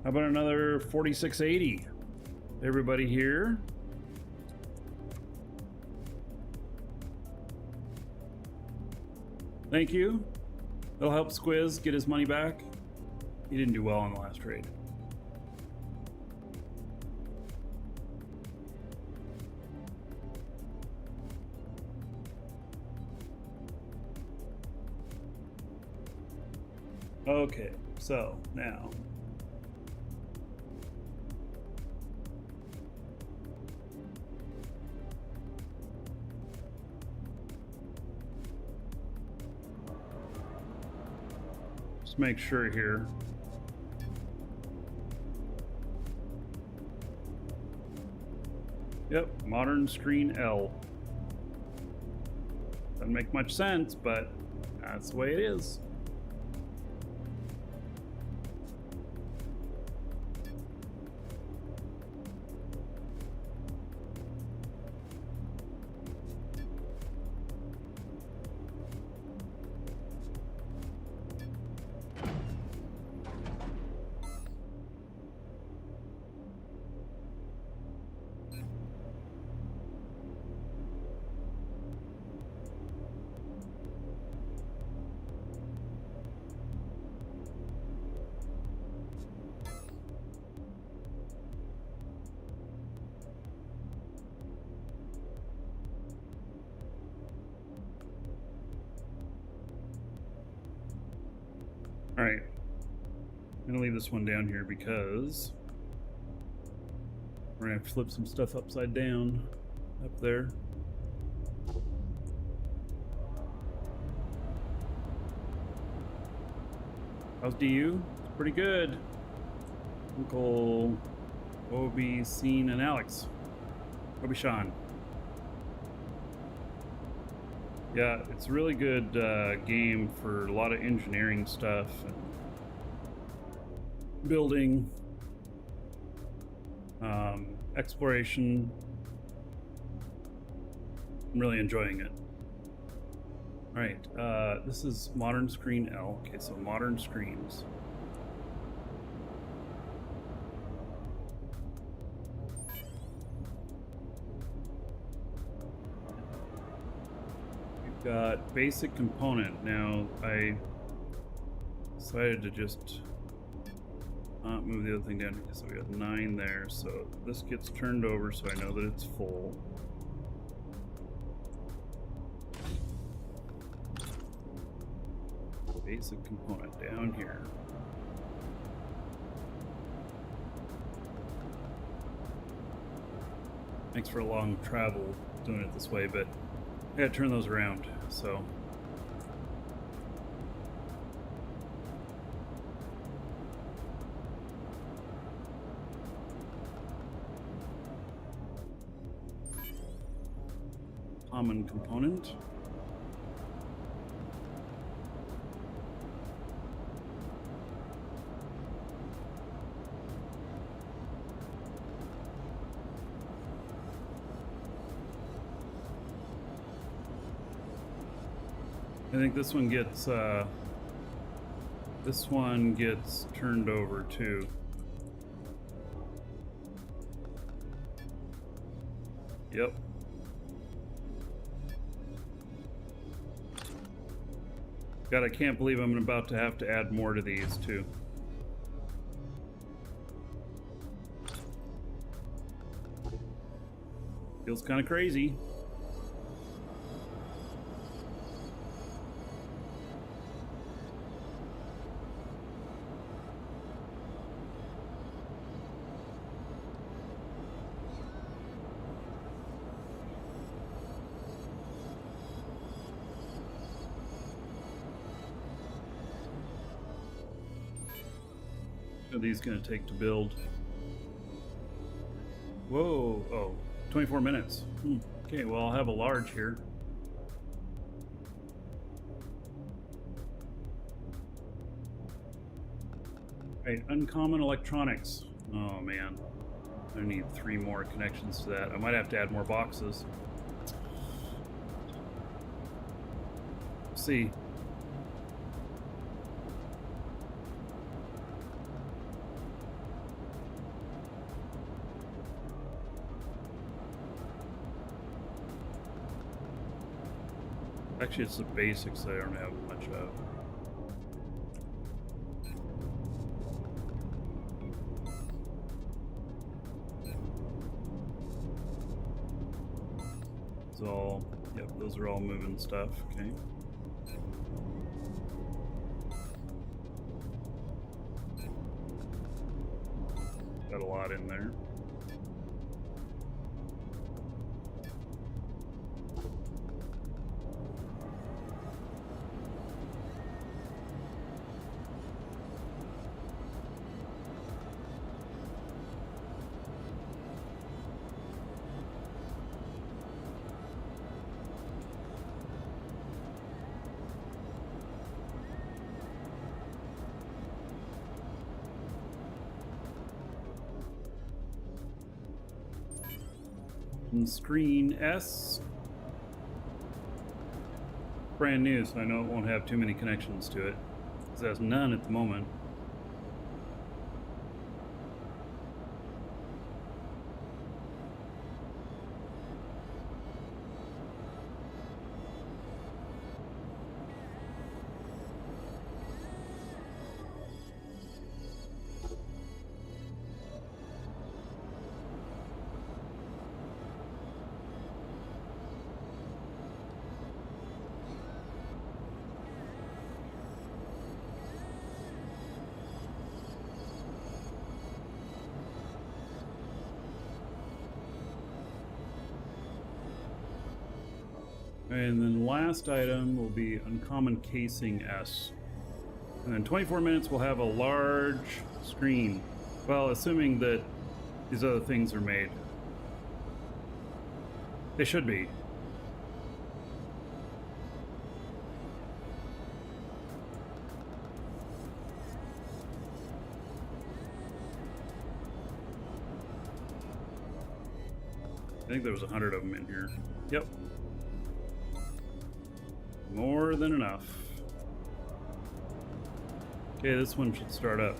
How about another 4680? Everybody here? Thank you. It'll help Squiz get his money back. He didn't do well on the last trade. Okay, so now just make sure here. Yep, modern screen L. Doesn't make much sense, but that's the way it is. All right, I'm gonna leave this one down here because we're gonna have to flip some stuff upside down up there. How's DU? It's pretty good. Uncle Obi, Scene, and Alex. Obi Sean. Yeah, it's a really good game for a lot of engineering stuff and building, exploration. I'm really enjoying it. All right, this is modern screen L. Okay, so modern screens. Got basic component. Now I decided to just not move the other thing down. So we got 9 there. So this gets turned over so I know that it's full. Basic component down here. Thanks for a long travel doing it this way, but I gotta turn those around, so. Common component. I think this one gets turned over too. Yep. God, I can't believe I'm about to have to add more to these too. Feels kind of crazy. What are these gonna take to build? Whoa, oh, 24 minutes. Okay, well, I'll have a large here. Right, uncommon electronics. Oh man, I need 3 more connections to that. I might have to add more boxes. See. Actually, it's the basics that I don't have much of. It's all, yep, those are all moving stuff, okay. Got a lot in there. And screen S. Brand new, so I know it won't have too many connections to it. It has none at the moment. And then the last item will be uncommon casing S. And then 24 minutes we'll have a large screen. Well, assuming that these other things are made. They should be. I think there was 100 of them in here. Yep. More than enough. Okay, this one should start up.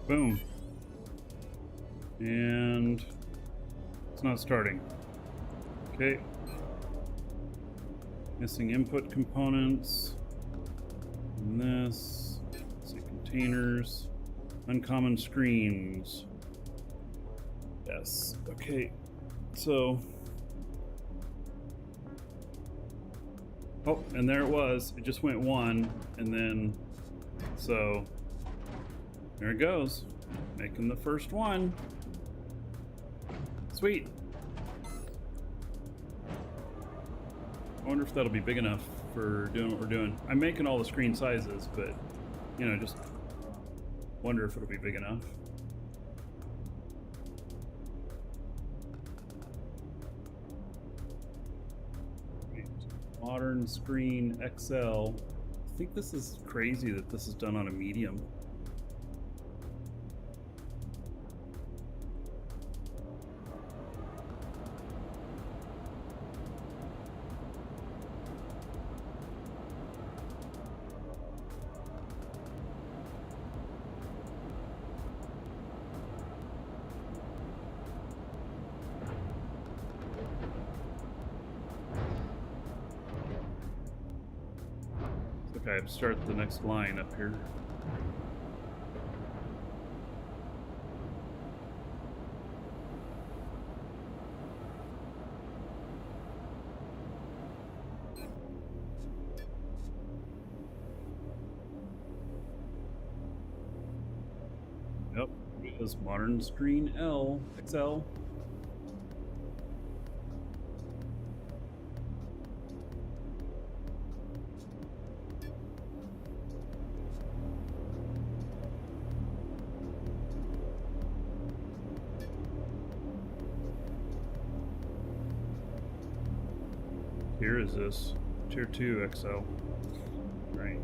Boom. And it's not starting. Okay. Missing input components. And this. Let's see, containers. Uncommon screens. Yes. Okay. So. Oh, and there it was. It just went 1, and then. So. There it goes. Making the first one. Sweet. I wonder if that'll be big enough for doing what we're doing. I'm making all the screen sizes, but, you know, just wonder if it'll be big enough. Right. Modern Screen XL. I think this is crazy that this is done on a medium. Okay, start the next line up here. Yep, it is Modern Screen XL. Here is this Tier 2 XL. Right.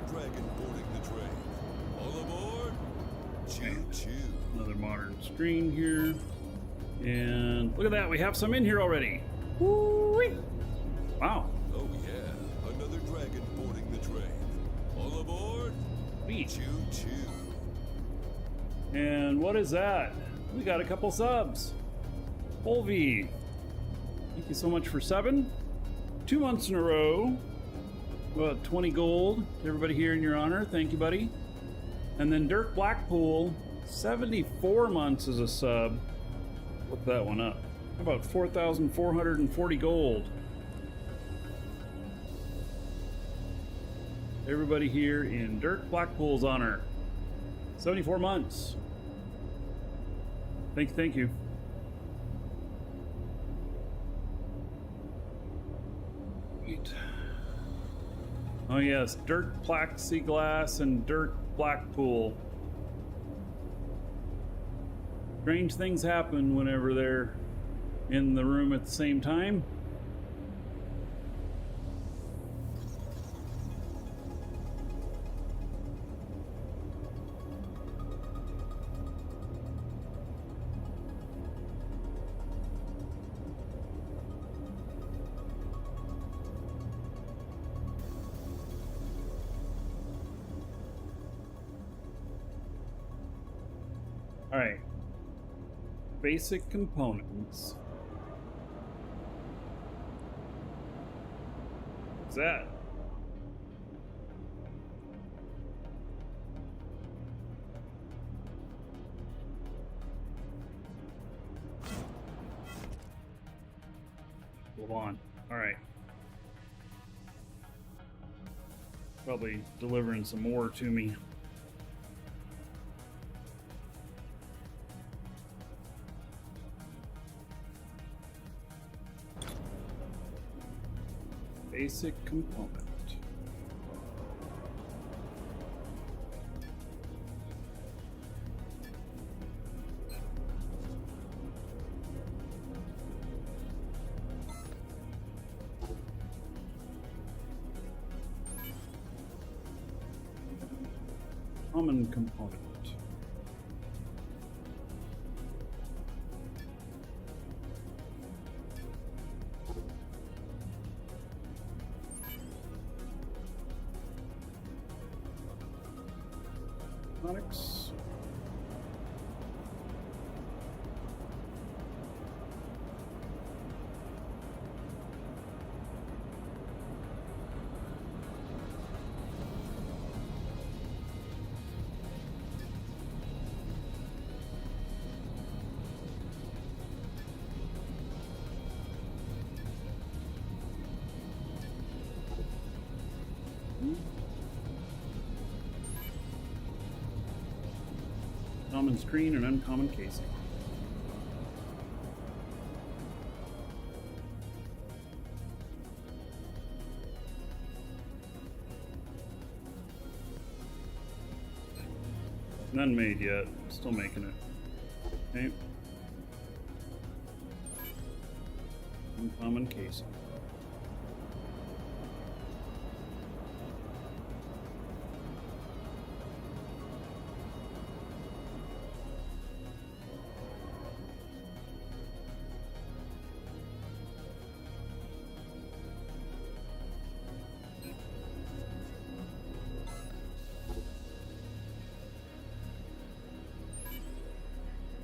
Dragon boarding the train. All aboard! Choo-choo. Another modern screen here. And look at that, we have some in here already. Woo-wee. Wow. Oh yeah, another dragon boarding the train. All aboard! Sweet. Choo-choo. And what is that? We got a couple subs. Volvi, thank you so much for subbing. 2 months in a row. About 20 gold to everybody here in your honor. Thank you, buddy. And then Dirk Blackpool, 74 months as a sub. Look that one up. How about 4,440 gold? Everybody here in Dirk Blackpool's honor. 74 months. Thank you. Wait. Oh yes, Dirk Plexiglass and Dirk Blackpool. Strange things happen whenever they're in the room at the same time. All right. Basic components. What's that? Hold on. All right. Probably delivering some more to me. Basic component. Common component. Electronics. Common screen and uncommon casing. None made yet. Still making it. Okay. Uncommon casing.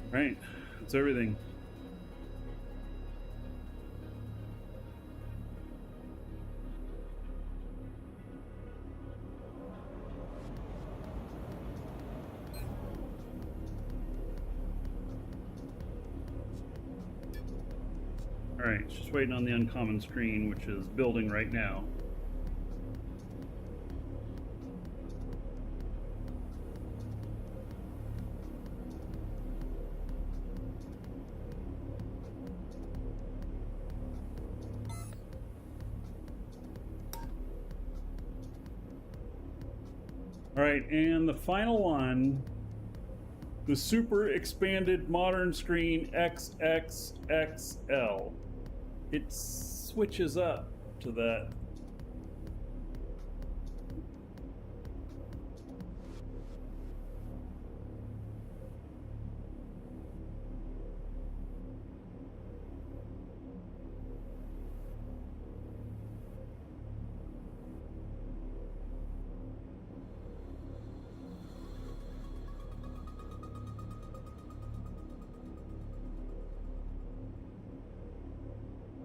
Right, that's everything. Alright, just waiting on the uncommon screen, which is building right now. All right, and the final one, the super expanded modern screen XXXL. It switches up to that.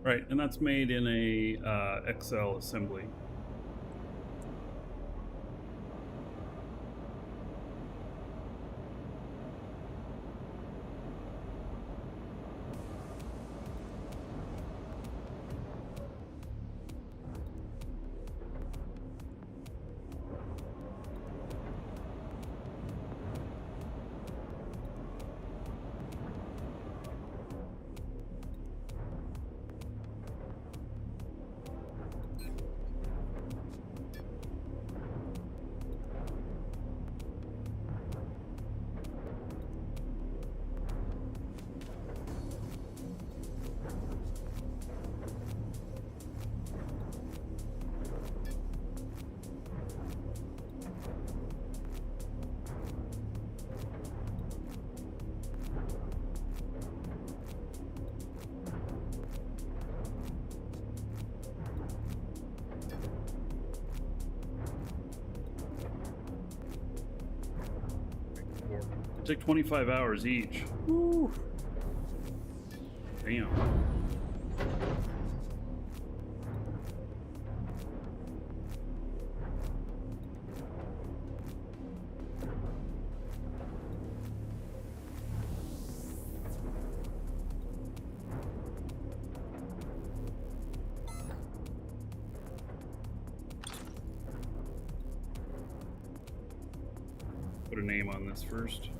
Right, and that's made in a XL assembly. Take 25 hours each. Woo. Damn. put a name on this first.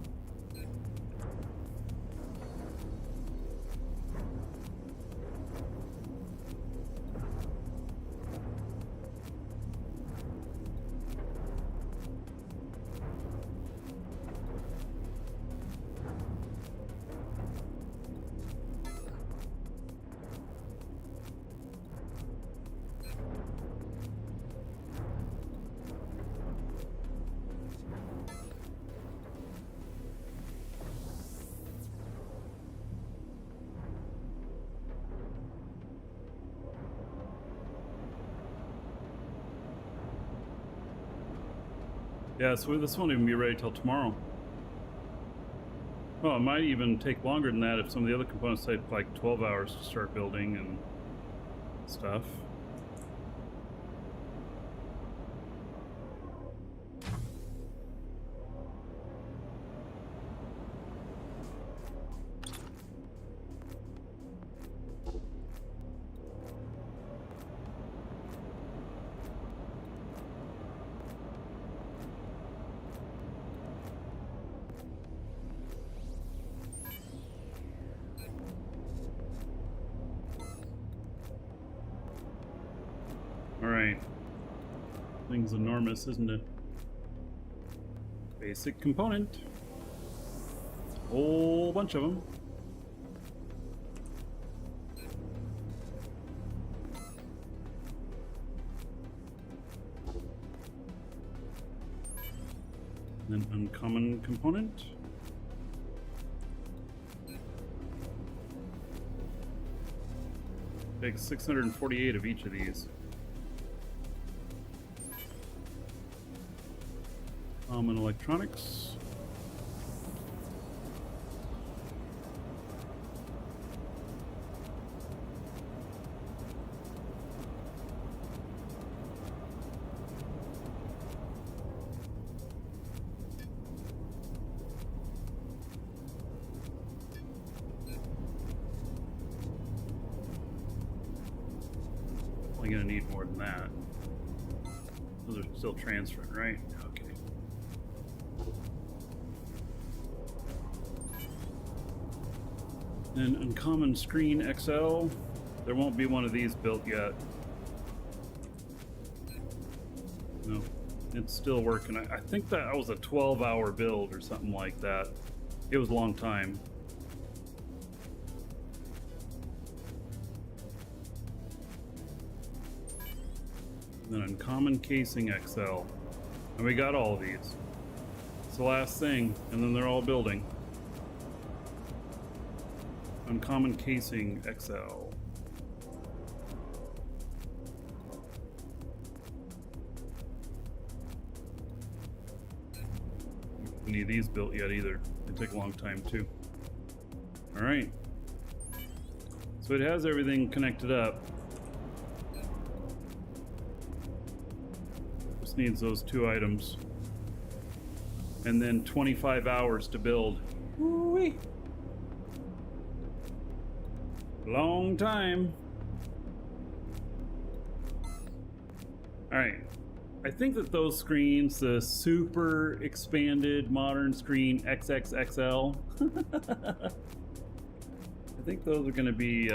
Yeah, so this won't even be ready till tomorrow. Well, it might even take longer than that if some of the other components take like 12 hours to start building and stuff. Alright. Thing's enormous, isn't it? Basic component. Whole bunch of them. Then uncommon component. Takes 648 of each of these. Common electronics. Only gonna need more than that. Those are still transferring, right? Okay. Then uncommon screen XL. There won't be one of these built yet. No, it's still working. I think that was a 12-hour build or something like that. It was a long time. And then uncommon casing XL. And we got all of these. It's the last thing, and then they're all building. Uncommon casing XL. Don't need these built yet either. They take a long time too. All right. So it has everything connected up. Just needs those 2 items. And then 25 hours to build. Woo-wee. Long time. All right. I think that those screens, the super expanded modern screen XXXL, I think those are going to be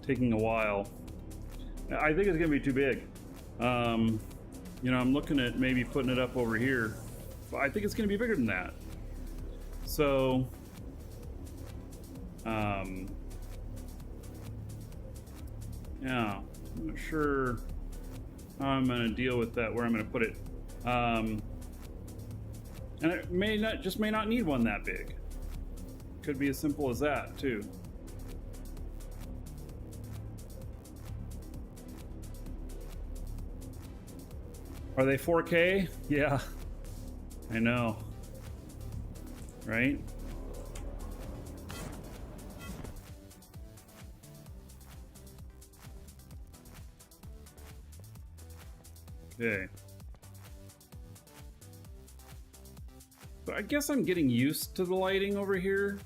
taking a while. I think it's going to be too big. You know, I'm looking at maybe putting it up over here. But I think it's going to be bigger than that. So, yeah, I'm not sure how I'm going to deal with that, where I'm going to put it. And it may not need one that big. Could be as simple as that, too. Are they 4K? Yeah, I know. Right? Okay. But I guess I'm getting used to the lighting over here.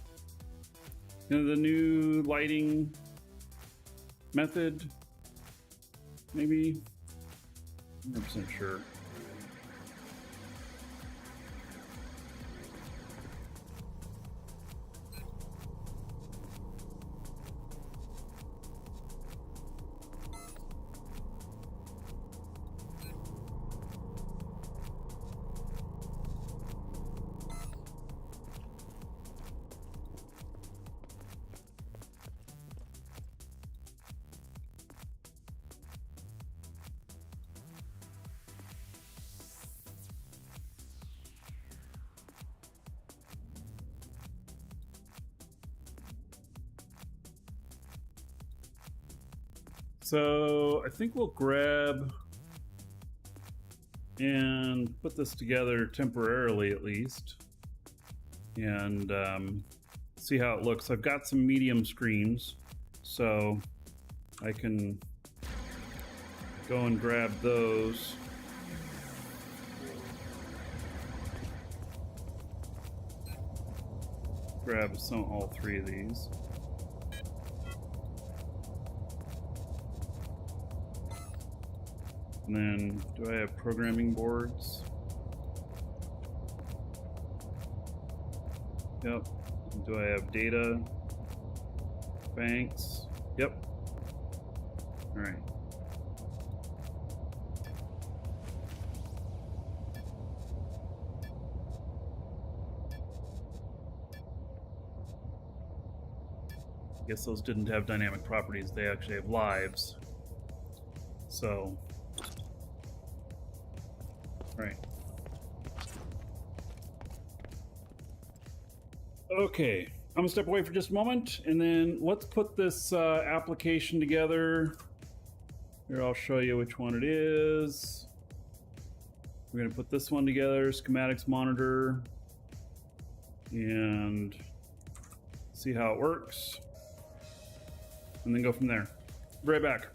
You know, the new lighting method. Maybe. I'm not 100% sure. So I think we'll grab and put this together temporarily at least, and see how it looks. I've got some medium screens, so I can go and grab those. Grab all three of these. And then, do I have programming boards? Yep. Do I have data banks? Yep. All right. I guess those didn't have dynamic properties. They actually have lives. So, right. Okay, I'm gonna step away for just a moment, and then let's put this application together. Here, I'll show you which one it is. We're gonna put this one together, schematics monitor, and see how it works, and then go from there. Be right back.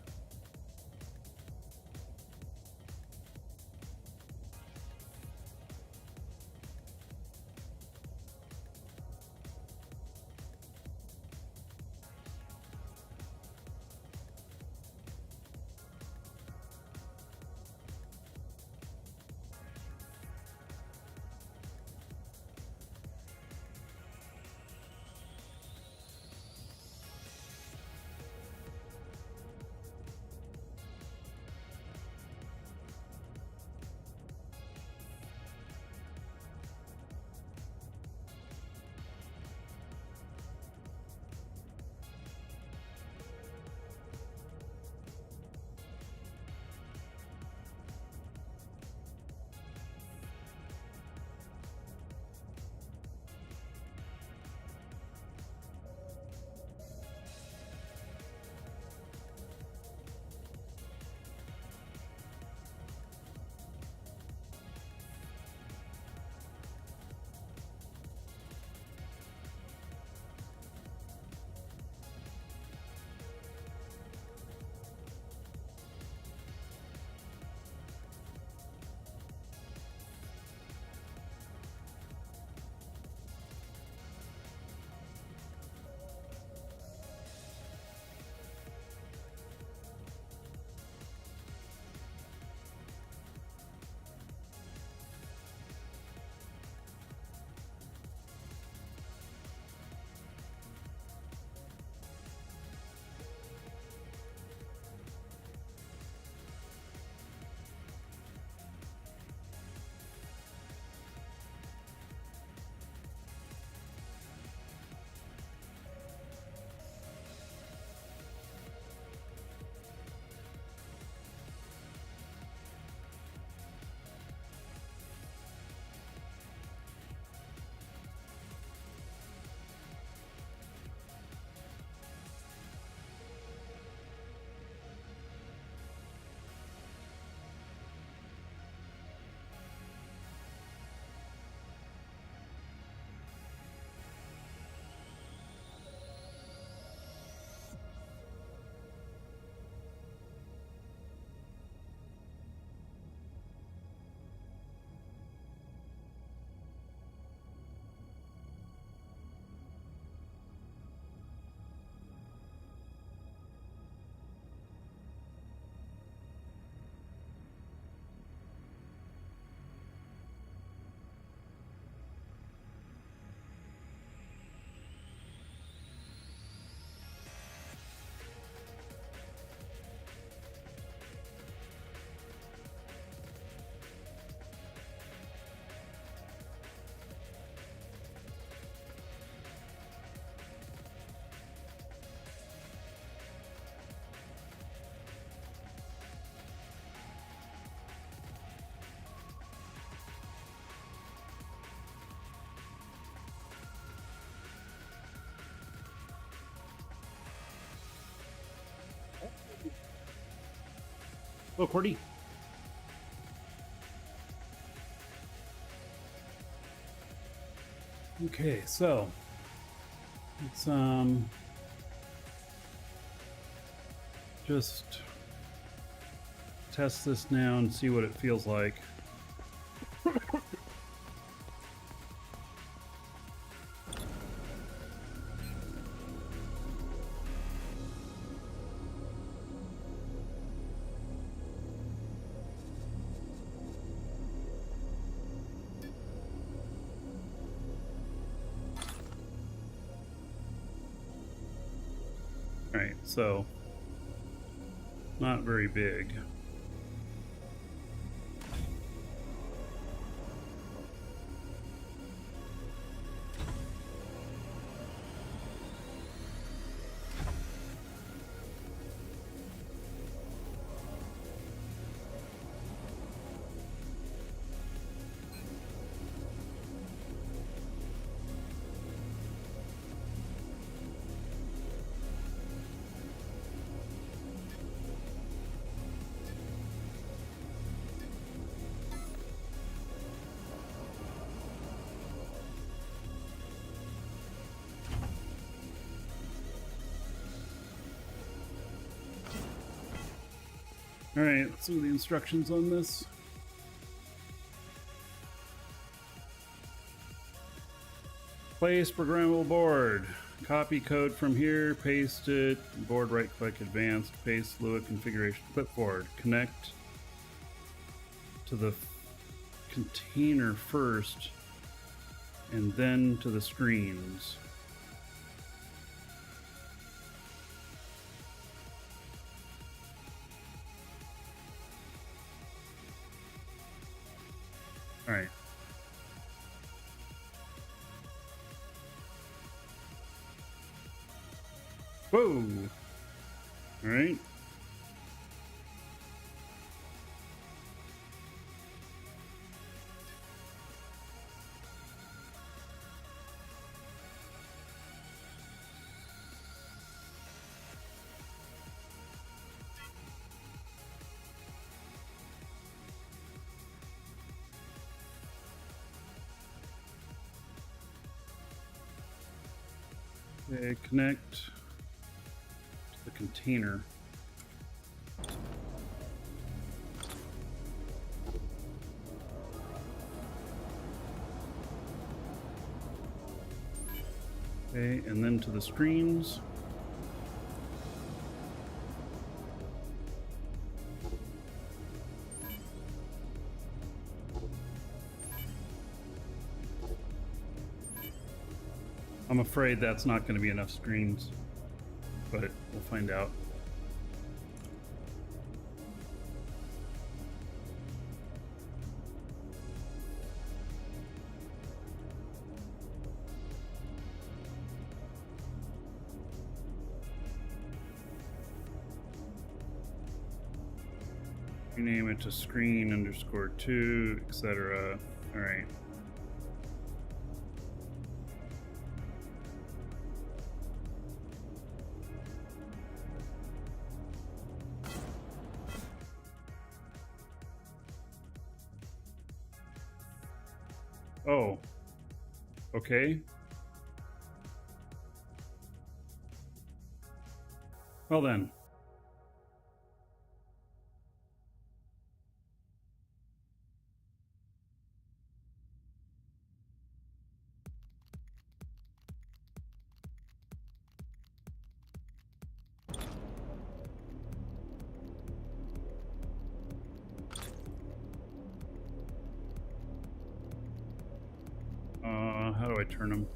Oh, Cordy. Okay, so let's just test this now and see what it feels like. All right, so not very big. All right, let's see the instructions on this. Place programmable board. Copy code from here, paste it, board right click, advanced, paste Lua configuration, clipboard. Connect to the container first and then to the screens. All right. Whoa. All right. Okay, connect to the container. Okay, and then to the screens. I'm afraid that's not going to be enough screens, but we'll find out. Rename it to screen underscore 2, etc. All right. Oh, okay. Well then. How do I turn them?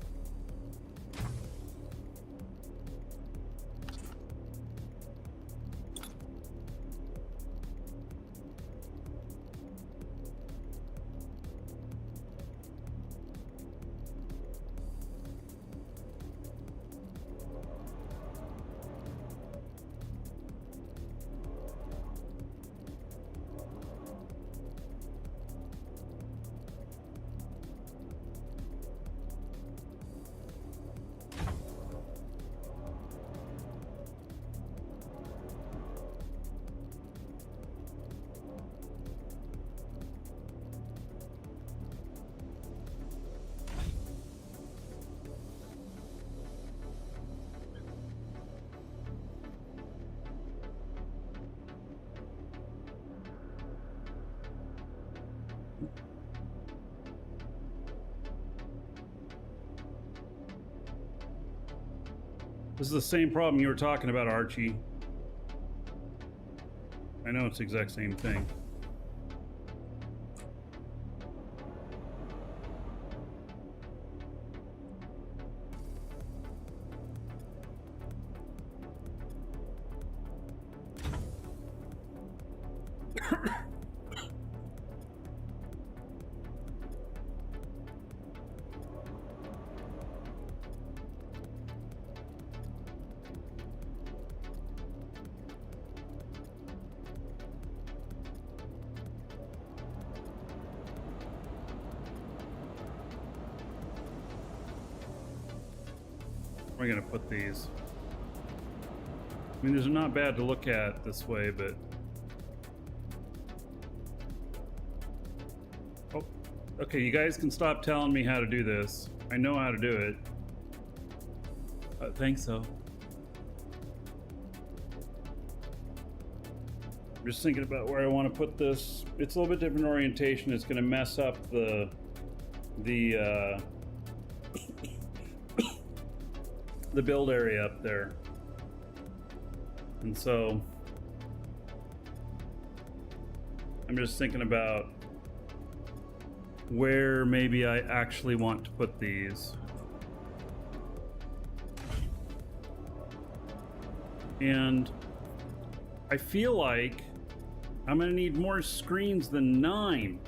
This is the same problem you were talking about, Archie. I know it's the exact same thing. Where am I gonna put these? I mean, these are not bad to look at this way, but... Oh, okay, you guys can stop telling me how to do this. I know how to do it. I think so. I'm just thinking about where I want to put this. It's a little bit different orientation. It's going to mess up the build area up there. And so I'm just thinking about where maybe I actually want to put these. And I feel like I'm gonna need more screens than 9.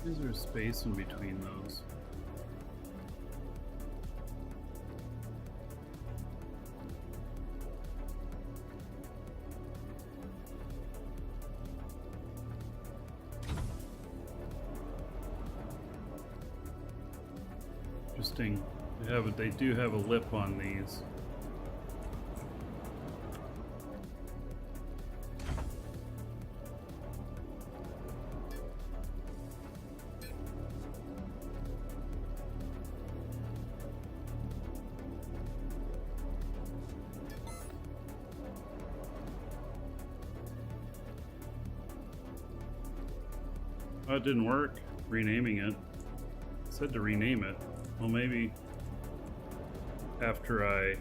Is there a space in between those? Interesting. They do have a lip on these. Oh, it didn't work. Renaming it. It said to rename it. Well, maybe after I...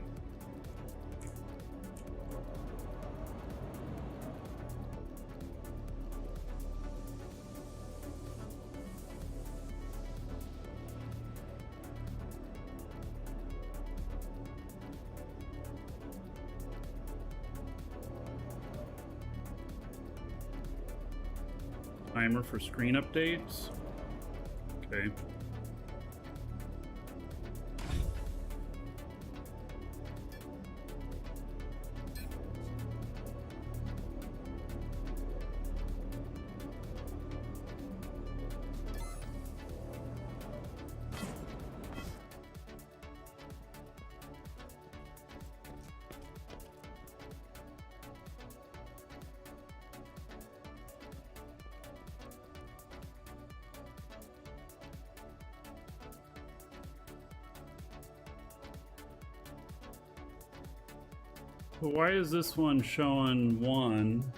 Timer for screen updates. Okay. But why is this one showing 1?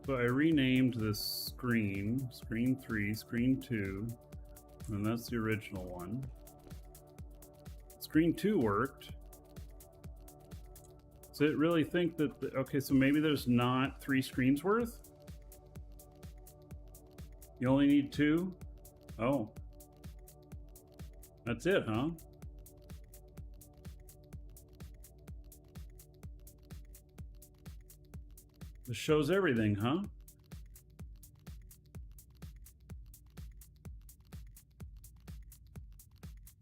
So I renamed this screen, screen 3, screen 2, and that's the original one. Screen 2 worked. Does it really think that, okay, so maybe there's not 3 screens worth? You only need 2? Oh. That's it, huh? This shows everything, huh?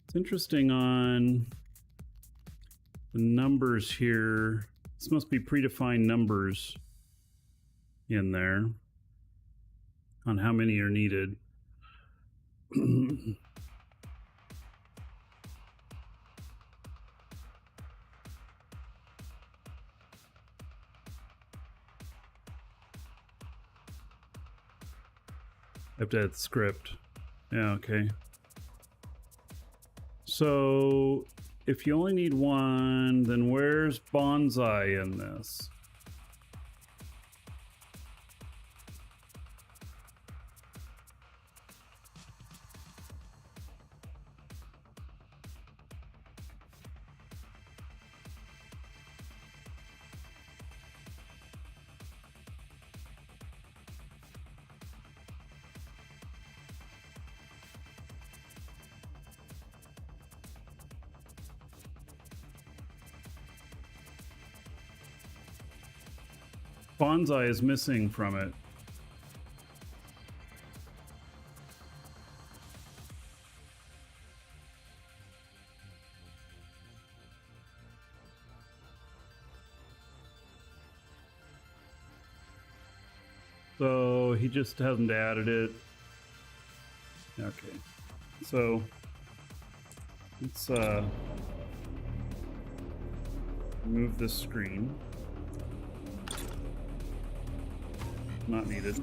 It's interesting on the numbers here. This must be predefined numbers in there on how many are needed. I have to add script. Yeah, okay. So if you only need 1, then where's bonsai in this? Bonsai is missing from it. So he just hasn't added it. Okay. So let's move this screen. Not needed.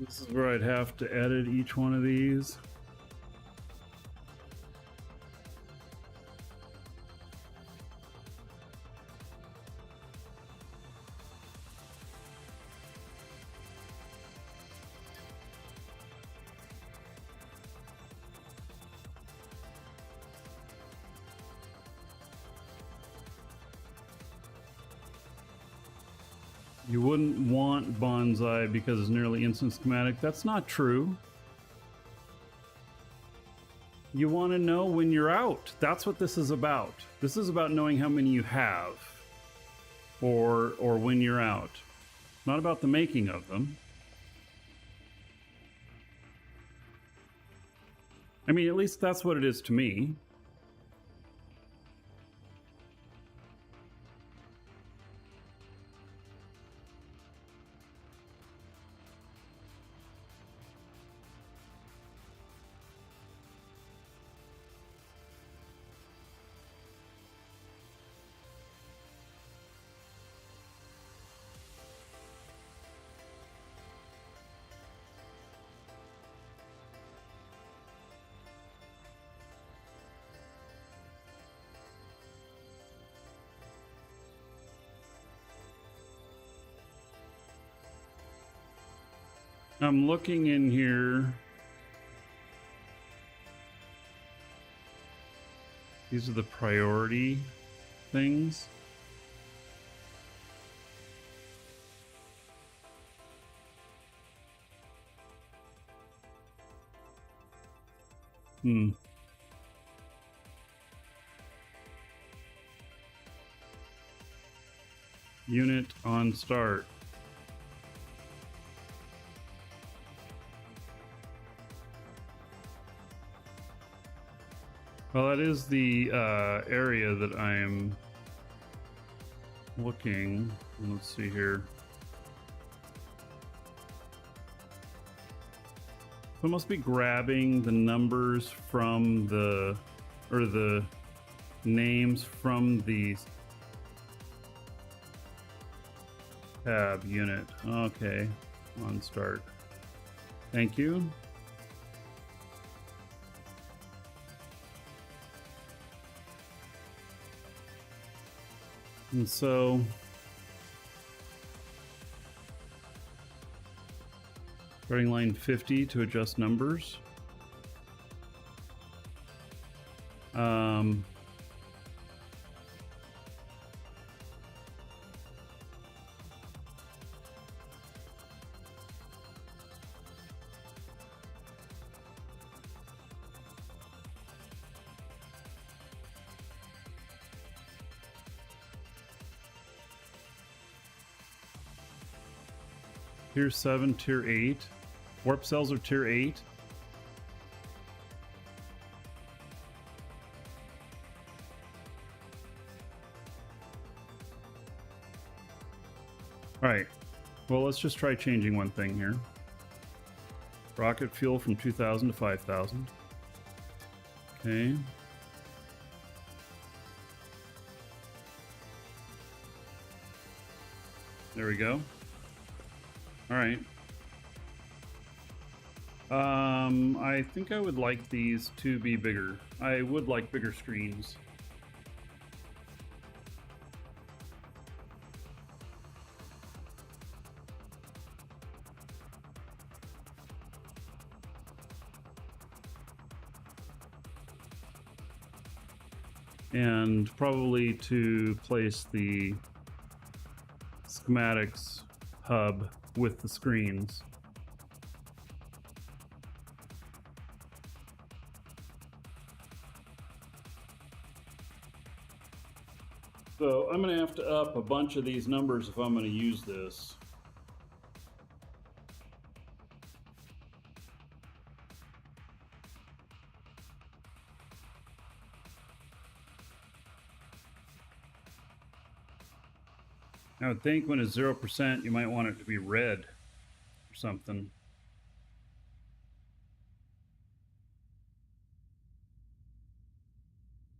This is where I'd have to edit each one of these. You wouldn't want bonsai because it's nearly instant schematic. That's not true. You want to know when you're out. That's what this is about. This is about knowing how many you have, or when you're out. Not about the making of them. I mean, at least that's what it is to me. I'm looking in here. These are the priority things. Unit on start. Well, that is the area that I am looking. Let's see here. So I must be grabbing the numbers from the, or the names from the tab unit. Okay, on start. Thank you. And so starting line 50 to adjust numbers. Tier 7, Tier 8. Warp cells are Tier 8. Alright, well, let's just try changing one thing here. Rocket fuel from 2,000 to 5,000. Okay. There we go. All right. I think I would like these to be bigger. I would like bigger screens. And probably to place the schematics hub with the screens. So I'm going to have to up a bunch of these numbers if I'm going to use this. I would think when it's 0%, you might want it to be red or something.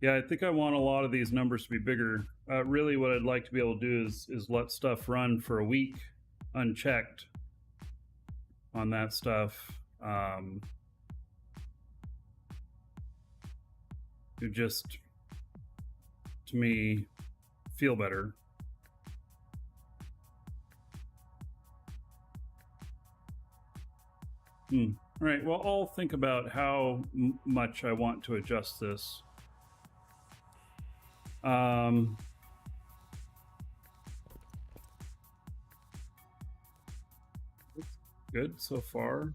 Yeah, I think I want a lot of these numbers to be bigger. Really what I'd like to be able to do is let stuff run for a week unchecked on that stuff. It just, to me, feel better. All right, well, I'll think about how much I want to adjust this. Good so far.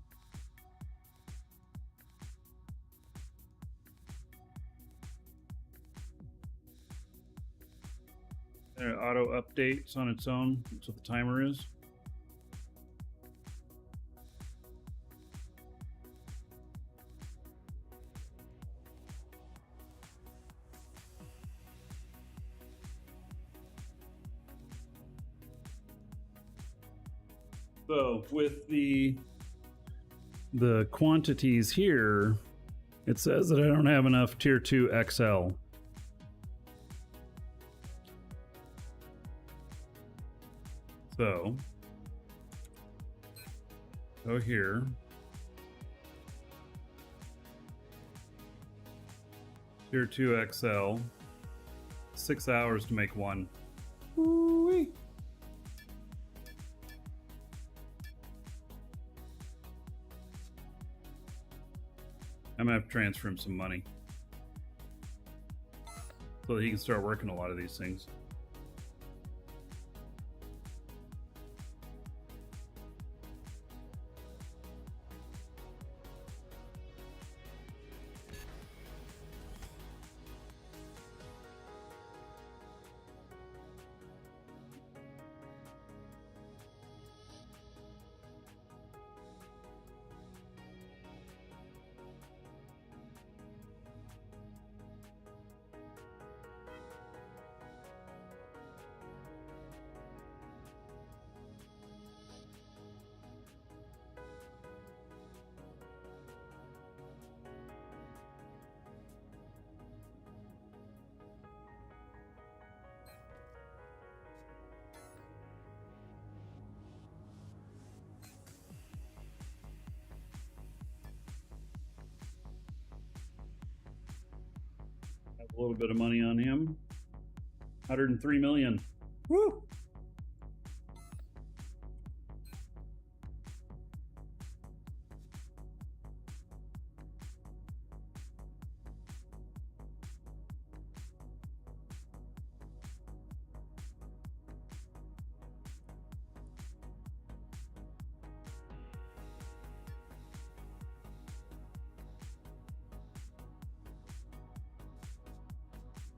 Auto updates on its own. That's what the timer is. So with the quantities here, it says that I don't have enough tier 2 XL. So go here. Tier 2 XL. 6 hours to make one. Ooh-wee. I'm gonna have to transfer him some money so that he can start working a lot of these things. Have a little bit of money on him. 103 million. Woo!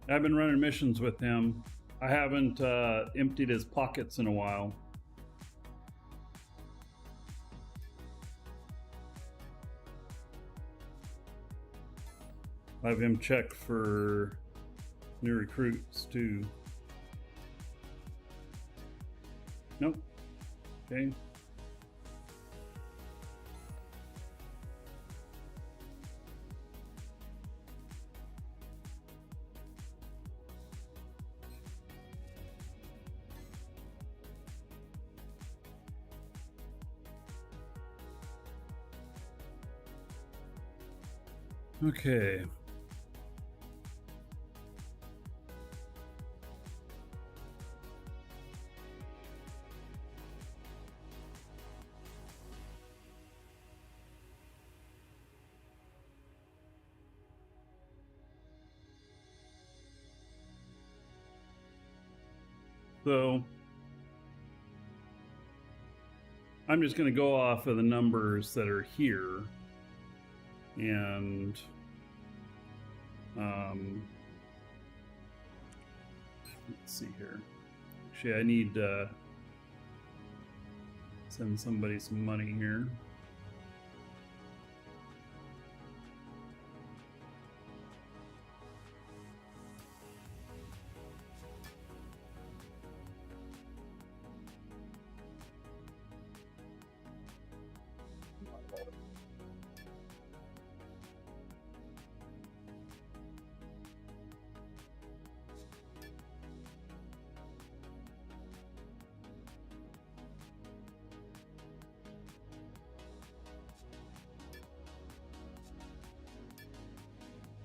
I've been running missions with him. I haven't emptied his pockets in a while. I have him check for new recruits too. Nope. Okay. Okay. So I'm just going to go off of the numbers that are here, and let's see here. Actually, I need to send somebody some money here.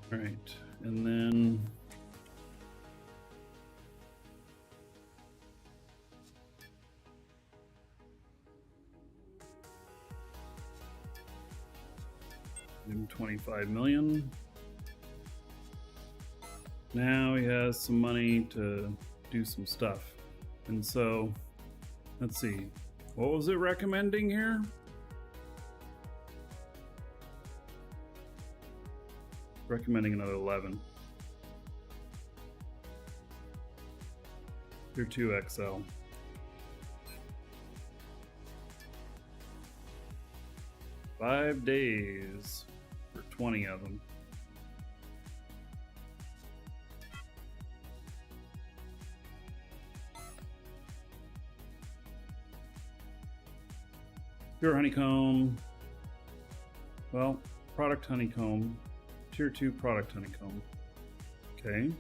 All right, and then give him 25 million. Now he has some money to do some stuff. And so, let's see, what was it recommending here? Recommending another 11. Tier 2 XL. $5 days for 20 of them. Pure honeycomb. Well, product honeycomb. Tier 2 product honeycomb. Okay.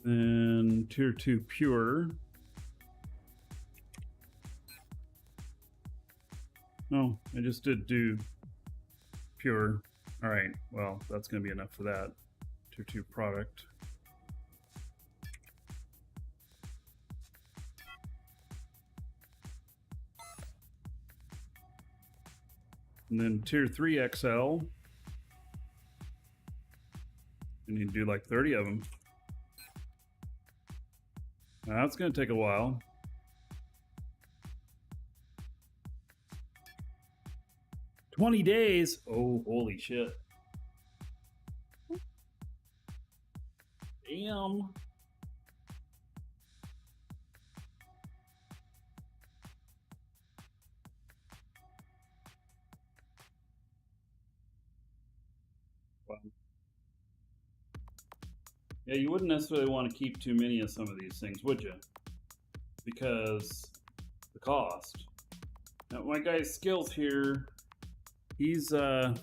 And tier 2 pure. No, I just did do pure. All right, well, that's going to be enough for that. Tier 2 product. And then tier 3 XL. You need to do like 30 of them. Now, that's going to take a while. $20 days. Oh, holy shit. Damn. Wow. Yeah, you wouldn't necessarily want to keep too many of some of these things, would you? Because the cost. Now, my guy's skills here, he's do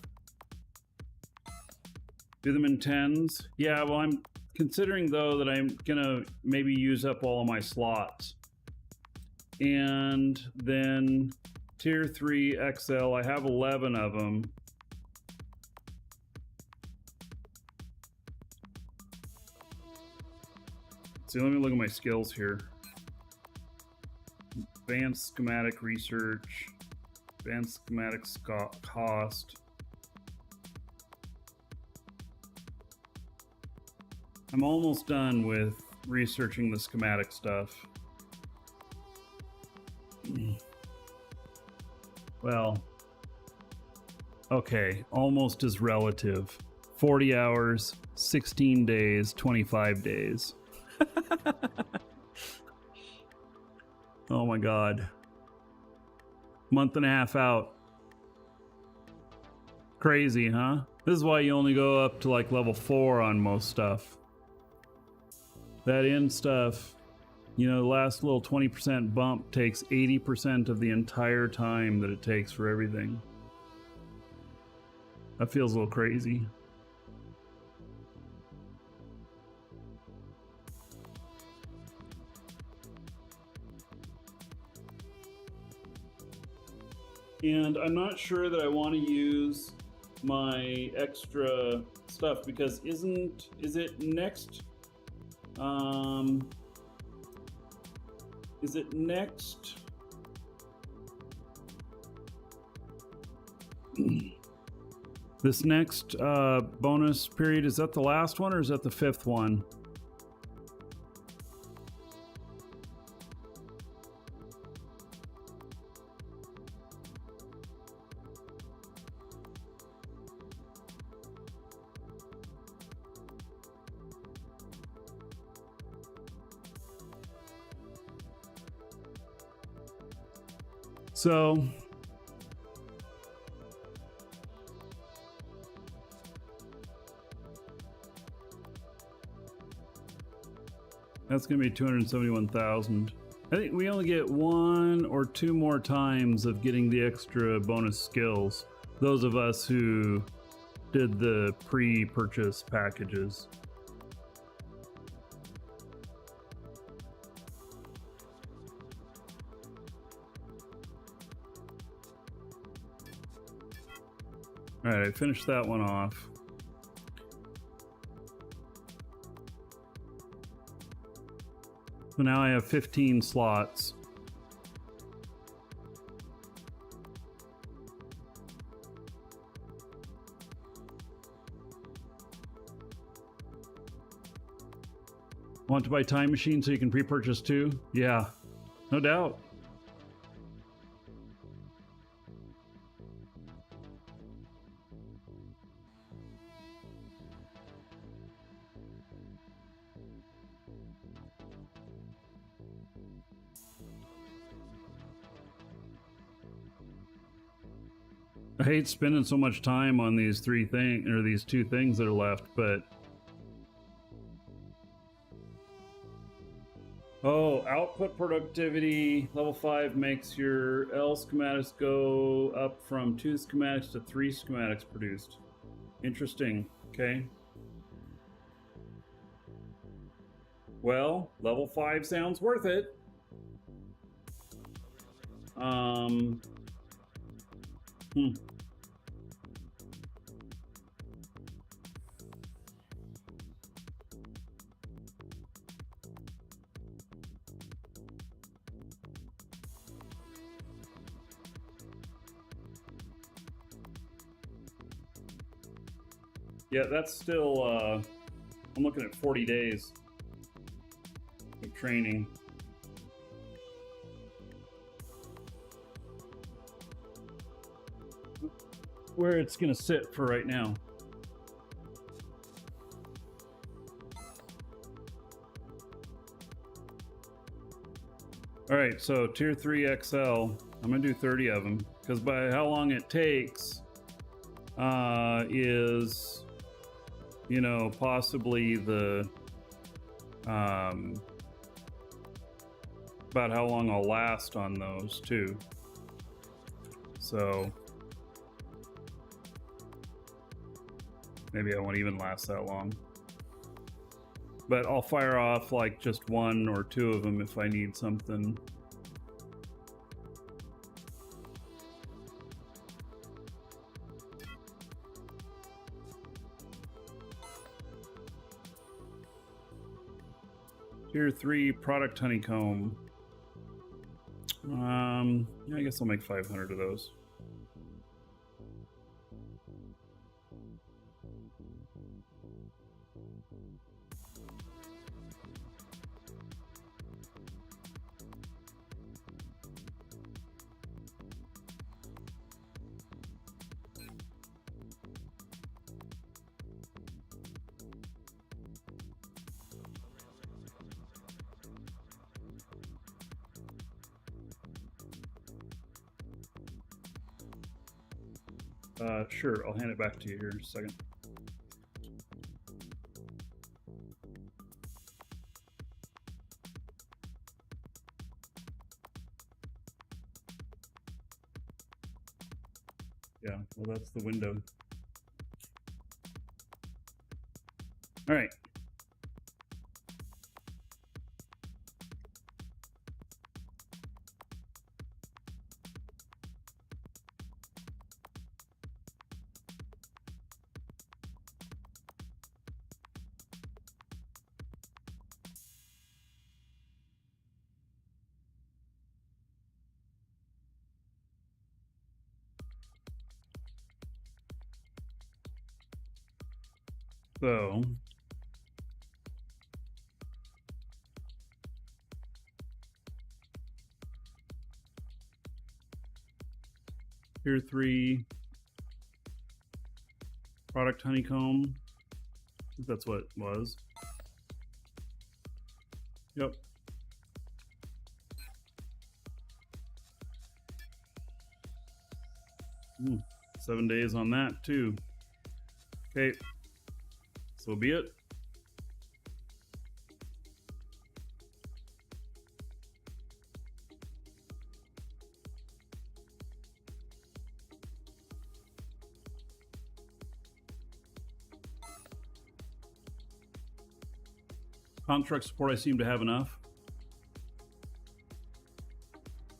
them in 10s. Yeah, well, I'm considering though that I'm gonna maybe use up all of my slots. And then tier 3 XL, I have 11 of them. So let me look at my skills here. Advanced schematic research, advanced schematic cost. I'm almost done with researching the schematic stuff. Well, okay, almost is relative. 40 hours, 16 days, 25 days. Oh my god. Month and a half out. Crazy, huh? This is why you only go up to like level 4 on most stuff. That end stuff, you know, the last little 20% bump takes 80% of the entire time that it takes for everything. That feels a little crazy. And I'm not sure that I want to use my extra stuff because is it next? Is it next? This next bonus period, is that the last one or is that the 5th one? So that's going to be 271,000. I think we only get 1 or 2 more times of getting the extra bonus skills. Those of us who did the pre-purchase packages. All right, I finished that one off. So now I have 15 slots. Want to buy Time Machine so you can pre-purchase too? Yeah, no doubt. I hate spending so much time on these three things, or these two things that are left, but... Oh, output productivity, level 5 makes your L schematics go up from 2 schematics to 3 schematics produced. Interesting, okay. Well, level 5 sounds worth it. Yeah, that's still, I'm looking at 40 days of training. Where it's gonna sit for right now. All right, so tier 3 XL, I'm gonna do 30 of them, because by how long it takes is, you know, possibly the, about how long I'll last on those too. So maybe I won't even last that long. But I'll fire off like just 1 or 2 of them if I need something. Tier 3 product honeycomb. Yeah, I guess I'll make 500 of those. Sure, I'll hand it back to you here in a second. Yeah, well, that's the window. All right. So tier 3 product honeycomb. I think that's what it was. Yep. Ooh, 7 days on that too. Okay. So be it. Contract support, I seem to have enough.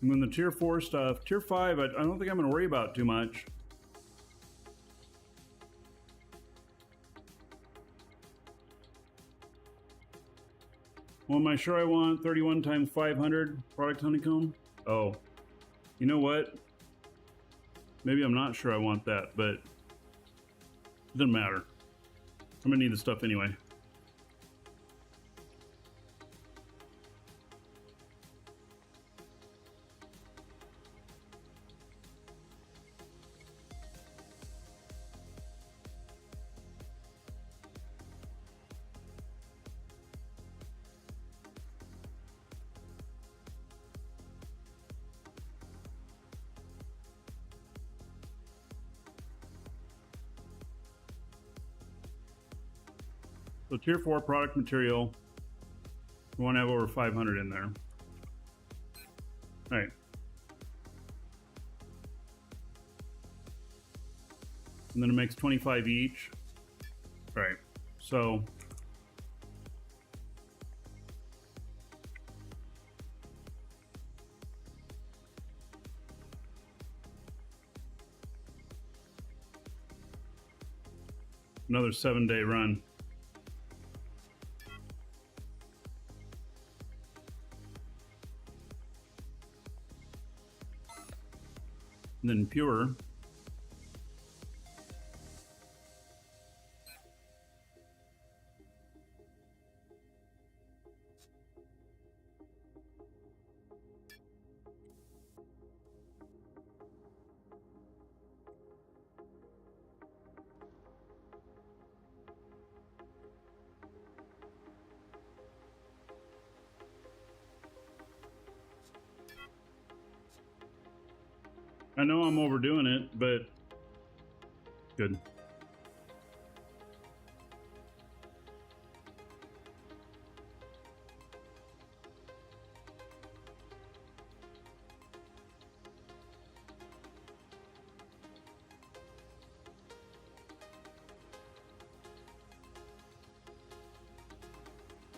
And then the tier 4 stuff, tier 5, I don't think I'm going to worry about too much. Well, am I sure I want 31 times 500 product honeycomb? Oh, you know what? Maybe I'm not sure I want that, but it doesn't matter. I'm gonna need the stuff anyway. So tier 4 product material, we want to have over 500 in there. All right. And then it makes 25 each. All right. So another 7-day run. And then pure. I know I'm overdoing it, but good.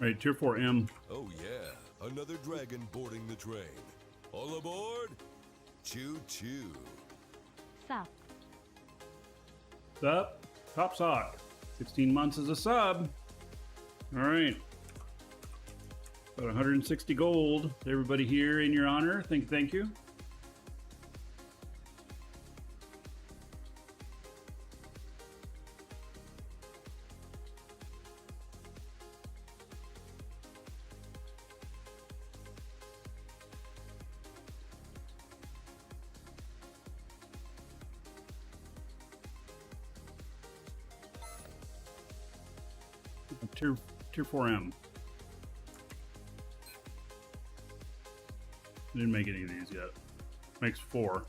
All right, tier 4M. Oh yeah, another dragon boarding the train. All aboard! Choo choo. Sup. Sup? Top sock. 16 months as a sub. All right. About 160 gold. Everybody here in your honor. Thank you. Tier 4M. I didn't make any of these yet. Makes 4.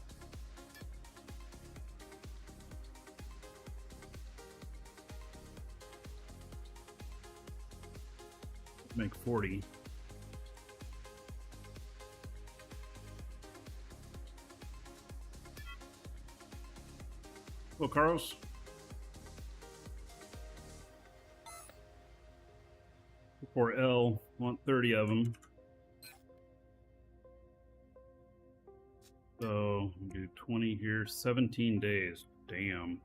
Make 40. Well, Carlos. For L, want 30 of them. So do 20 here, 17 days. Damn.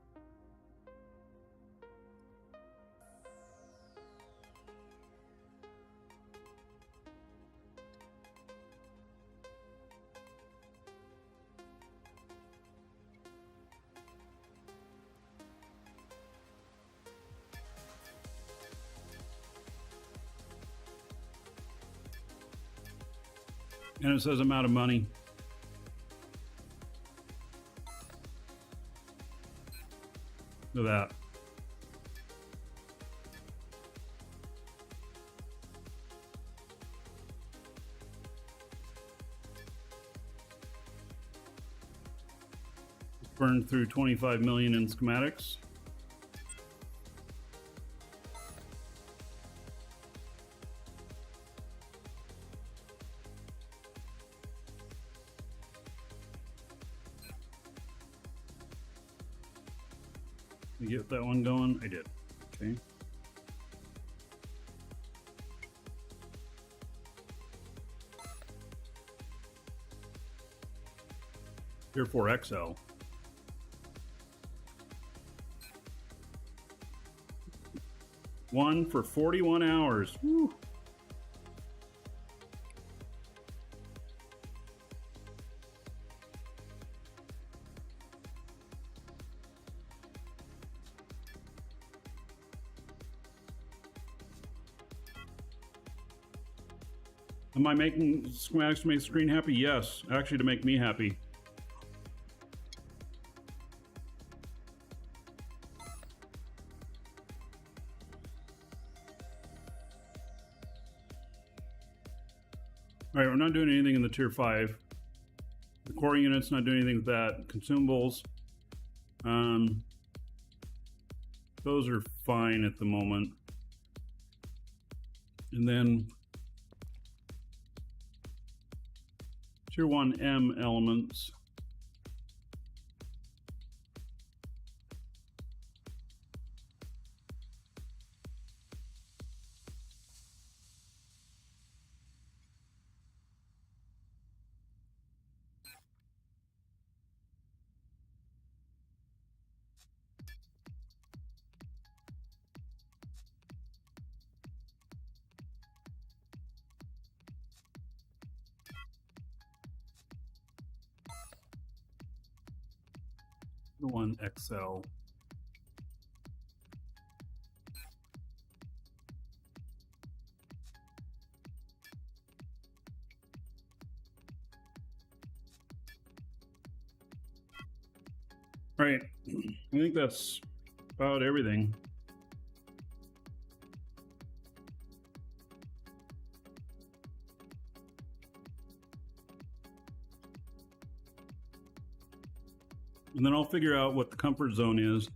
And it says I'm out of money. Look at that. Burned through 25 million in schematics. You get that one going? I did. Okay. Tier 4 XL. One for 41 hours. Woo. Am I making schematics to make the screen happy? Yes, actually to make me happy. All right, we're not doing anything in the tier 5. The core unit's not doing anything with that. Consumables, those are fine at the moment. And then tier 1M elements. The one XL. All right, I think that's about everything. And then I'll figure out what the comfort zone is.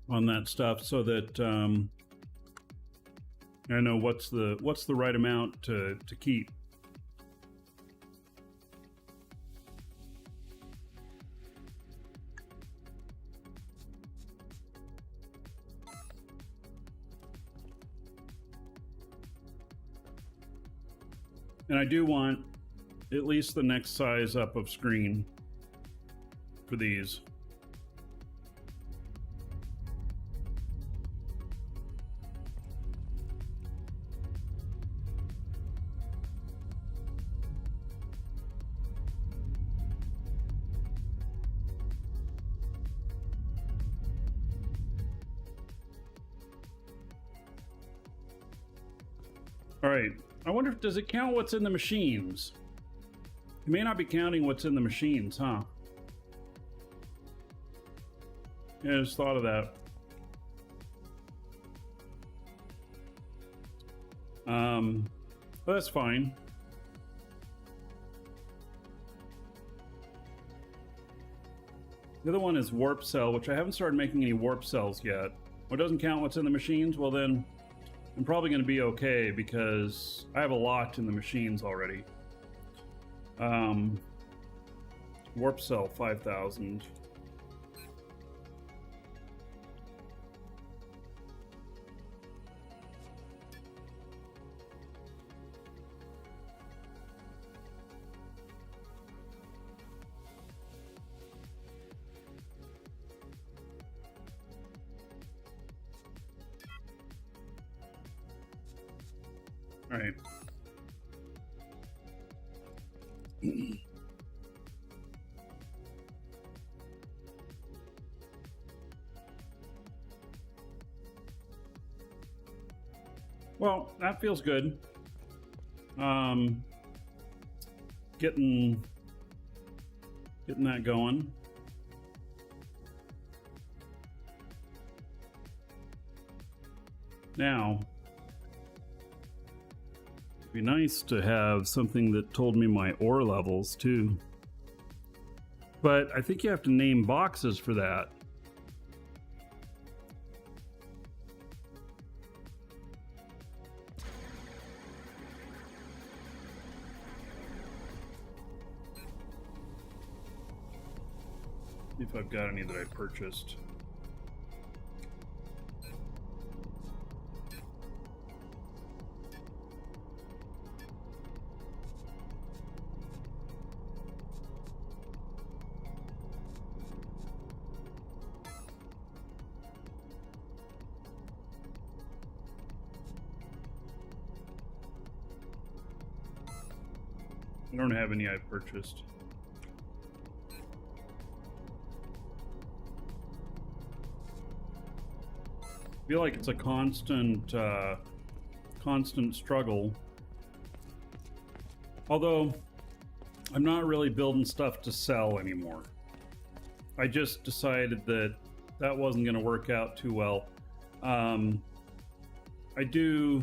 On that stuff, so that I know what's the right amount to keep. And I do want at least the next size up of screen for these. All right. I wonder if, does it count what's in the machines? It may not be counting what's in the machines, huh? Yeah, I just thought of that. But that's fine. The other one is warp cell, which I haven't started making any warp cells yet. What doesn't count what's in the machines? Well then, I'm probably going to be okay because I have a lot in the machines already. Warp cell 5,000. All right. Well, that feels good. Getting that going. Now, it'd be nice to have something that told me my ore levels too. But I think you have to name boxes for that. If I've got any that I purchased. I don't have any I've purchased. feel like it's a constant struggle. Although I'm not really building stuff to sell anymore. I just decided that that wasn't going to work out too well. I do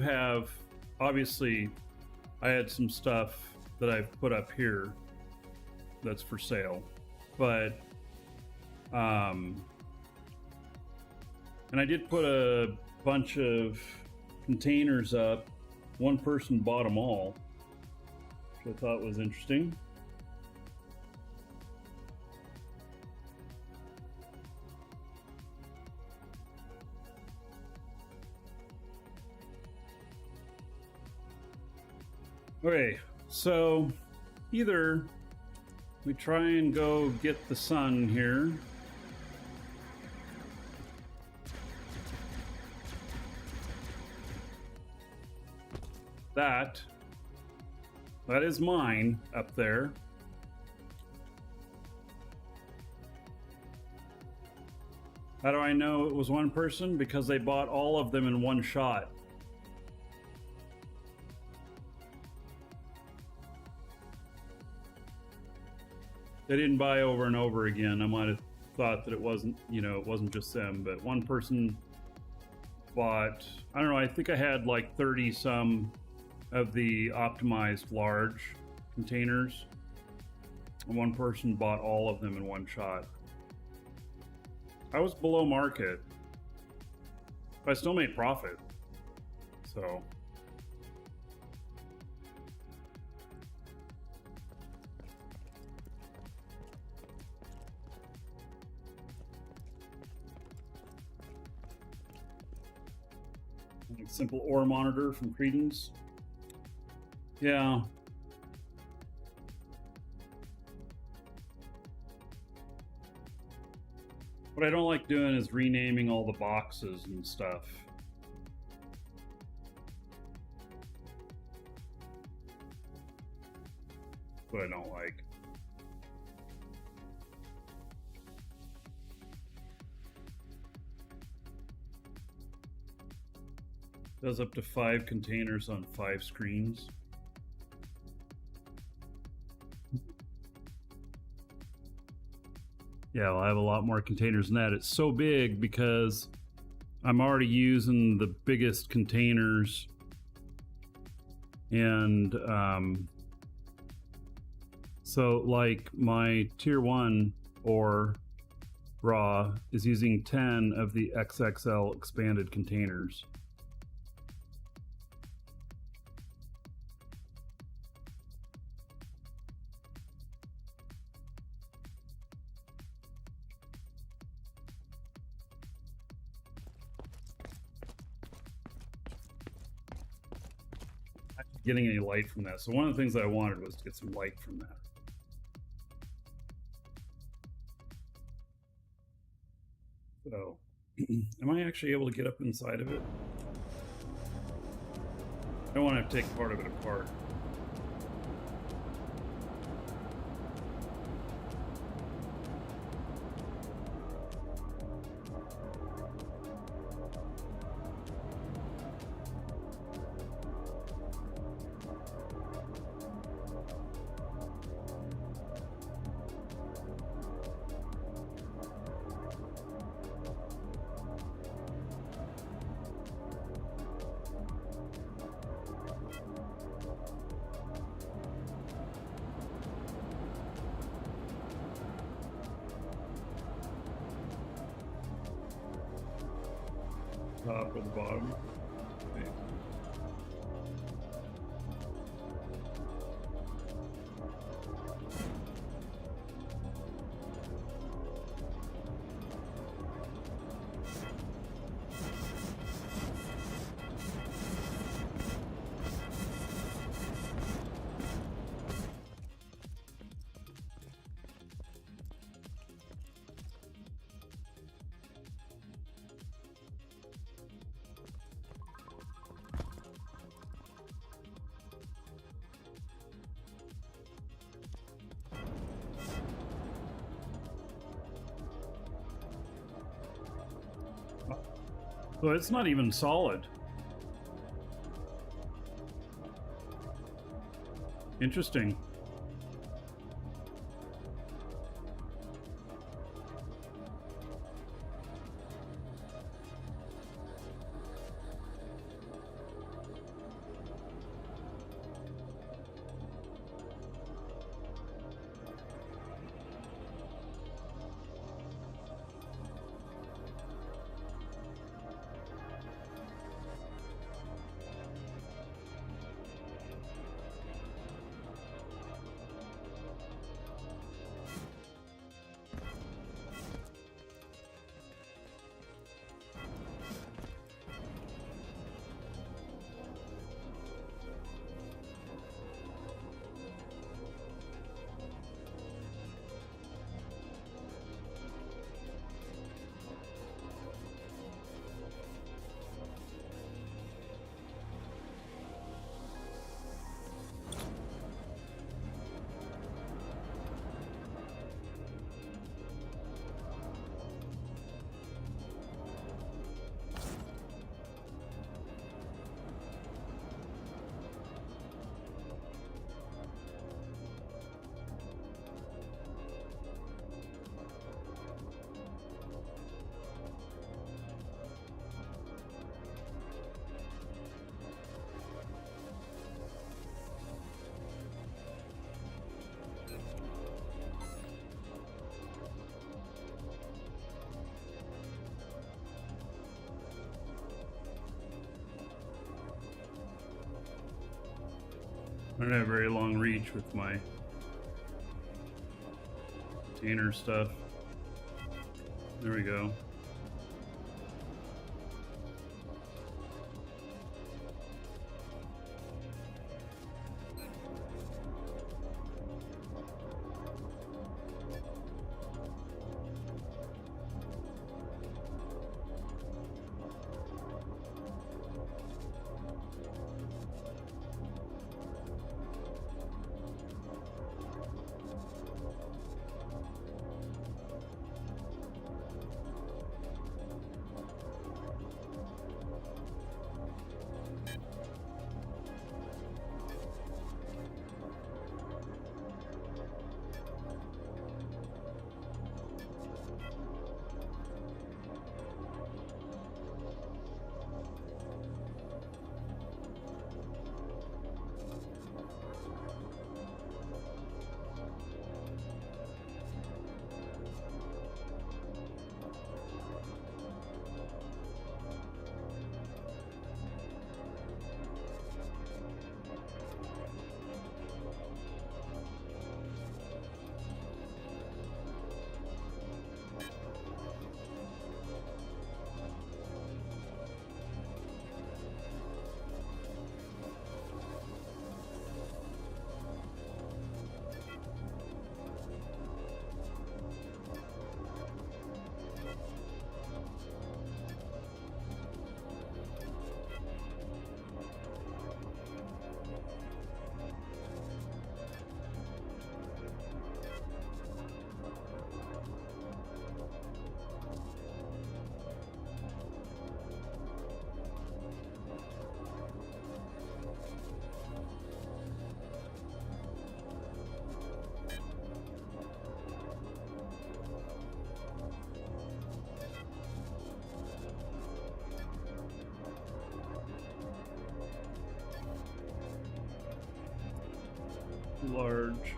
have, obviously, I had some stuff that I've put up here that's for sale, but and I did put a bunch of containers up. One person bought them all, which I thought was interesting. Okay, so either we try and go get the sun here. That is mine up there. How do I know it was one person? Because they bought all of them in one shot. They didn't buy over and over again. I might have thought that it wasn't, it wasn't just them, but one person bought, I don't know, I think I had like 30 some of the optimized large containers, and one person bought all of them in one shot. I was below market, but I still made profit. So simple ore monitor from Credence. Yeah. What I don't like doing is renaming all the boxes and stuff. What I don't like. Does up to 5 containers on 5 screens. Yeah, well, I have a lot more containers than that. It's so big because I'm already using the biggest containers, and so like my tier 1 ore raw is using 10 of the XXL expanded containers. Getting any light from that. So one of the things that I wanted was to get some light from that. So, am I actually able to get up inside of it? I don't want to take part of it apart. Top or the bottom. Okay. So it's not even solid. Interesting. I don't have very long reach with my container stuff. There we go. Large.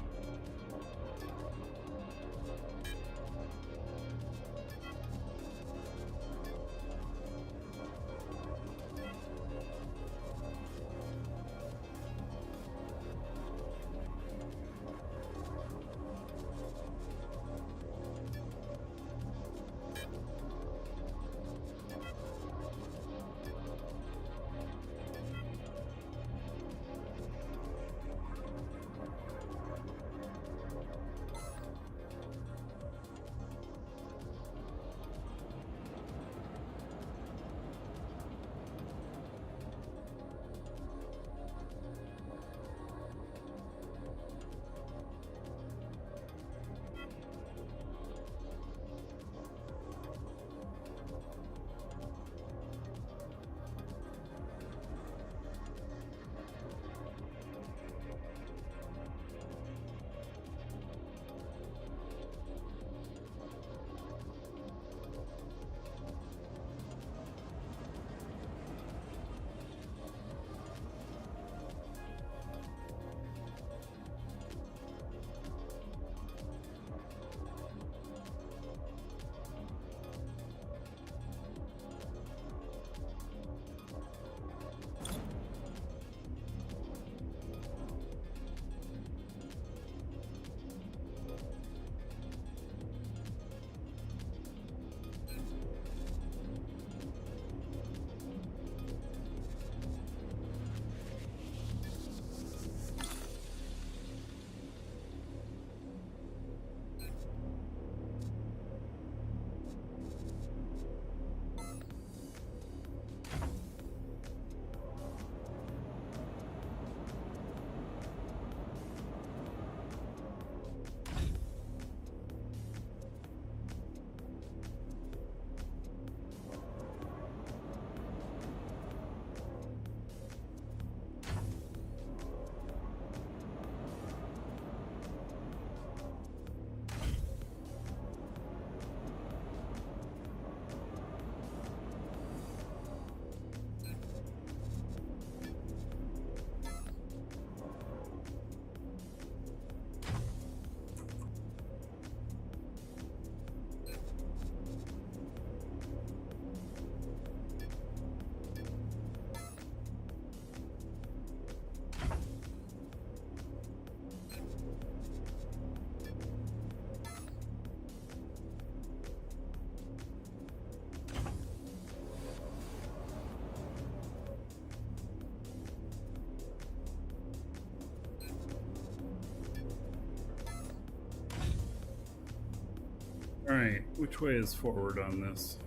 right, which way is forward on this?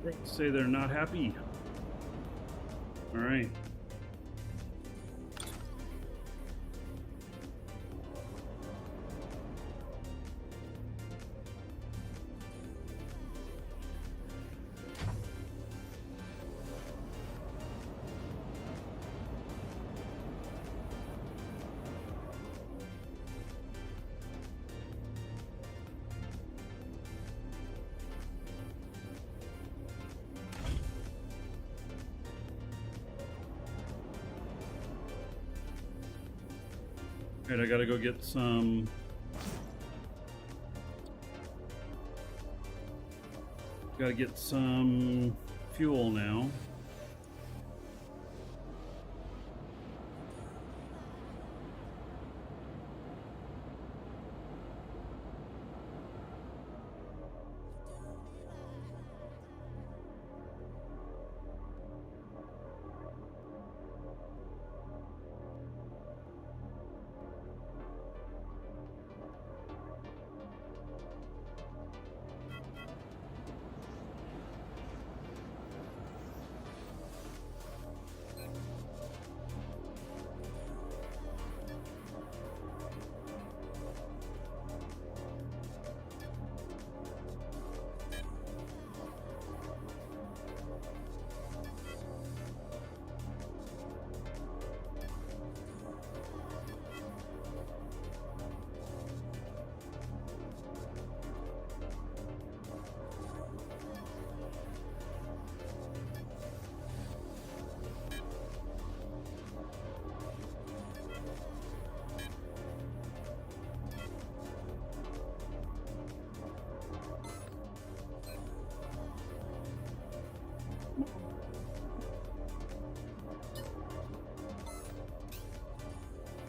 They say they're not happy. All right. All right, I gotta go get some. Gotta get some fuel now.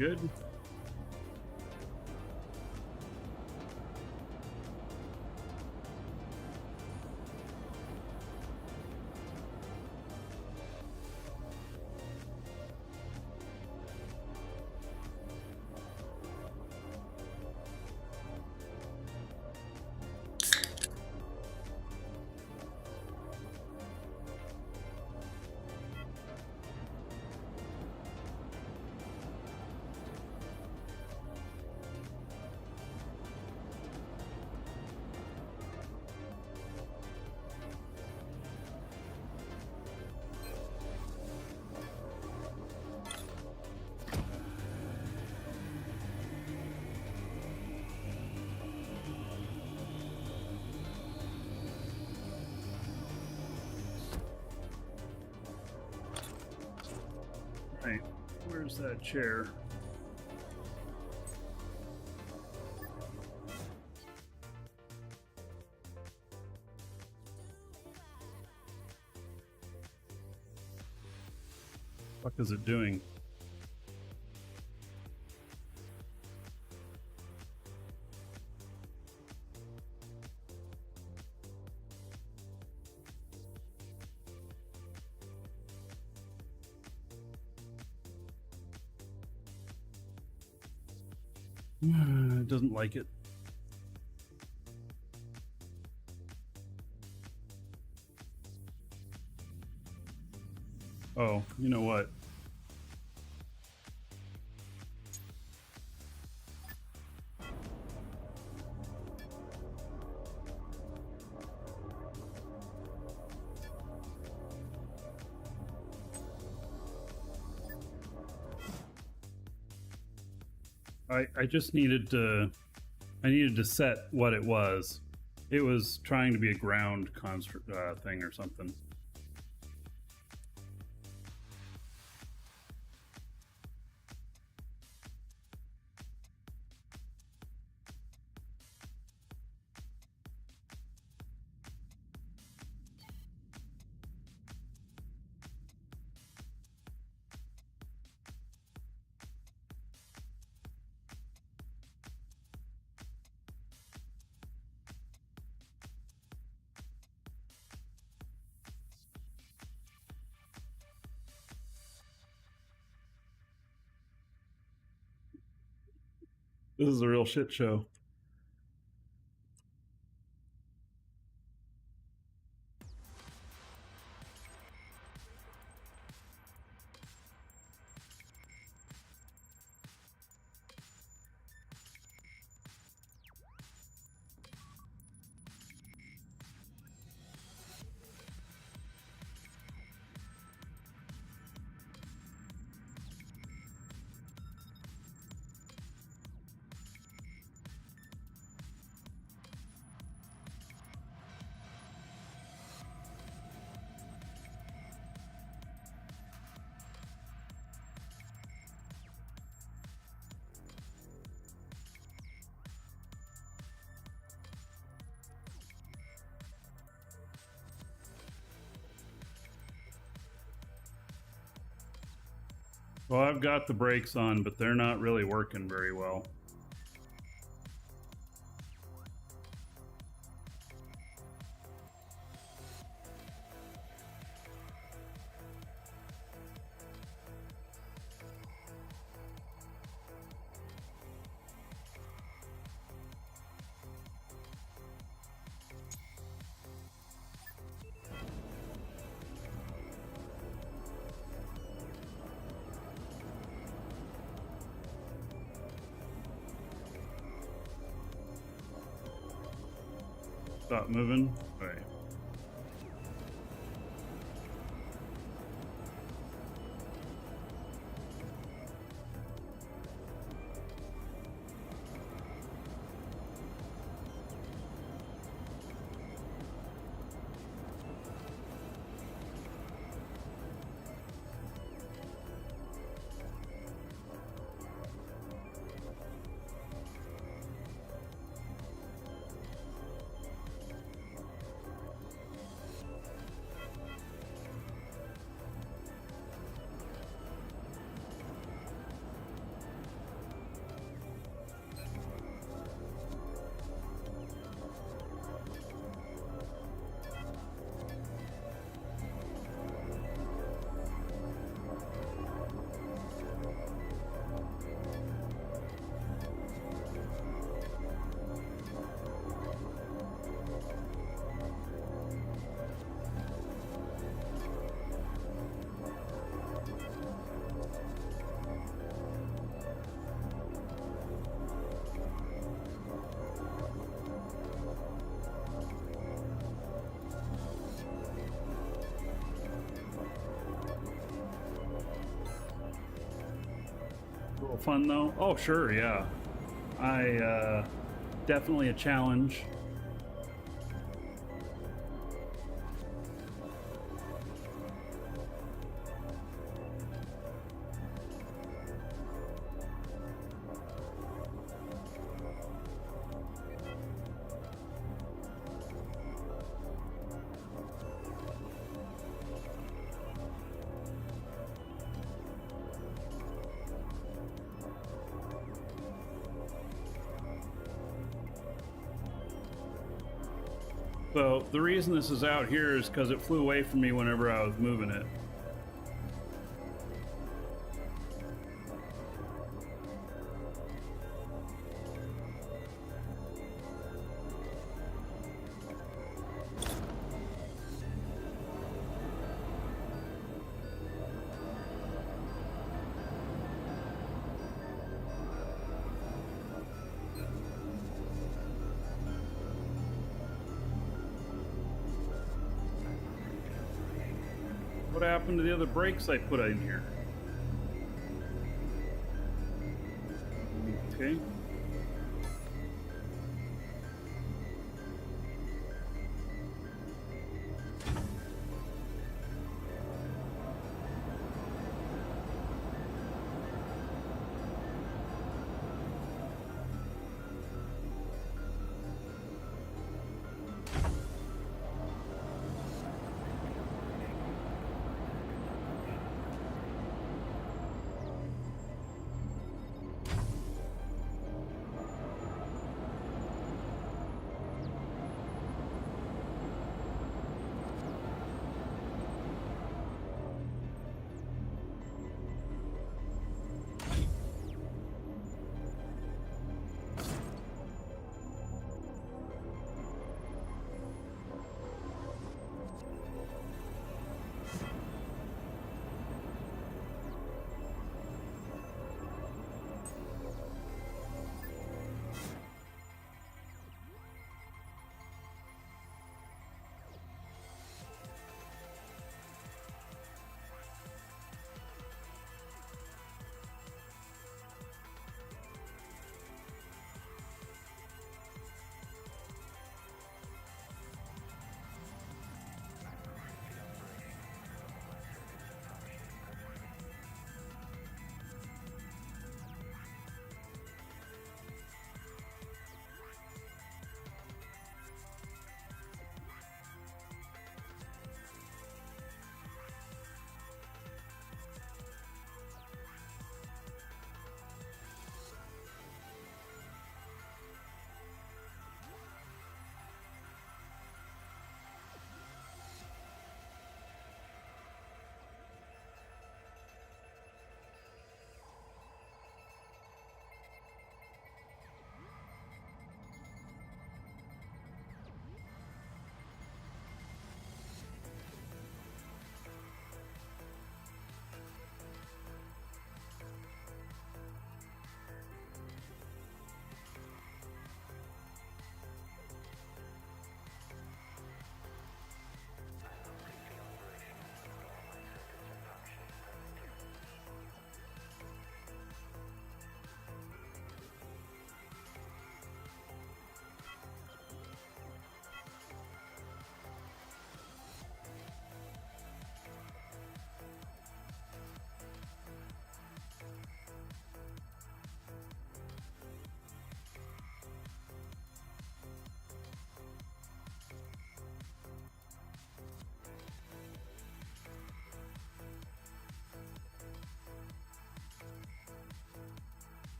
Good. Right, where's that chair? What is it doing? It doesn't like it. Oh, you know what? I just needed to set what it was. It was trying to be a ground construct thing or something. This is a real shit show. Well, I've got the brakes on, but they're not really working very well. Stop moving. All right. A little fun though. Oh, sure, yeah. I definitely a challenge. So the reason this is out here is because it flew away from me whenever I was moving it. What happened to the other brakes I put in here? Okay.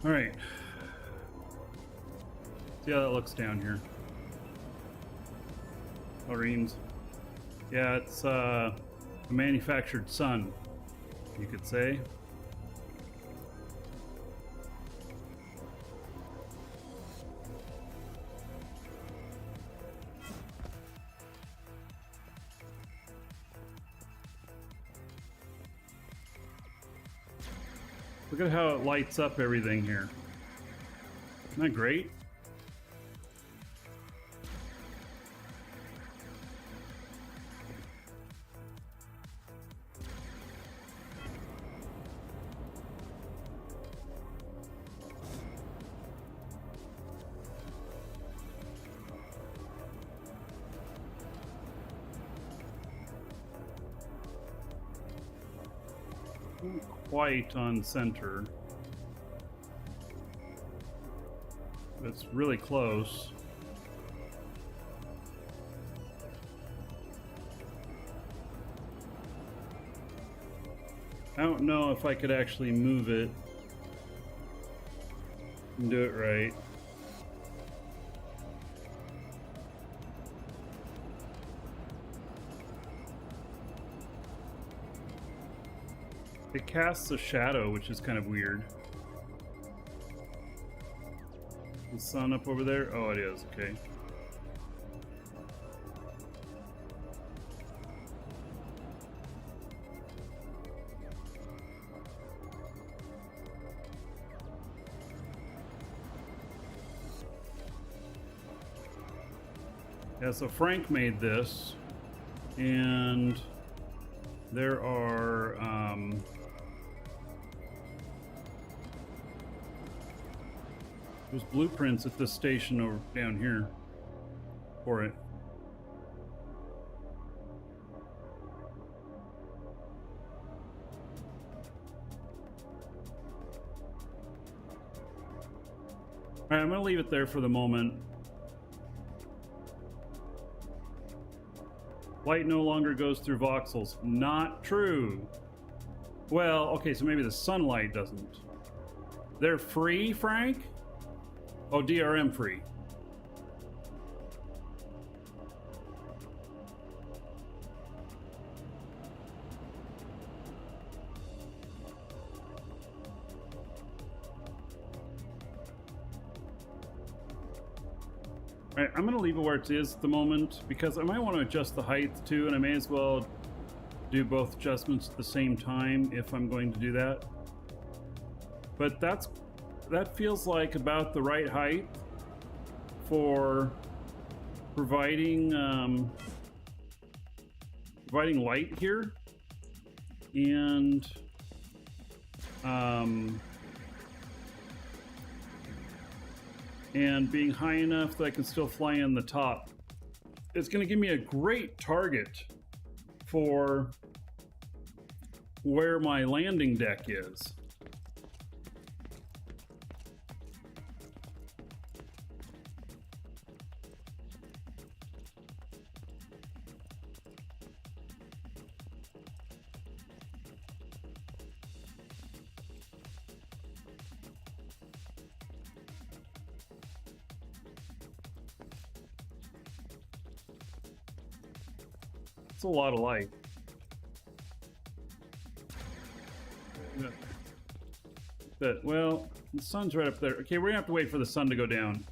All right. See how that looks down here. Chlorines. Yeah, it's a manufactured sun, you could say. Look at how it lights up everything here. Isn't that great? Quite on center. It's really close. I don't know if I could actually move it and do it right. It casts a shadow, which is kind of weird. The sun up over there? Oh, it is. Okay. Yeah, so Frank made this, and there are there's blueprints at this station over down here for it. All right, I'm gonna leave it there for the moment. Light no longer goes through voxels. Not true. Well, okay, so maybe the sunlight doesn't. They're free, Frank? Oh, DRM free. All right, I'm going to leave it where it is at the moment because I might want to adjust the height too, and I may as well do both adjustments at the same time if I'm going to do that. But that feels like about the right height for providing providing light here, and being high enough that I can still fly in the top. It's going to give me a great target for where my landing deck is. It's a lot of light. But, well, the sun's right up there. Okay, we're gonna have to wait for the sun to go down.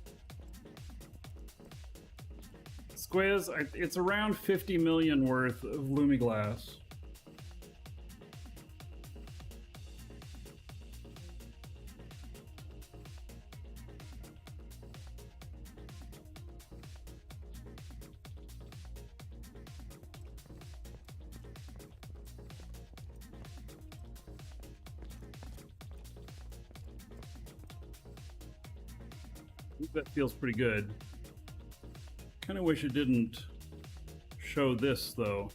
Squiz, it's around 50 million worth of Lumiglass. That feels pretty good. Kind of wish it didn't show this though.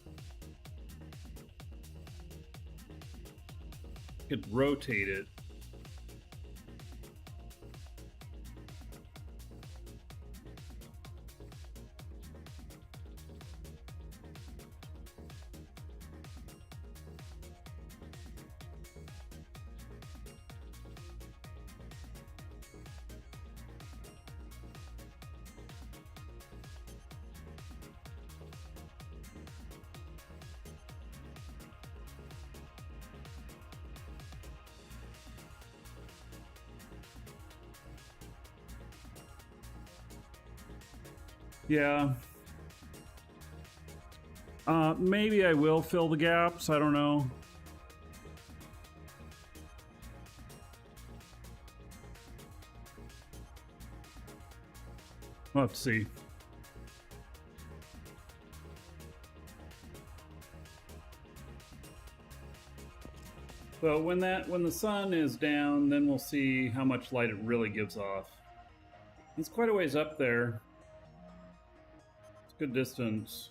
Could rotate it. Yeah. Maybe I will fill the gaps. I don't know. We'll have to see. So when the sun is down, then we'll see how much light it really gives off. It's quite a ways up there. It's a good distance.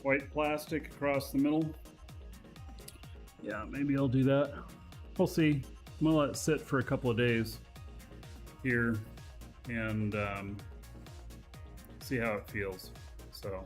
white plastic across the middle. Yeah, maybe I'll do that. We'll see. I'm gonna let it sit for a couple of days here and see how it feels. So.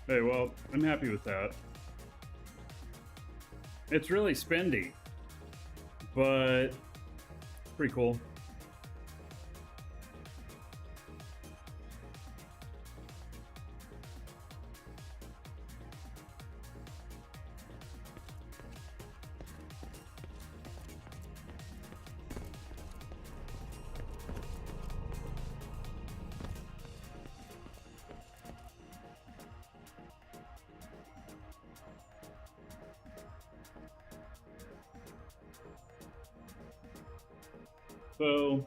Hey, well, I'm happy with that. It's really spendy, but pretty cool. So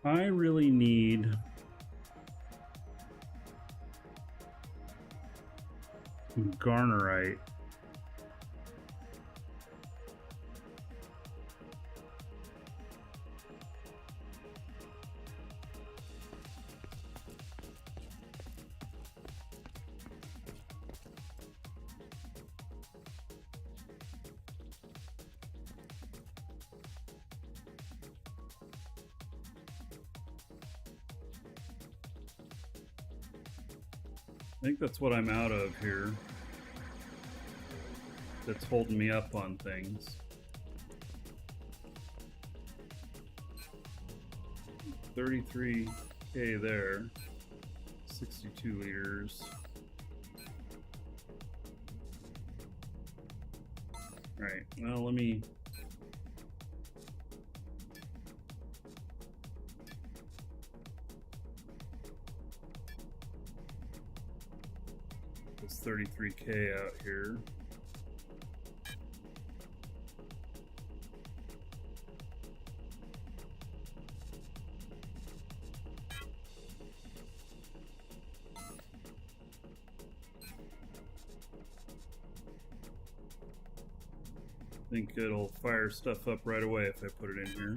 I really need some garnerite. I think that's what I'm out of here. That's holding me up on things. 33K there. 62 liters. Right, well, let me... It's 33K out here. I think it'll fire stuff up right away if I put it in here.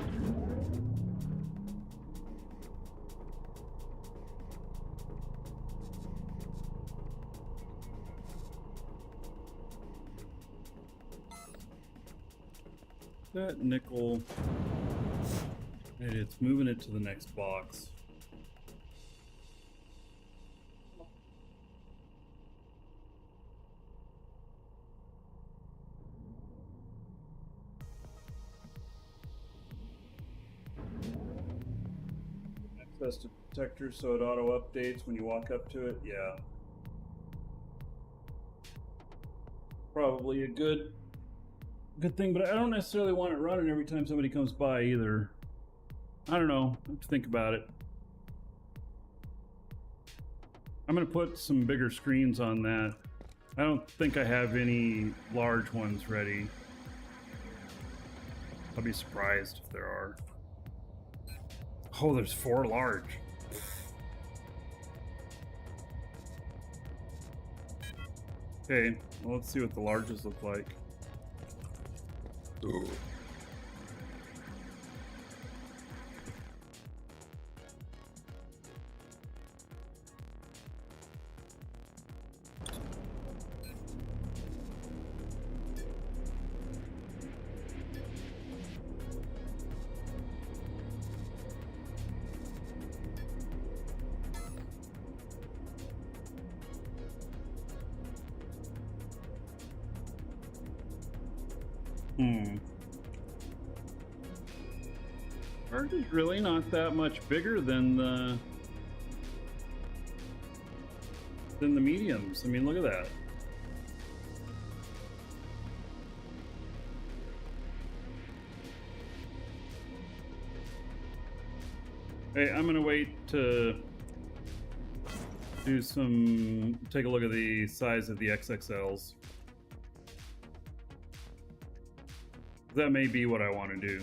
That nickel, and it's moving it to the next box. Access detector so it auto updates when you walk up to it. Yeah, probably a good thing, but I don't necessarily want it running every time somebody comes by either. I don't know. I have to think about it. I'm gonna put some bigger screens on that. I don't think I have any large ones ready. I'll be surprised if there are. Oh, there's 4 large. Okay, well, let's see what the larges look like. Ooh. Ours is really not that much bigger than the mediums. I mean, look at that. Hey, I'm gonna wait to take a look at the size of the XXLs. That may be what I want to do.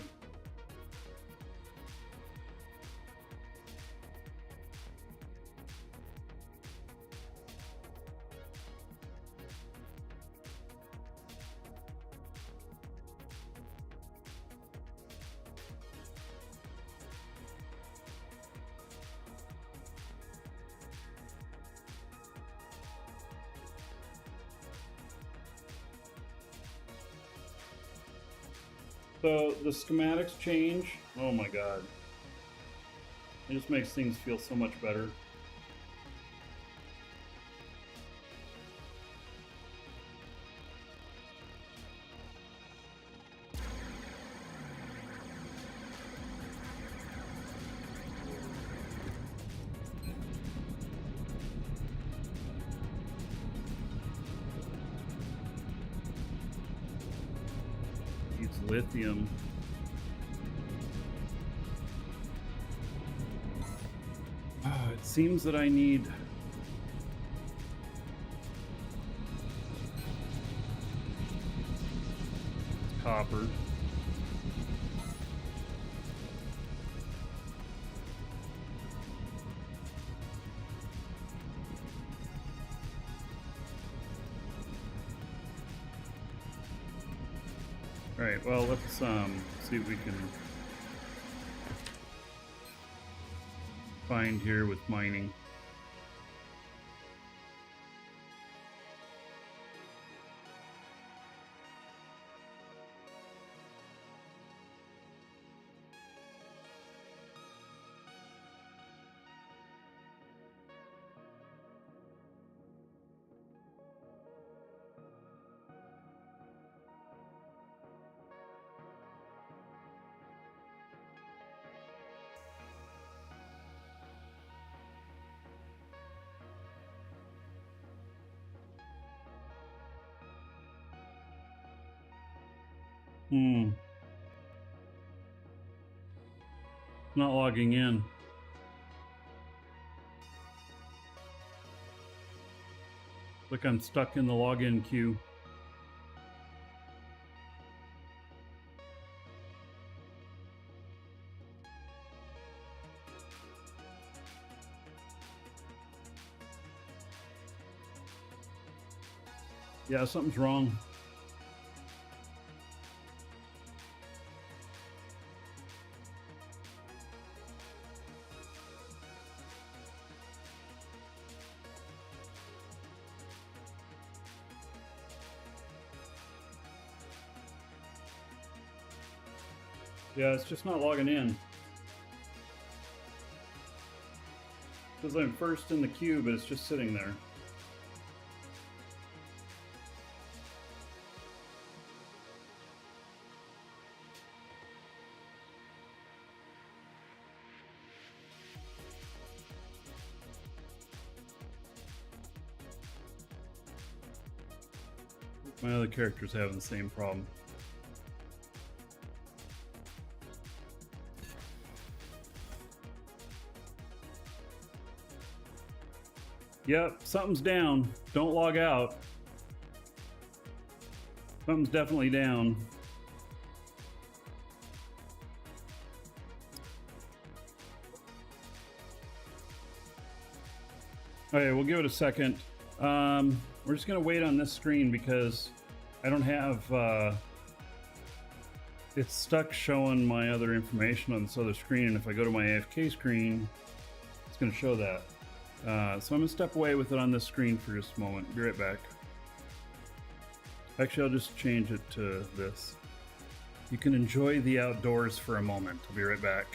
So the schematics change. Oh my god. It just makes things feel so much better. It's lithium. It seems that I need copper. All right, well, let's see what we can find here with mining. Not logging in. Look, I'm stuck in the login queue. Yeah, something's wrong. Yeah, it's just not logging in. Because I'm first in the queue, but it's just sitting there. My other character's having the same problem. Yep, something's down. Don't log out. Something's definitely down. Okay, we'll give it a second. We're just gonna wait on this screen because I don't have, it's stuck showing my other information on this other screen, and if I go to my AFK screen, it's gonna show that. So I'm gonna step away with it on this screen for just a moment. Be right back. Actually, I'll just change it to this. You can enjoy the outdoors for a moment. I'll be right back.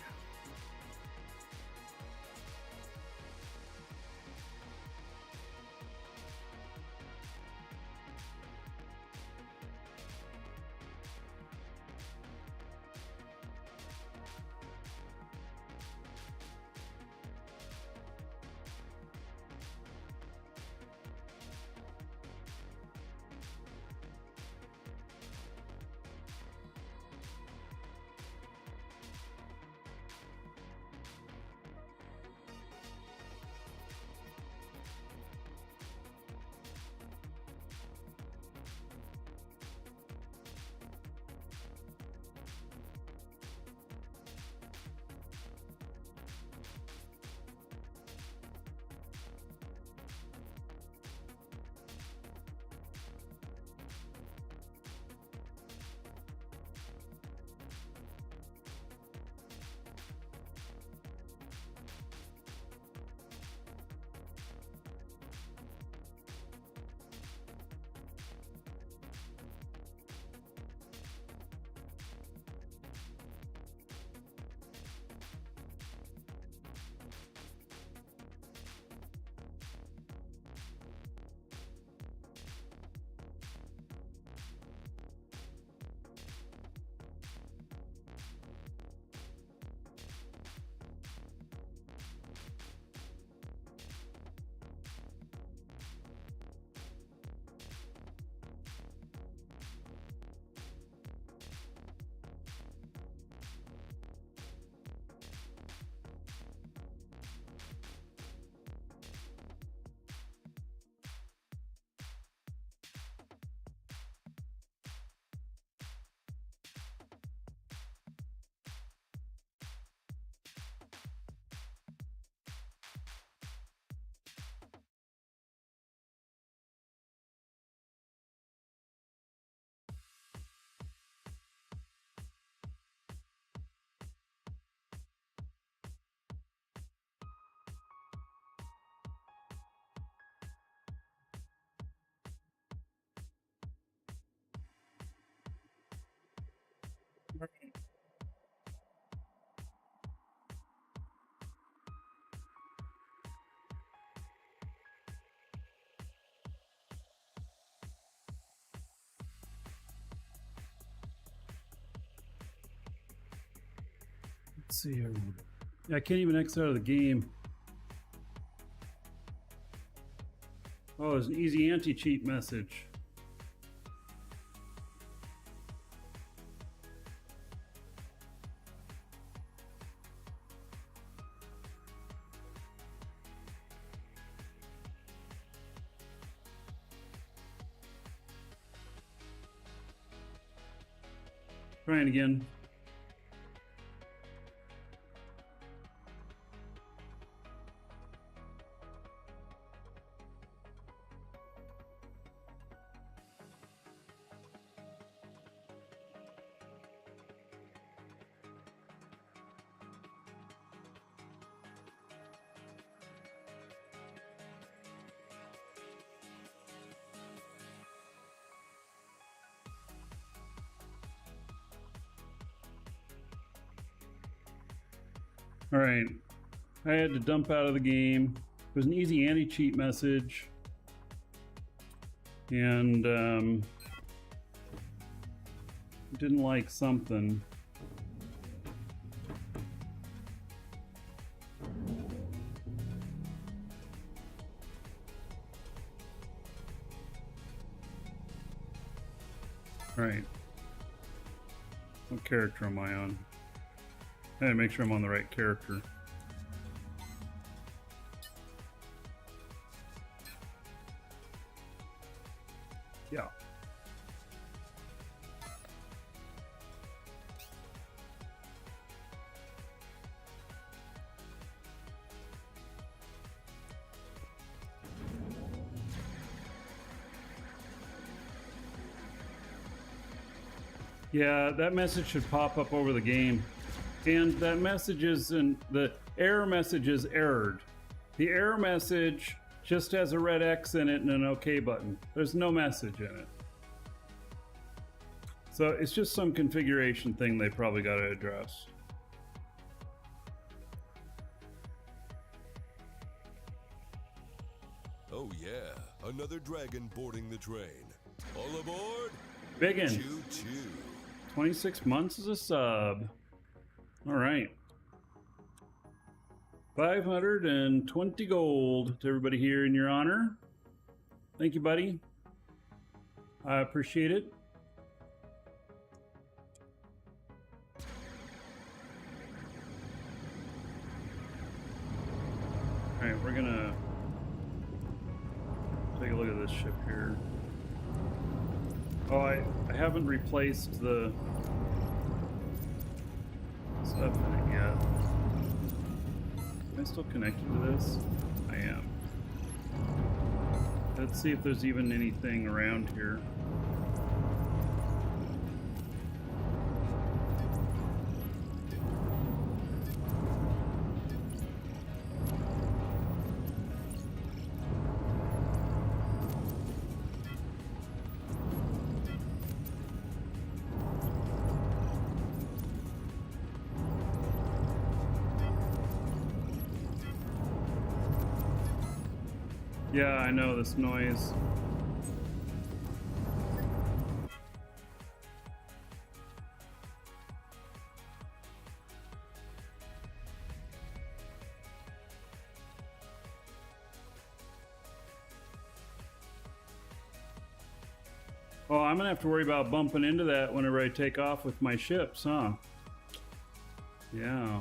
Let's see here. Yeah, I can't even exit out of the game. Oh, there's an easy anti-cheat message. Trying again. All right, I had to dump out of the game. There's an easy anti-cheat message, and didn't like something. All right, what character am I on? I gotta make sure I'm on the right character. Yeah. Yeah, that message should pop up over the game. And that message isn't, the error message is errored. The error message just has a red X in it and an OK button. There's no message in it. So it's just some configuration thing they probably got to address. Oh yeah, another dragon boarding the train. All aboard! Biggin. Choo-choo. 26 months as a sub. All right. 520 gold to everybody here in your honor. Thank you, buddy. I appreciate it. All right, we're gonna take a look at this ship here. Oh, I haven't replaced the stuff in it yet. Am I still connected to this? I am. Let's see if there's even anything around here. Yeah, I know this noise. Oh, I'm gonna have to worry about bumping into that whenever I take off with my ships, huh? Yeah.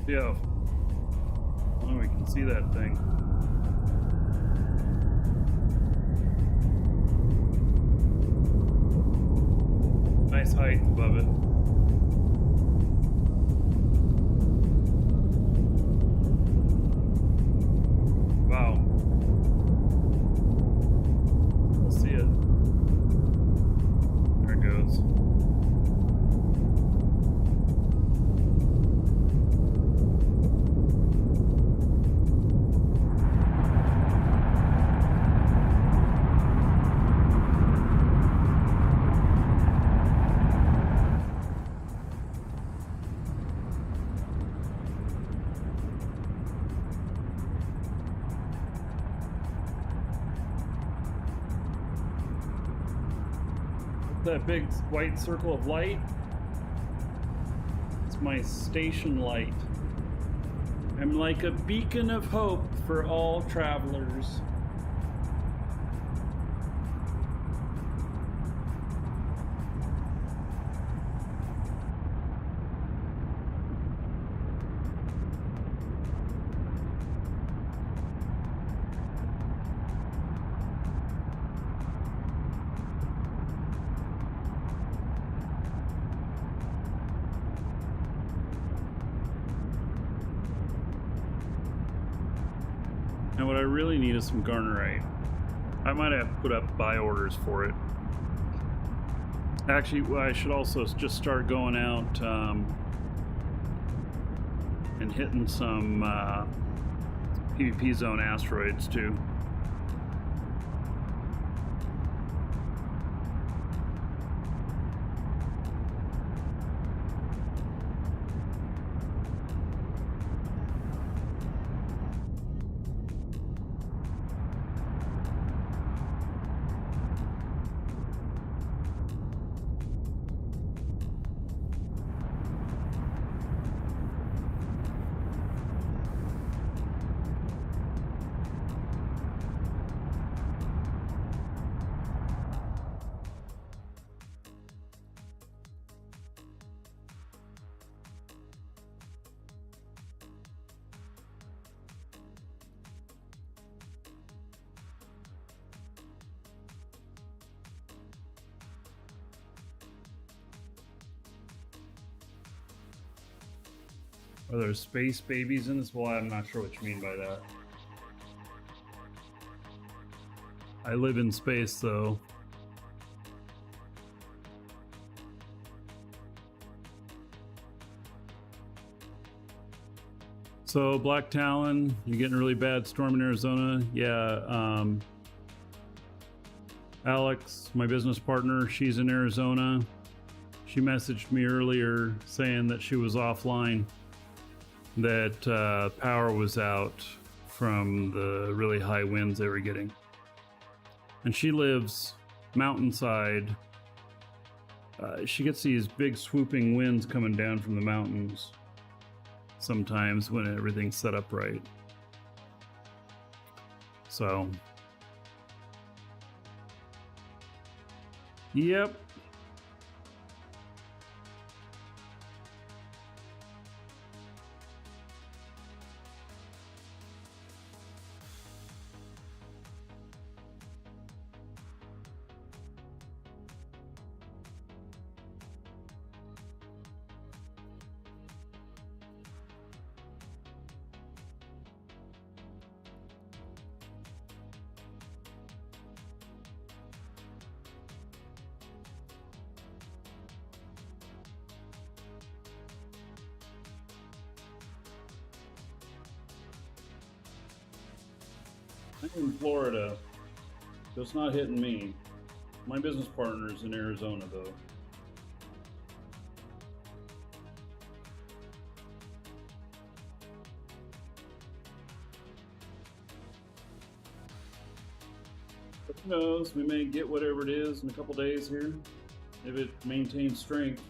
Yeah. Oh, we can see that thing. Nice height above it. Wow. We'll see it. That big white circle of light? It's my station light. I'm like a beacon of hope for all travelers. And what I really need is some garnerite. I might have to put up buy orders for it. Actually, I should also just start going out and hitting some PvP zone asteroids too. Are there space babies in this? Well, I'm not sure what you mean by that. I live in space, though. So, Black Talon, you're getting a really bad storm in Arizona. Yeah, Alex, my business partner, she's in Arizona. She messaged me earlier saying that she was offline, that power was out from the really high winds they were getting. And she lives mountainside. She gets these big swooping winds coming down from the mountains sometimes when everything's set up right. So, yep. I'm in Florida, so it's not hitting me. My business partner's in Arizona, though. But who knows? We may get whatever it is in a couple days here, if it maintains strength.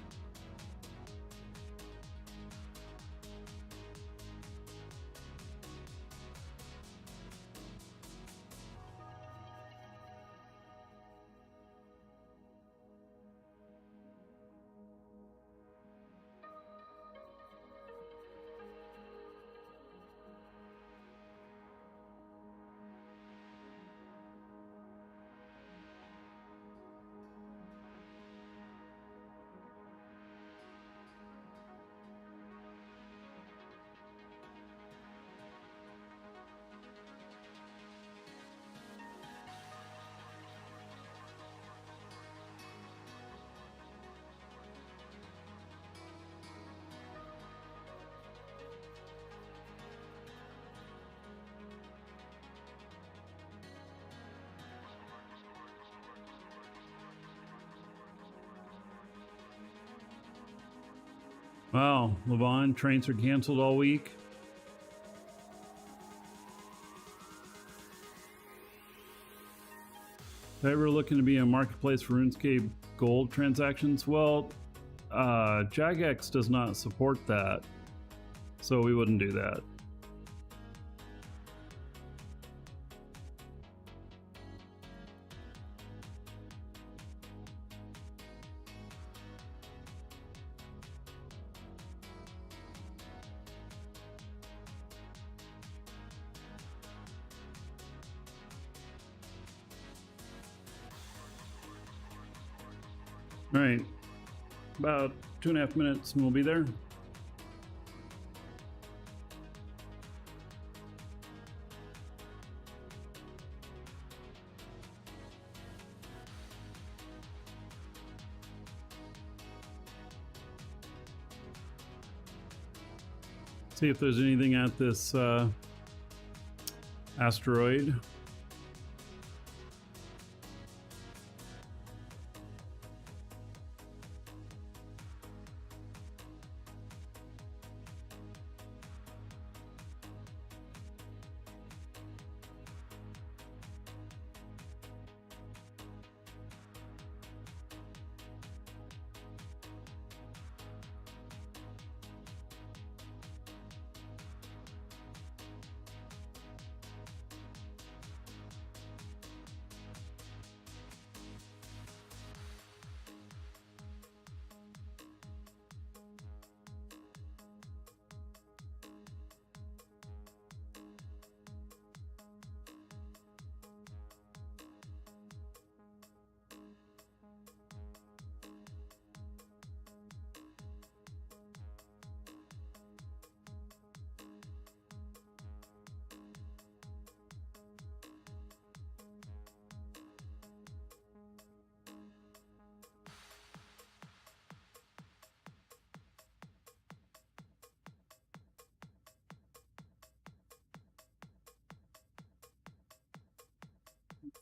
Wow, Levon, trains are canceled all week. They were looking to be a marketplace for RuneScape gold transactions. Well, Jagex does not support that, so we wouldn't do that. All right, about 2.5 minutes and we'll be there. See if there's anything at this asteroid.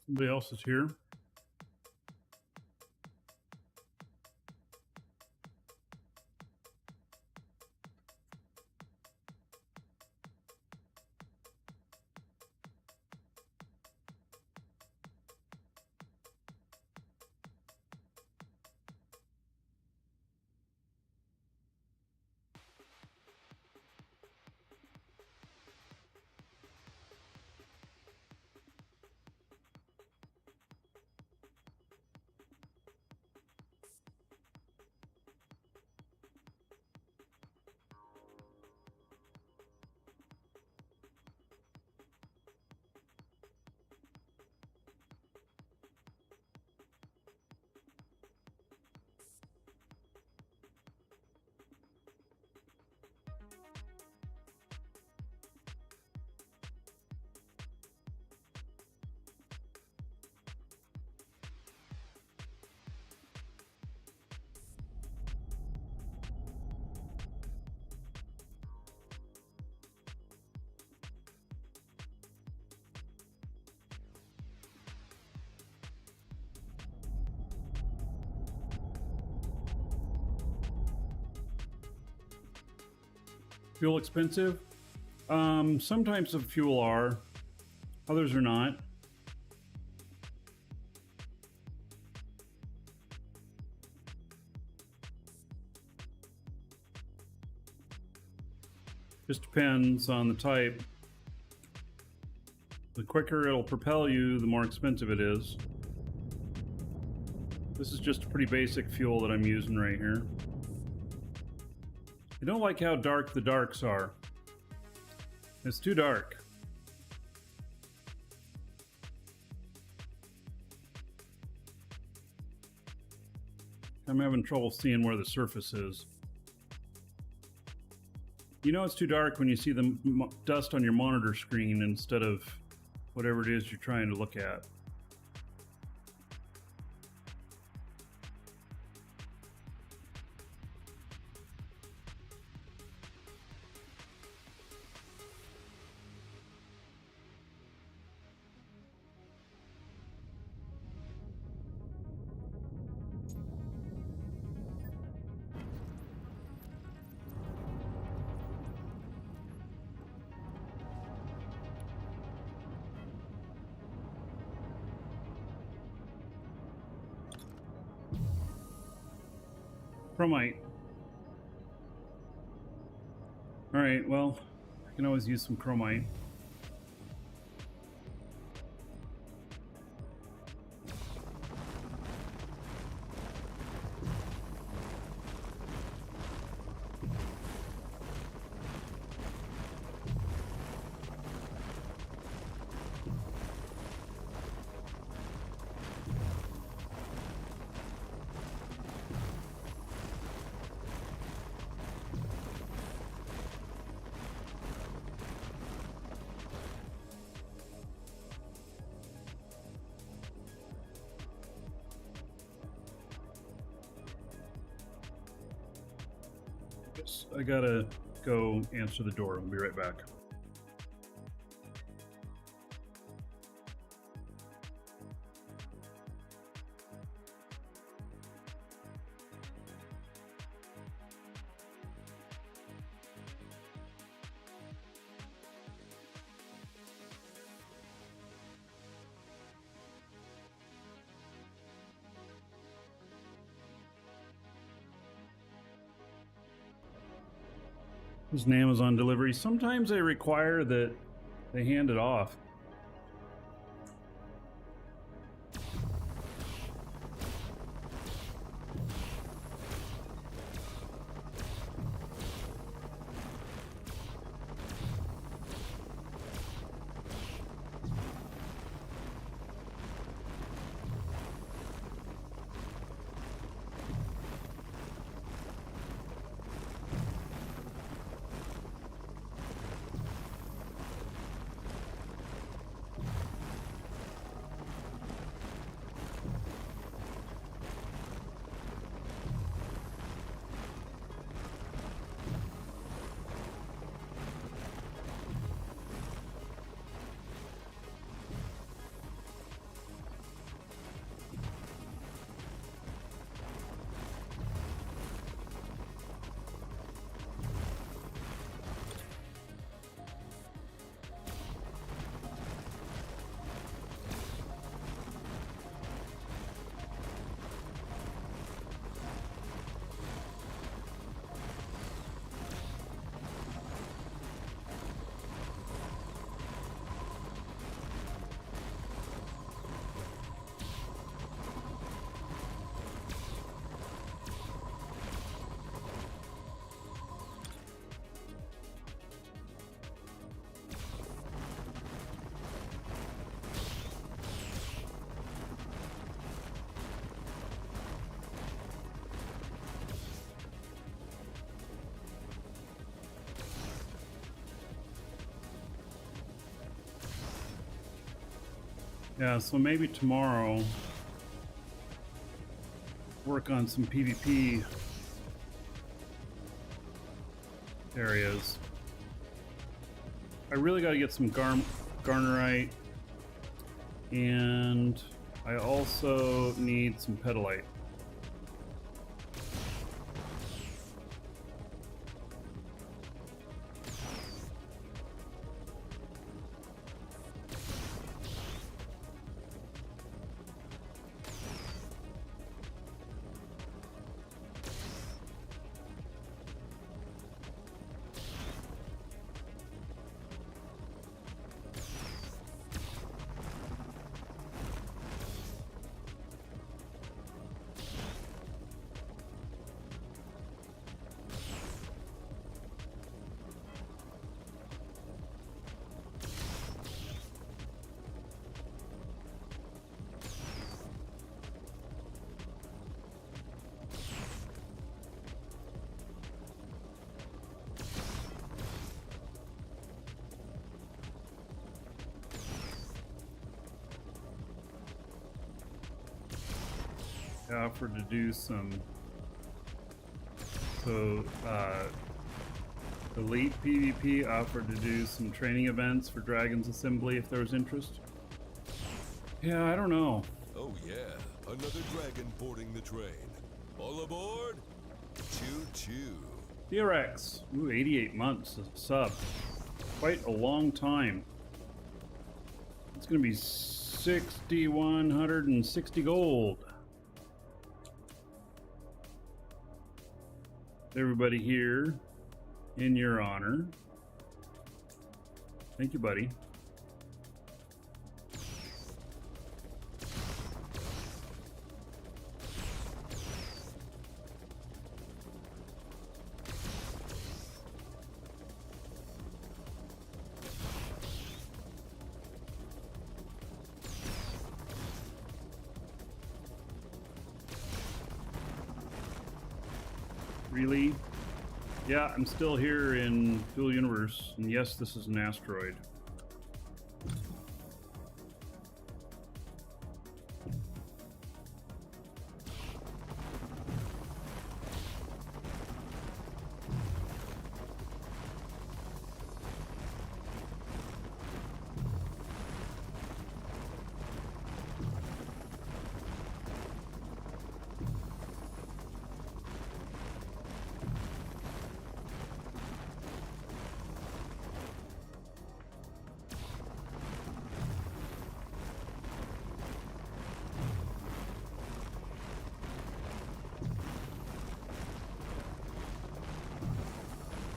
Somebody else is here. Fuel expensive? Some types of fuel are, others are not. Just depends on the type. The quicker it'll propel you, the more expensive it is. This is just a pretty basic fuel that I'm using right here. I don't like how dark the darks are. It's too dark. I'm having trouble seeing where the surface is. You know it's too dark when you see the dust on your monitor screen instead of whatever it is you're trying to look at. Chromite. Alright, well, I can always use some chromite. I gotta go answer the door. We'll be right back. There's an Amazon delivery. Sometimes they require that they hand it off. Yeah, so maybe tomorrow work on some PvP areas. I really got to get some garnerite, and I also need some pedalite. I offered to do some elite PvP, offered to do some training events for Dragon's Assembly if there was interest. Yeah, I don't know. Oh yeah, another dragon boarding the train. All aboard! Choo-choo. DRX, ooh, 88 months of sub. Quite a long time. It's gonna be 6,160 gold. Everybody here in your honor. Thank you, buddy. Really? Yeah, I'm still here in Dual Universe, and yes, this is an asteroid.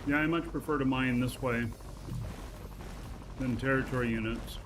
Yeah, I much prefer to mine this way than territory units.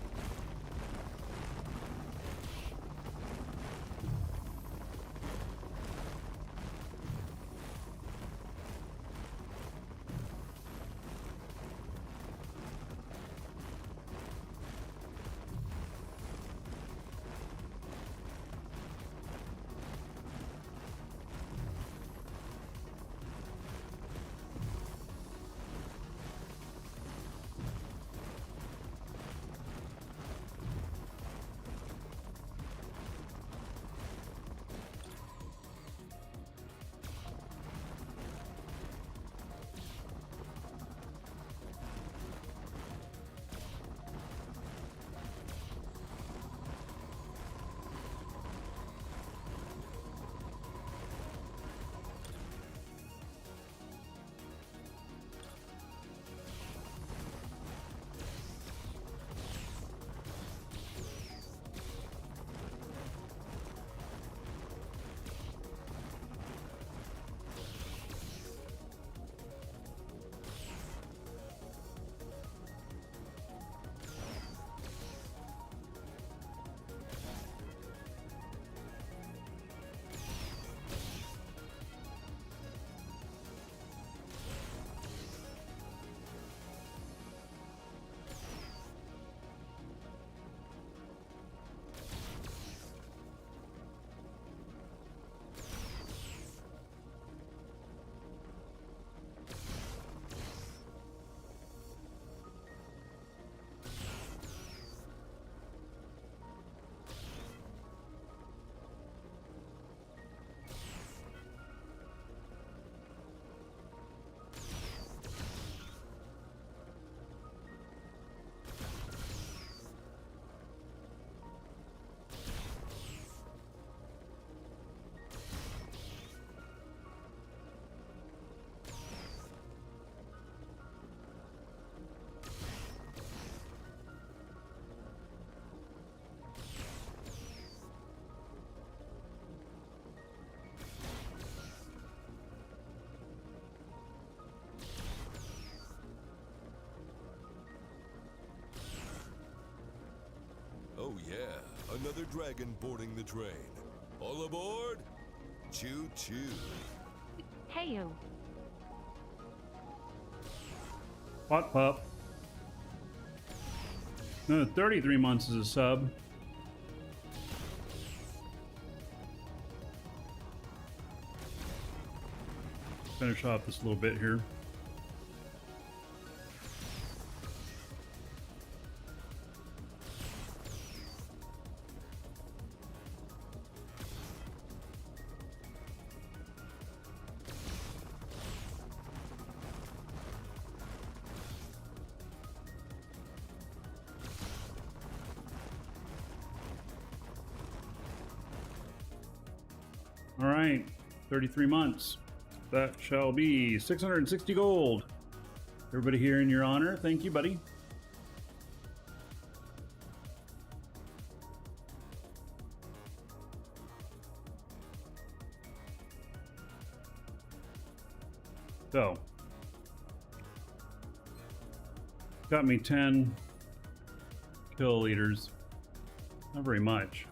Oh yeah, another dragon boarding the train. All aboard? Choo-choo. Hey you. Hot pup. No, 33 months is a sub. Finish off this little bit here. All right, 33 months. That shall be 660 gold. Everybody here in your honor. Thank you, buddy. So, got me 10 kiloliters. Not very much.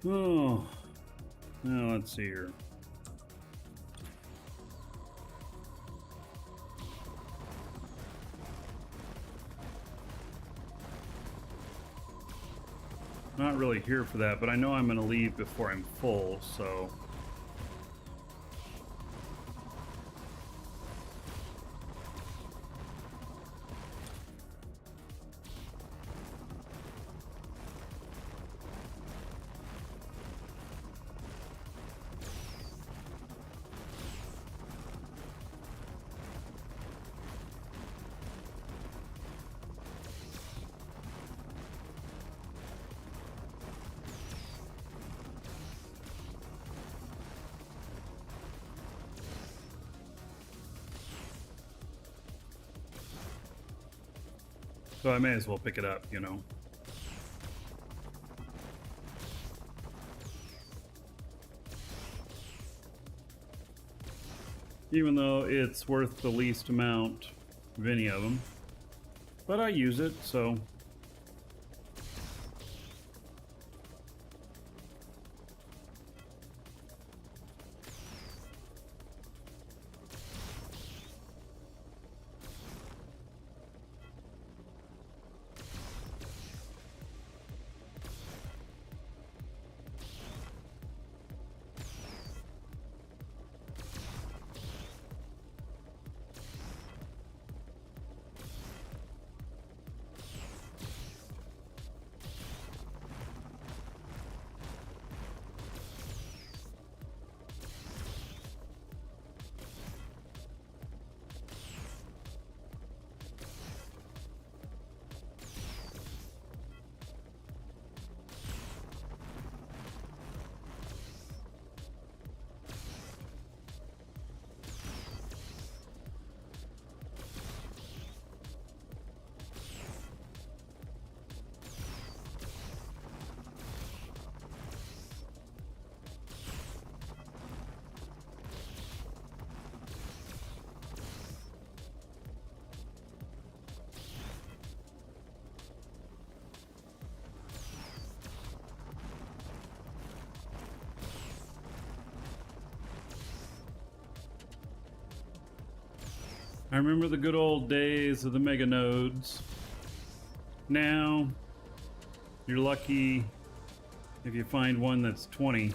Oh, now let's see here. Not really here for that, but I know I'm going to leave before I'm full, so... So I may as well pick it up, you know. Even though it's worth the least amount of any of them. But I use it, so... I remember the good old days of the mega nodes. Now, you're lucky if you find one that's 20.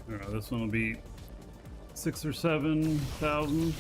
I don't know, this one will be 6 or 7,000.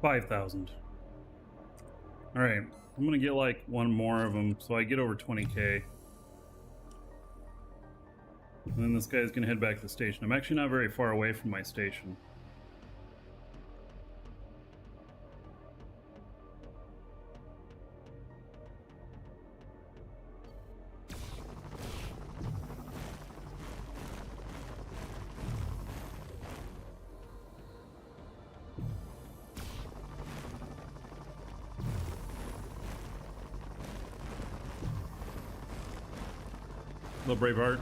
$5,000. All right, I'm gonna get like one more of them, so I get over 20k. And then this guy's gonna head back to the station. I'm actually not very far away from my station. Little Braveheart.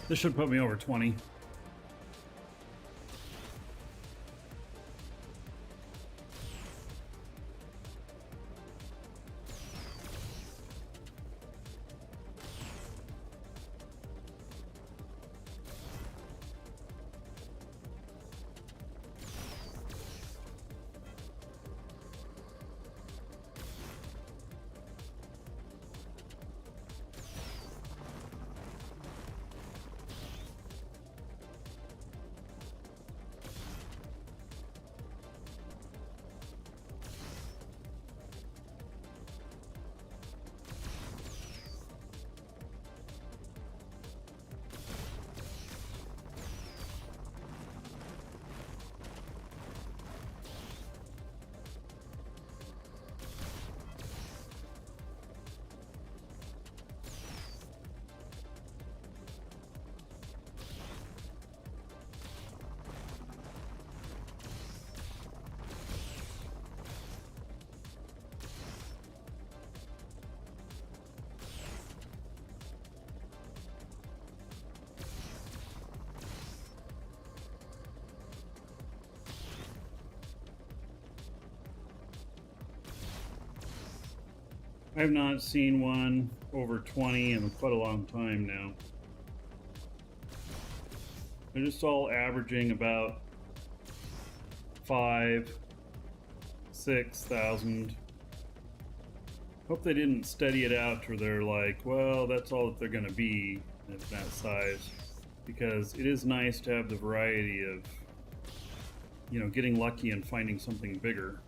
This should put me over 20. I have not seen one over 20 in quite a long time now. They're just all averaging about 5,000-6,000. Hope they didn't steady it out where they're like, well, that's all that they're going to be at that size, because it is nice to have the variety of, you know, getting lucky and finding something bigger.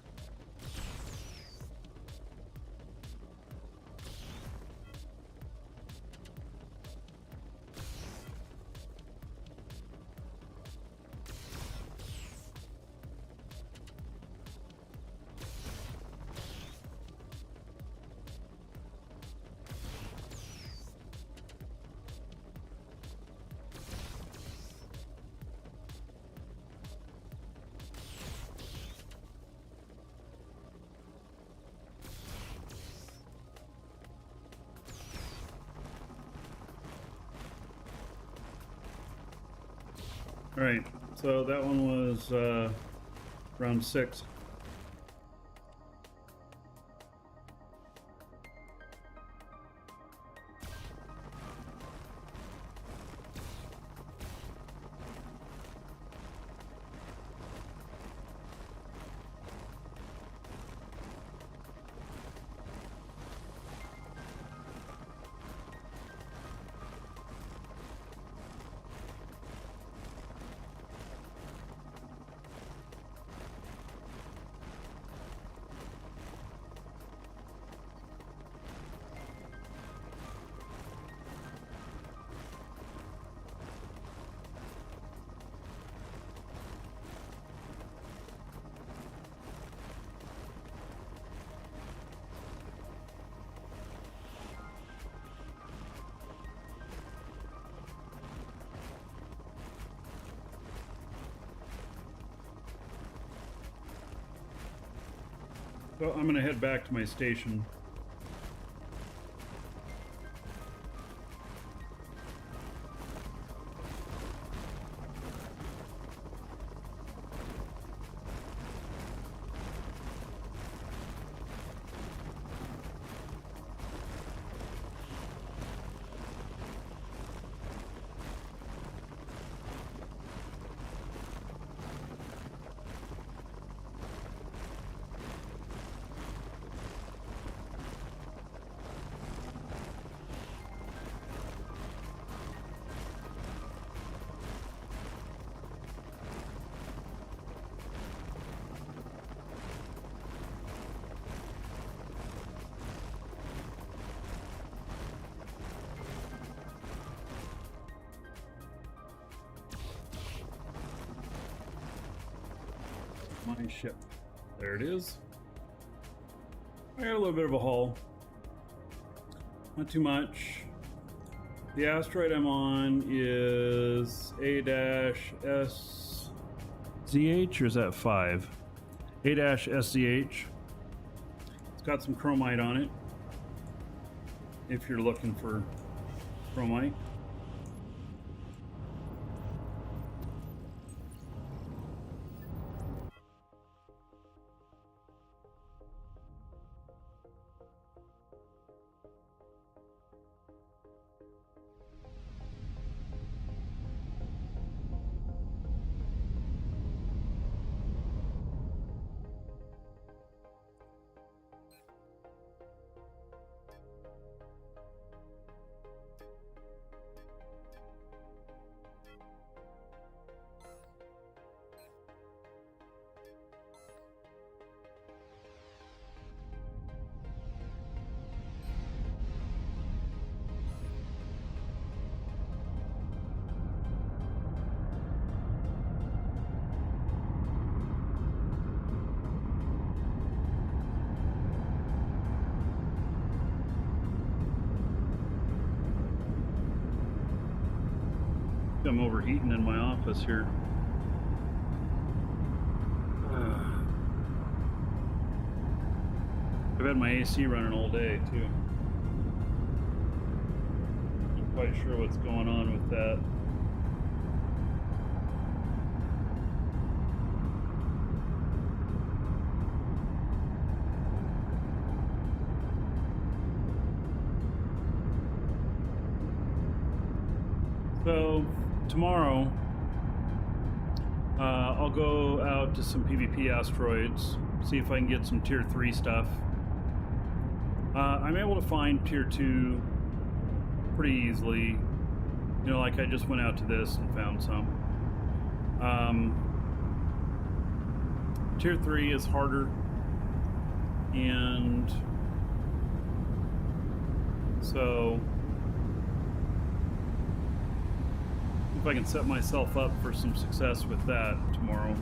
Right. So that one was round 6. So I'm going to head back to my station. My ship. There it is. I got a little bit of a haul. Not too much. The asteroid I'm on is A-SZH, or is that 5? A-SZH. It's got some chromite on it, if you're looking for chromite. I'm overheating in my office here. I've had my AC running all day too. Not quite sure what's going on with that. So tomorrow, I'll go out to some PvP asteroids, see if I can get some tier 3 stuff. I'm able to find tier 2 pretty easily. You know, like I just went out to this and found some. Tier 3 is harder, and so if I can set myself up for some success with that tomorrow.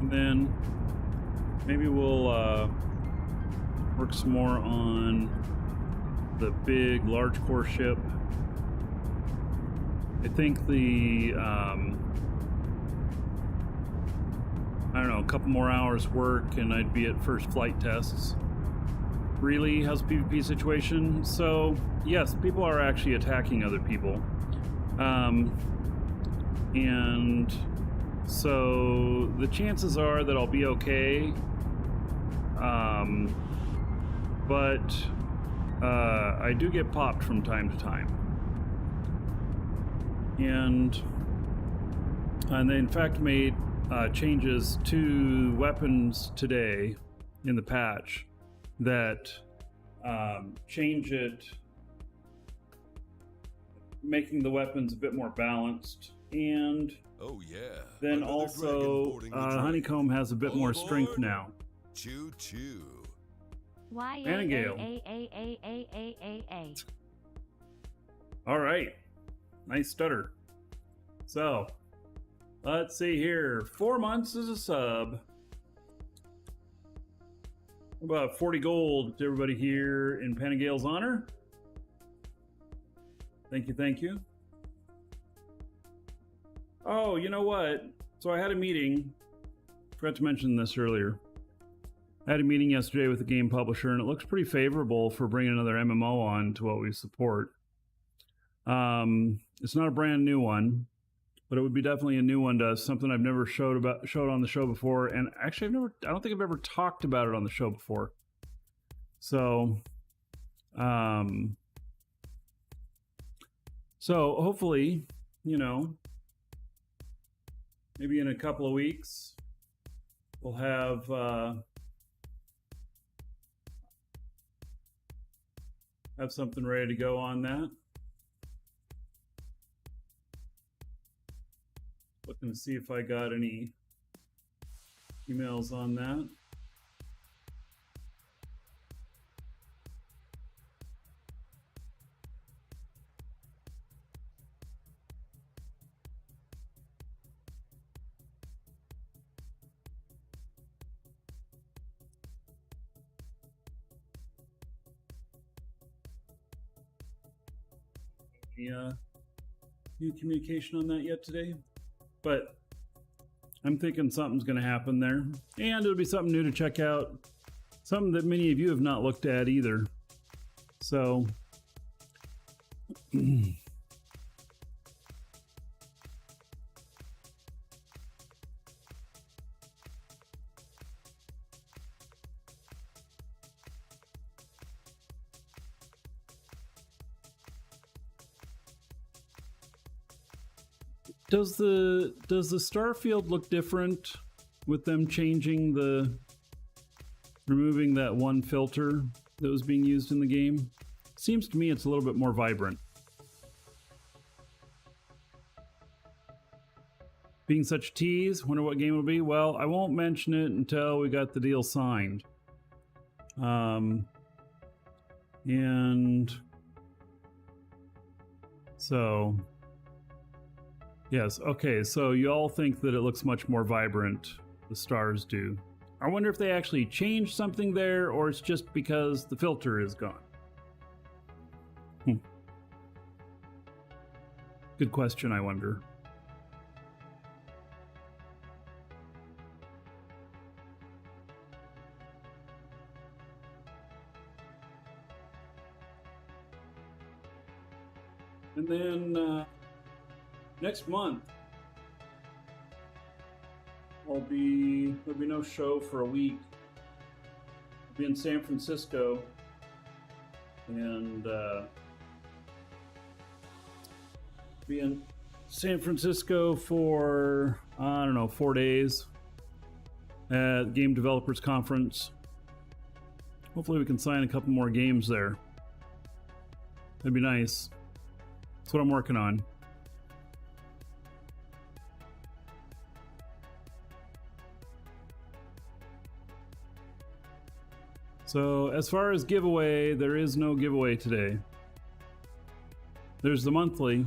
And then maybe we'll work some more on the big large core ship. I think the I don't know, a couple more hours work and I'd be at first flight tests. Really, how's the PvP situation? So yes, people are actually attacking other people, and so the chances are that I'll be okay, but I do get popped from time to time. And they in fact made changes to weapons today in the patch that change it, making the weapons a bit more balanced. And Oh yeah. then Another also dragon boarding the train. Honeycomb has a bit All more aboard. strength now. Choo choo. Vanagale. All right, nice stutter. So let's see here, 4 months as a sub, about 40 gold to everybody here in Panagale's honor. Thank you, thank you. Oh, you know what, so I had a meeting, forgot to mention this earlier. I had a meeting yesterday with the game publisher, and it looks pretty favorable for bringing another MMO on to what we support. It's not a brand new one, but it would be definitely a new one to us, something I've never showed on the show before, and actually I don't think I've ever talked about it on the show before. So hopefully, you know, maybe in a couple of weeks we'll have something ready to go on that. Looking to see if I got any emails on that. Any new communication on that yet today? But I'm thinking something's going to happen there, and it'll be something new to check out, something that many of you have not looked at either. So Does the Starfield look different with them removing that one filter that was being used in the game? Seems to me it's a little bit more vibrant. Being such a tease, wonder what game it'll be. Well, I won't mention it until we got the deal signed. And so yes, okay, so you all think that it looks much more vibrant, the stars do. I wonder if they actually changed something there, or it's just because the filter is gone. Good question, I wonder. And then next month, there'll be no show for a week. I'll be in San Francisco, and be in San Francisco for, I don't know, 4 days at Game Developers Conference. Hopefully we can sign a couple more games there. That'd be nice. That's what I'm working on. So as far as giveaway, there is no giveaway today. There's the monthly.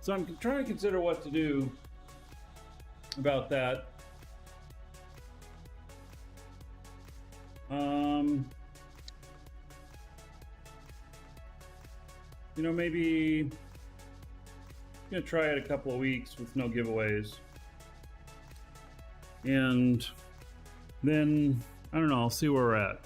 So I'm trying to consider what to do about that. you know, maybe gonna try it a couple of weeks with no giveaways, and then I don't know, I'll see where we're at.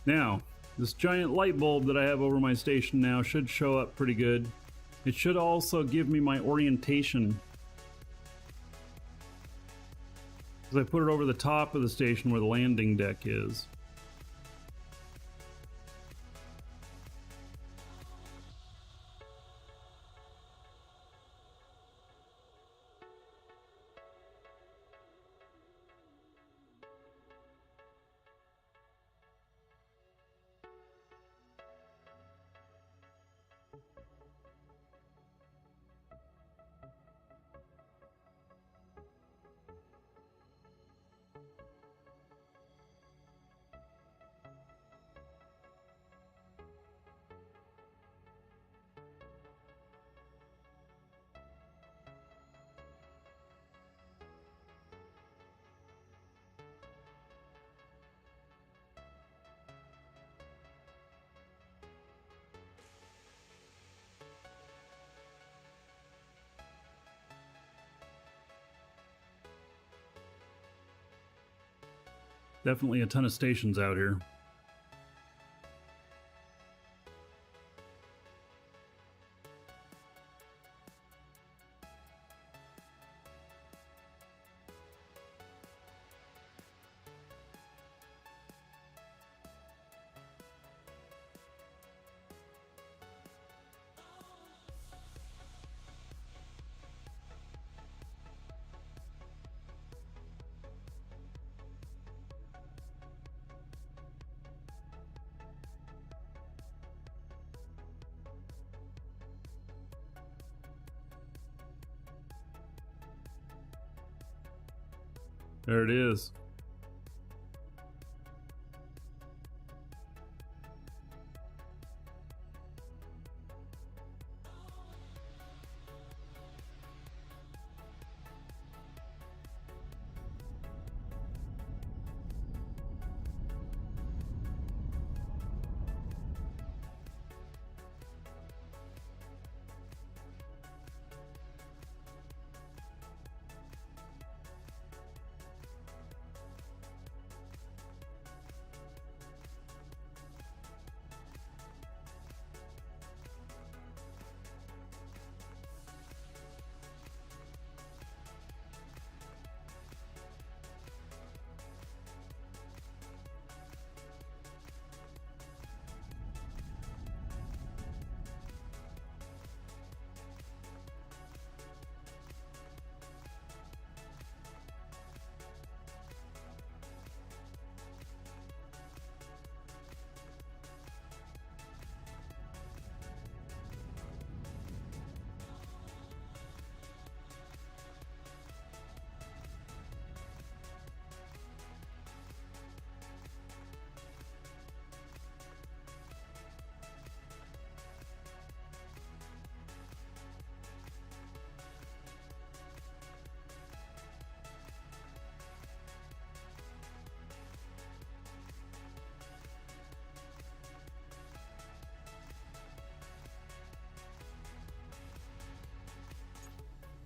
Now, this giant light bulb that I have over my station now should show up pretty good. It should also give me my orientation, because I put it over the top of the station where the landing deck is. Definitely a ton of stations out here. There it is.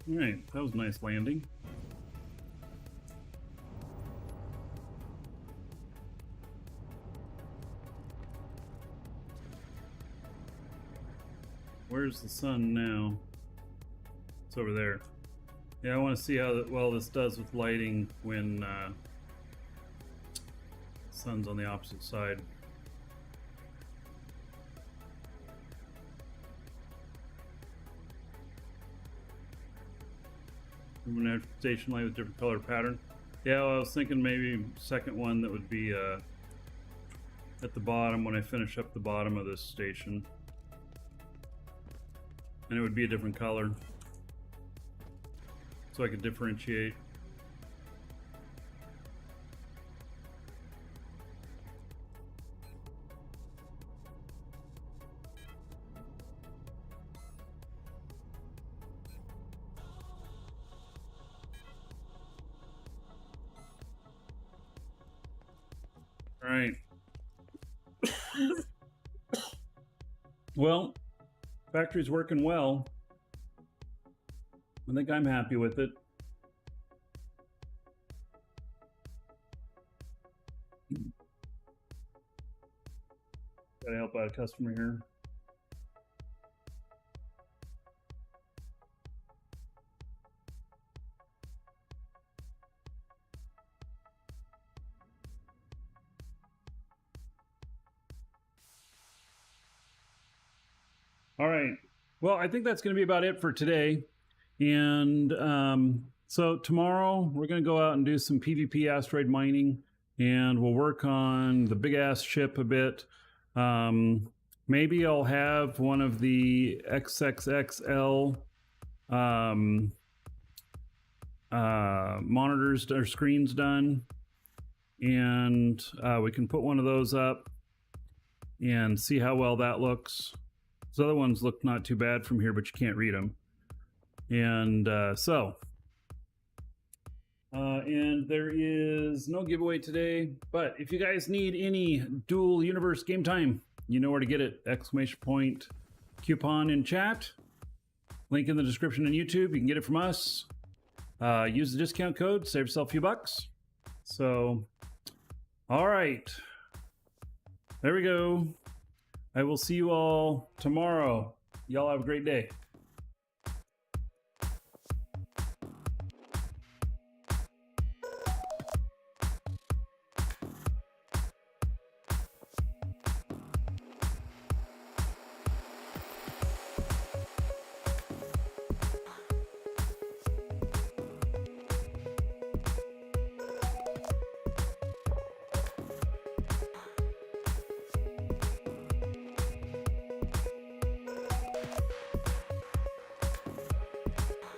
All right, that was a nice landing. Where's the sun now? It's over there. Yeah, I want to see how well this does with lighting when the sun's on the opposite side. An station light with different color pattern. Yeah, well, I was thinking maybe second one that would be at the bottom when I finish up the bottom of this station. And it would be a different color, so I could differentiate. All right. Well, factory's working well. I think I'm happy with it. Gotta help out a customer here. All right. Well, I think that's going to be about it for today. And so tomorrow we're going to go out and do some PvP asteroid mining, and we'll work on the big ass ship a bit. Maybe I'll have one of the XXXL monitors or screens done, and we can put one of those up and see how well that looks. Those other ones look not too bad from here, but you can't read them. And and there is no giveaway today, but if you guys need any dual universe game time, you know where to get it. Exclamation point coupon in chat. Link in the description on YouTube. You can get it from us. Use the discount code, save yourself a few bucks. So, all right. There we go. I will see you all tomorrow. Y'all have a great day.